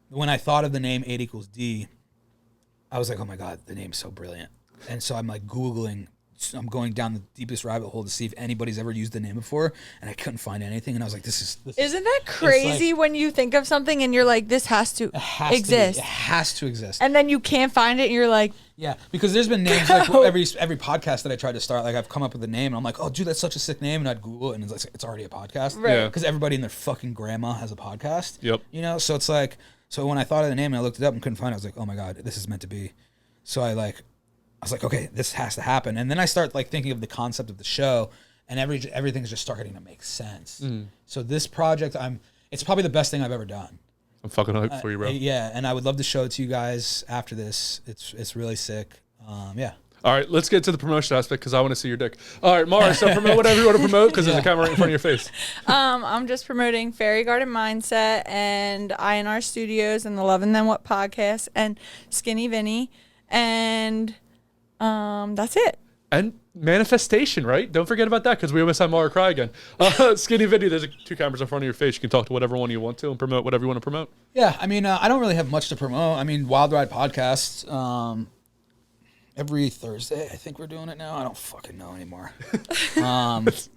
[SPEAKER 2] when I thought of the name 8 = D, I was like, oh my God, the name's so brilliant. And so I'm like Googling, I'm going down the deepest rabbit hole to see if anybody's ever used the name before, and I couldn't find anything. And I was like,
[SPEAKER 1] Isn't that crazy when you think of something and you're like, this has to exist?
[SPEAKER 2] It has to exist.
[SPEAKER 1] And then you can't find it, and you're like,
[SPEAKER 2] yeah, because there's been names like every podcast that I tried to start, like I've come up with a name, and I'm like, oh, dude, that's such a sick name, and I'd Google it, and it's already a podcast,
[SPEAKER 1] right?
[SPEAKER 2] Because everybody and their fucking grandma has a podcast.
[SPEAKER 3] Yep.
[SPEAKER 2] So it's like, so when I thought of the name and I looked it up and couldn't find it, I was like, oh my God, this is meant to be. So I was like, okay, this has to happen. And then I start like thinking of the concept of the show, and everything's just starting to make sense. So this project, it's probably the best thing I've ever done.
[SPEAKER 3] I'm fucking hyped for you, bro.
[SPEAKER 2] Yeah, and I would love to show it to you guys after this. It's really sick. Yeah.
[SPEAKER 3] All right, let's get to the promotion aspect because I want to see your dick. All right, Maura, so promote whatever you want to promote because there's a camera right in front of your face.
[SPEAKER 1] I'm just promoting Fairy Garden Mindset and INR Studios and the Love and Then What podcast and Skinny Vinny, and that's it.
[SPEAKER 3] And manifestation, right? Don't forget about that because we almost had Maura cry again. Skinny Vinny, there's 2 cameras in front of your face. You can talk to whatever one you want to and promote whatever you want to promote.
[SPEAKER 2] Yeah, I mean, I don't really have much to promote. I mean, Wild Ride Podcast, every Thursday, I think we're doing it now. I don't fucking know anymore.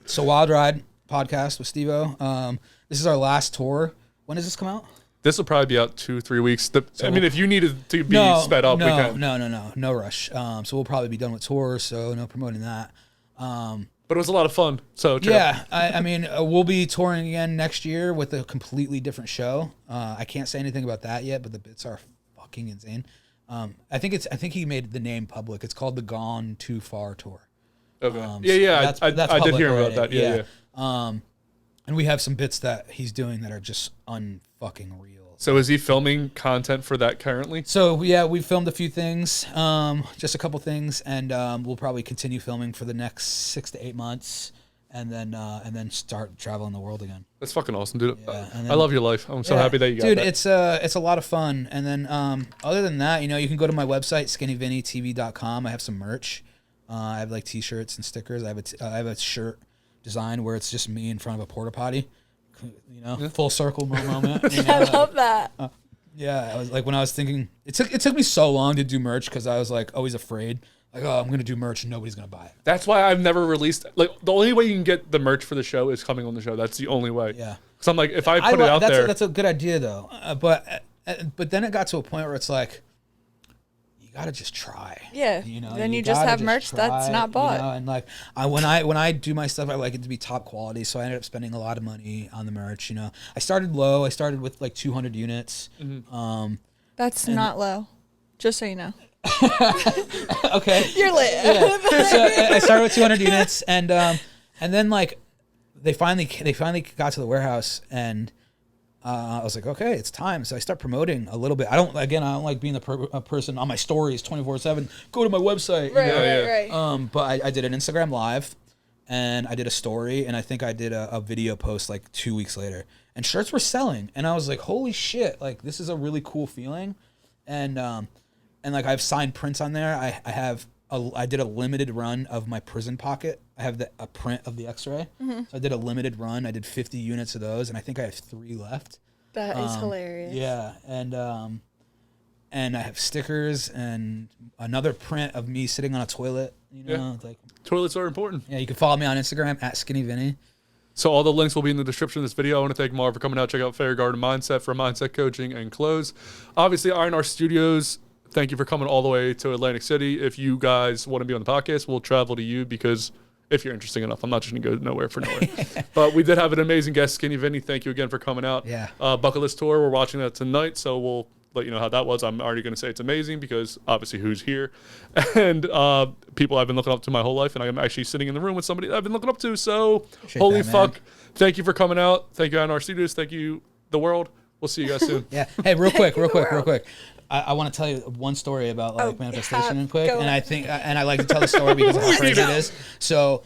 [SPEAKER 2] So Wild Ride Podcast with Steve-O. This is our last tour. When does this come out?
[SPEAKER 3] This will probably be out 2-3 weeks. I mean, if you needed to be sped up, we can.
[SPEAKER 2] No rush. So we'll probably be done with tours, so no promoting that.
[SPEAKER 3] But it was a lot of fun. So
[SPEAKER 2] yeah, I mean, we'll be touring again next year with a completely different show. I can't say anything about that yet, but the bits are fucking insane. I think he made the name public. It's called the Gone Too Far Tour.
[SPEAKER 3] Okay. I did hear about that. Yeah.
[SPEAKER 2] And we have some bits that he's doing that are just unfucking real.
[SPEAKER 3] So is he filming content for that currently?
[SPEAKER 2] So yeah, we filmed a few things, just a couple things, and we'll probably continue filming for the next 6 to 8 months, and then start traveling the world again.
[SPEAKER 3] That's fucking awesome, dude. Yeah, I love your life. I'm so happy that you got
[SPEAKER 2] that. Dude, it's a lot of fun. And then other than that, you can go to my website, skinnyvinnytv.com. I have some merch. I have like t-shirts and stickers. I have a shirt design where it's just me in front of a porta potty, full circle moment.
[SPEAKER 1] I love that.
[SPEAKER 2] I was like, when I was thinking, it took me so long to do merch because I was like always afraid, like, oh, I'm gonna do merch and nobody's gonna buy it.
[SPEAKER 3] That's why I've never released. Like, the only way you can get the merch for the show is coming on the show. That's the only way.
[SPEAKER 2] Yeah.
[SPEAKER 3] So I'm like, if I put it out there,
[SPEAKER 2] that's a good idea though. But then it got to a point where it's like, you gotta just try.
[SPEAKER 1] Yeah. Then you just have merch that's not bought.
[SPEAKER 2] And like, when I do my stuff, I like it to be top quality. So I ended up spending a lot of money on the merch. I started low. I started with like 200 units. Mm-hmm.
[SPEAKER 1] That's not low, just so you know.
[SPEAKER 2] Okay.
[SPEAKER 1] You're lit.
[SPEAKER 2] Yeah. So I started with 200 units, and And then like they finally got to the warehouse, and I was like, okay, it's time. So I start promoting a little bit. I don't like being a person on my stories 24/7. Go to my website.
[SPEAKER 1] Right.
[SPEAKER 2] But I did an Instagram live, and I did a story, and I think I did a video post like 2 weeks later, and shirts were selling, and I was like, holy shit, like this is a really cool feeling, and like I have signed prints on there. I did a limited run of my prison pocket. I have a print of the X-ray. So I did a limited run. I did 50 units of those, and I think I have 3 left.
[SPEAKER 1] That is hilarious.
[SPEAKER 2] Yeah, and I have stickers and another print of me sitting on a toilet. You know, like
[SPEAKER 3] toilets are important.
[SPEAKER 2] Yeah, you can follow me on Instagram at SkinnyVinny.
[SPEAKER 3] So all the links will be in the description of this video. I want to thank Maura for coming out. Check out Fair Garden Mindset for mindset coaching and clothes. Obviously, R&R Studios. Thank you for coming all the way to Atlantic City. If you guys want to be on the podcast, we'll travel to you because if you're interesting enough, I'm not just going to go nowhere for nowhere. But we did have an amazing guest, Skinny Vinny. Thank you again for coming out.
[SPEAKER 2] Yeah.
[SPEAKER 3] Bucket List Tour, we're watching that tonight, so we'll let you know how that was. I'm already going to say it's amazing because obviously who's here. And people I've been looking up to my whole life, and I'm actually sitting in the room with somebody that I've been looking up to. So holy fuck. Thank you for coming out. Thank you, R&R Studios. Thank you, the world. We'll see you guys soon.
[SPEAKER 2] Yeah. Hey, real quick. I want to tell you one story about like manifestation and quick, and I think, and I like to tell the story because of how crazy it is. So,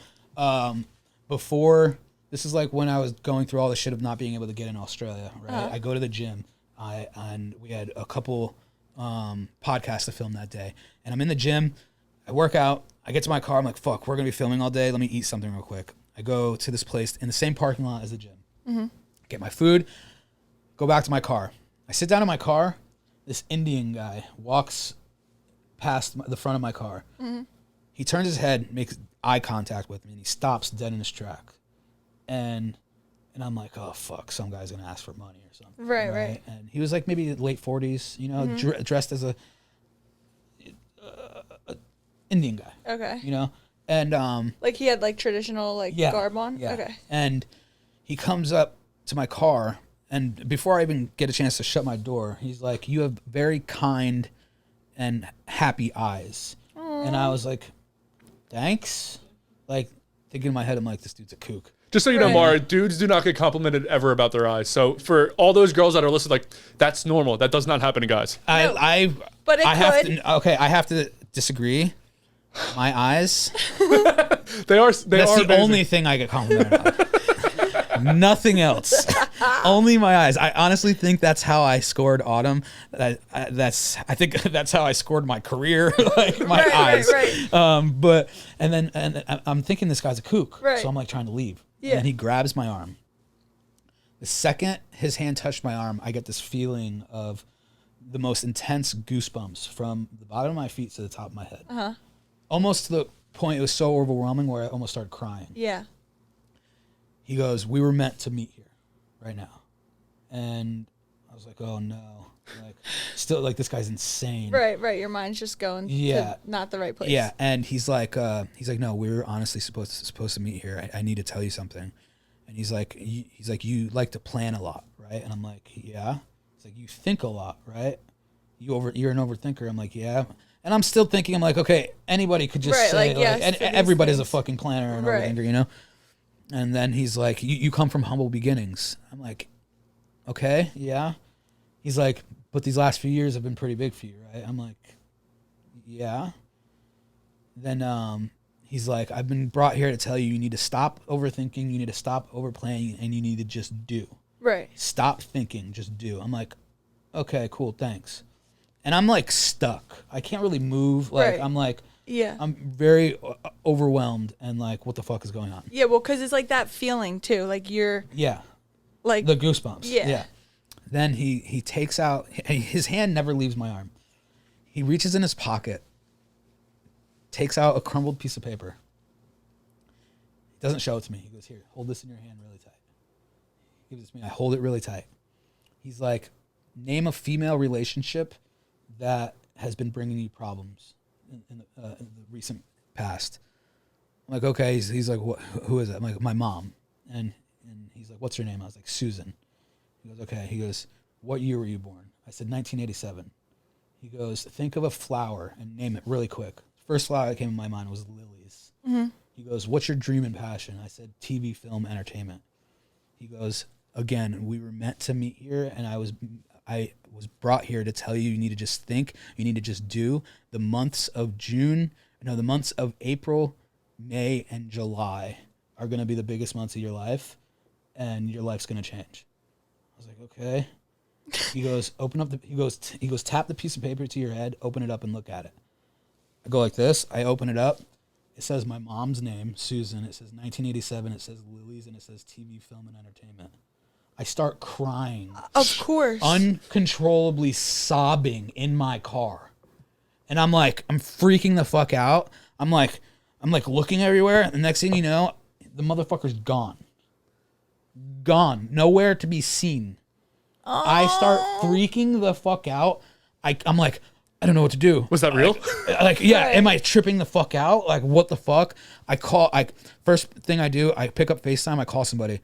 [SPEAKER 2] before this is like when I was going through all the shit of not being able to get in Australia, right? I go to the gym, and we had a couple podcasts to film that day, and I'm in the gym, I work out, I get to my car, I'm like, fuck, we're gonna be filming all day. Let me eat something real quick. I go to this place in the same parking lot as the gym, get my food, go back to my car. I sit down in my car. This Indian guy walks past the front of my car. He turns his head, makes eye contact with me, and he stops dead in his track. And I'm like, oh, fuck, some guy's going to ask for money or something.
[SPEAKER 1] Right.
[SPEAKER 2] And he was like maybe late 40s, you know, dressed as a Indian guy.
[SPEAKER 1] Okay.
[SPEAKER 2] You know? And
[SPEAKER 1] like he had like traditional garb on?
[SPEAKER 2] Yeah.
[SPEAKER 1] Okay.
[SPEAKER 2] And he comes up to my car. And before I even get a chance to shut my door, he's like, you have very kind and happy eyes. Aww. And I was like, thanks? Like, thinking in my head, I'm like, this dude's a kook.
[SPEAKER 3] Just so you know, Maura, dudes do not get complimented ever about their eyes. So for all those girls that are listening, like, that's normal. That does not happen to guys.
[SPEAKER 2] I have to disagree. My eyes.
[SPEAKER 3] They are.
[SPEAKER 2] That's the only thing I get complimented on. Nothing else. Only my eyes. I honestly think that's how I scored Autumn. I think that's how I scored my career. Like my eyes. Right. But I'm thinking this guy's a kook.
[SPEAKER 1] Right.
[SPEAKER 2] So I'm like trying to leave.
[SPEAKER 1] Yeah.
[SPEAKER 2] And he grabs my arm. The second his hand touched my arm, I get this feeling of the most intense goosebumps from the bottom of my feet to the top of my head. Almost to the point it was so overwhelming where I almost started crying.
[SPEAKER 1] Yeah.
[SPEAKER 2] He goes, we were meant to meet here right now. And I was like, oh no. Like, still, like, this guy's insane.
[SPEAKER 1] Right. Your mind's just going to not the right place.
[SPEAKER 2] Yeah. And he's like, no, we were honestly supposed to meet here. I need to tell you something. And he's like, you like to plan a lot, right? And I'm like, yeah. He's like, you think a lot, right? You're an overthinker. I'm like, yeah. And I'm still thinking, I'm like, okay, anybody could just say, and everybody's a fucking planner and overthinker, you know? And then he's like, you come from humble beginnings. I'm like, okay, yeah. He's like, but these last few years have been pretty big for you, right? I'm like, yeah. Then he's like, I've been brought here to tell you, you need to stop overthinking, you need to stop overplaying, and you need to just do.
[SPEAKER 1] Right.
[SPEAKER 2] Stop thinking, just do. I'm like, okay, cool, thanks. And I'm like stuck. I can't really move. Like, I'm like,
[SPEAKER 1] yeah,
[SPEAKER 2] I'm very overwhelmed and like, what the fuck is going on?
[SPEAKER 1] Yeah, well, because it's like that feeling too. Like you're.
[SPEAKER 2] Yeah.
[SPEAKER 1] Like.
[SPEAKER 2] The goosebumps.
[SPEAKER 1] Yeah.
[SPEAKER 2] Then he takes out, his hand never leaves my arm. He reaches in his pocket, takes out a crumbled piece of paper. He doesn't show it to me. He goes, here, hold this in your hand really tight. He gives it to me. I hold it really tight. He's like, name a female relationship that has been bringing you problems in the recent past. I'm like, okay. He's like, who is it? I'm like, my mom. And he's like, what's your name? I was like, Susan. He goes, okay. He goes, what year were you born? I said, 1987. He goes, think of a flower and name it really quick. First flower that came in my mind was lilies. Mm-hmm. He goes, what's your dream and passion? I said, TV, film, entertainment. He goes, again, we were meant to meet here, and I was brought here to tell you need to just think, you need to just do. The months of April, May, and July are going to be the biggest months of your life, and your life's going to change. I was like, okay. He goes, he goes, tap the piece of paper to your head, open it up and look at it. I go like this, I open it up. It says my mom's name, Susan. It says 1987. It says Lily's, and it says TV, film, and entertainment. I start crying.
[SPEAKER 1] Of course.
[SPEAKER 2] Uncontrollably sobbing in my car. And I'm freaking the fuck out. I'm looking everywhere. And the next thing you know, the motherfucker's gone. Gone. Nowhere to be seen. Oh. I start freaking the fuck out. I'm like, I don't know what to do.
[SPEAKER 3] Was that real?
[SPEAKER 2] Am I tripping the fuck out? Like, what the fuck? First thing I do, I pick up FaceTime, I call somebody.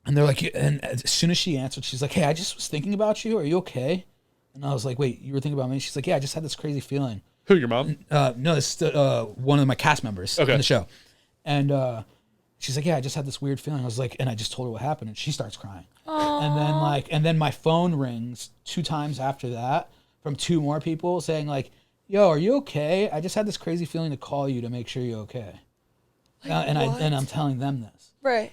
[SPEAKER 2] And they're like, and as soon as she answered, she's like, hey, I just was thinking about you. Are you okay? And I was like, wait, you were thinking about me? She's like, yeah, I just had this crazy feeling.
[SPEAKER 3] Who, your mom?
[SPEAKER 2] No, it's one of my cast members in the show. And she's like, yeah, I just had this weird feeling. I was like, and I just told her what happened, and she starts crying. Aww. And then my phone rings 2 times after that from 2 more people saying like, yo, are you okay? I just had this crazy feeling to call you to make sure you're okay. And I'm telling them this.
[SPEAKER 1] Right.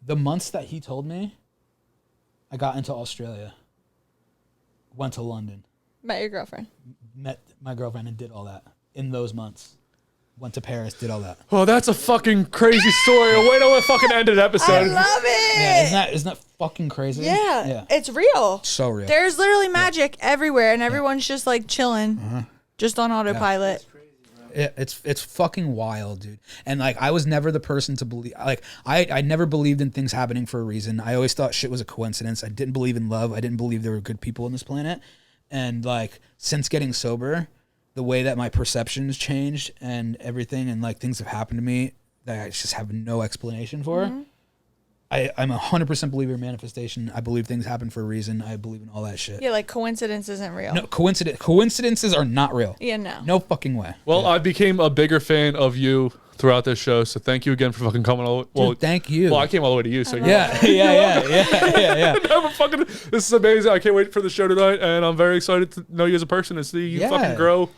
[SPEAKER 2] The months that he told me, I got into Australia, went to London.
[SPEAKER 1] Met your girlfriend.
[SPEAKER 2] Met my girlfriend and did all that in those months. Went to Paris, did all that.
[SPEAKER 3] Oh, that's a fucking crazy story. Wait till it fucking ended episode.
[SPEAKER 1] I love it.
[SPEAKER 2] Yeah, isn't that fucking crazy?
[SPEAKER 1] Yeah. It's real.
[SPEAKER 2] So real.
[SPEAKER 1] There's literally magic everywhere, and everyone's just like chilling, just on autopilot.
[SPEAKER 2] It's fucking wild, dude. And like, I was never the person to believe, like, I never believed in things happening for a reason. I always thought shit was a coincidence. I didn't believe in love. I didn't believe there were good people on this planet. And like, since getting sober, the way that my perceptions changed and everything, and like things have happened to me that I just have no explanation for. Mm-hmm. I'm 100% believer in manifestation. I believe things happen for a reason. I believe in all that shit.
[SPEAKER 1] Yeah, like coincidence isn't real.
[SPEAKER 2] No, coincidences are not real.
[SPEAKER 1] Yeah, no.
[SPEAKER 2] No fucking way.
[SPEAKER 3] Well, I became a bigger fan of you throughout this show, so thank you again for fucking coming all the way. Well,
[SPEAKER 2] dude, thank you.
[SPEAKER 3] Well, I came all the way to you, so
[SPEAKER 2] yeah.
[SPEAKER 3] This is amazing. I can't wait for the show tonight, and I'm very excited to know you as a person and see you fucking grow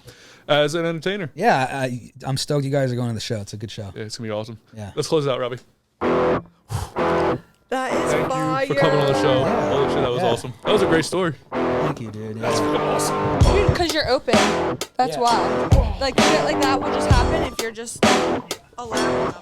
[SPEAKER 3] as an entertainer.
[SPEAKER 2] Yeah, I'm stoked you guys are going to the show. It's a good show.
[SPEAKER 3] Yeah, it's gonna be awesome.
[SPEAKER 2] Yeah.
[SPEAKER 3] Let's close it out, Robbie.
[SPEAKER 1] That is fire.
[SPEAKER 3] Thank you for coming on the show. Holy shit, that was awesome. That was a great story.
[SPEAKER 2] Thank you, dude.
[SPEAKER 3] That's fucking awesome.
[SPEAKER 1] Dude, because you're open. That's wild. Like, shit like that will just happen if you're just allowed.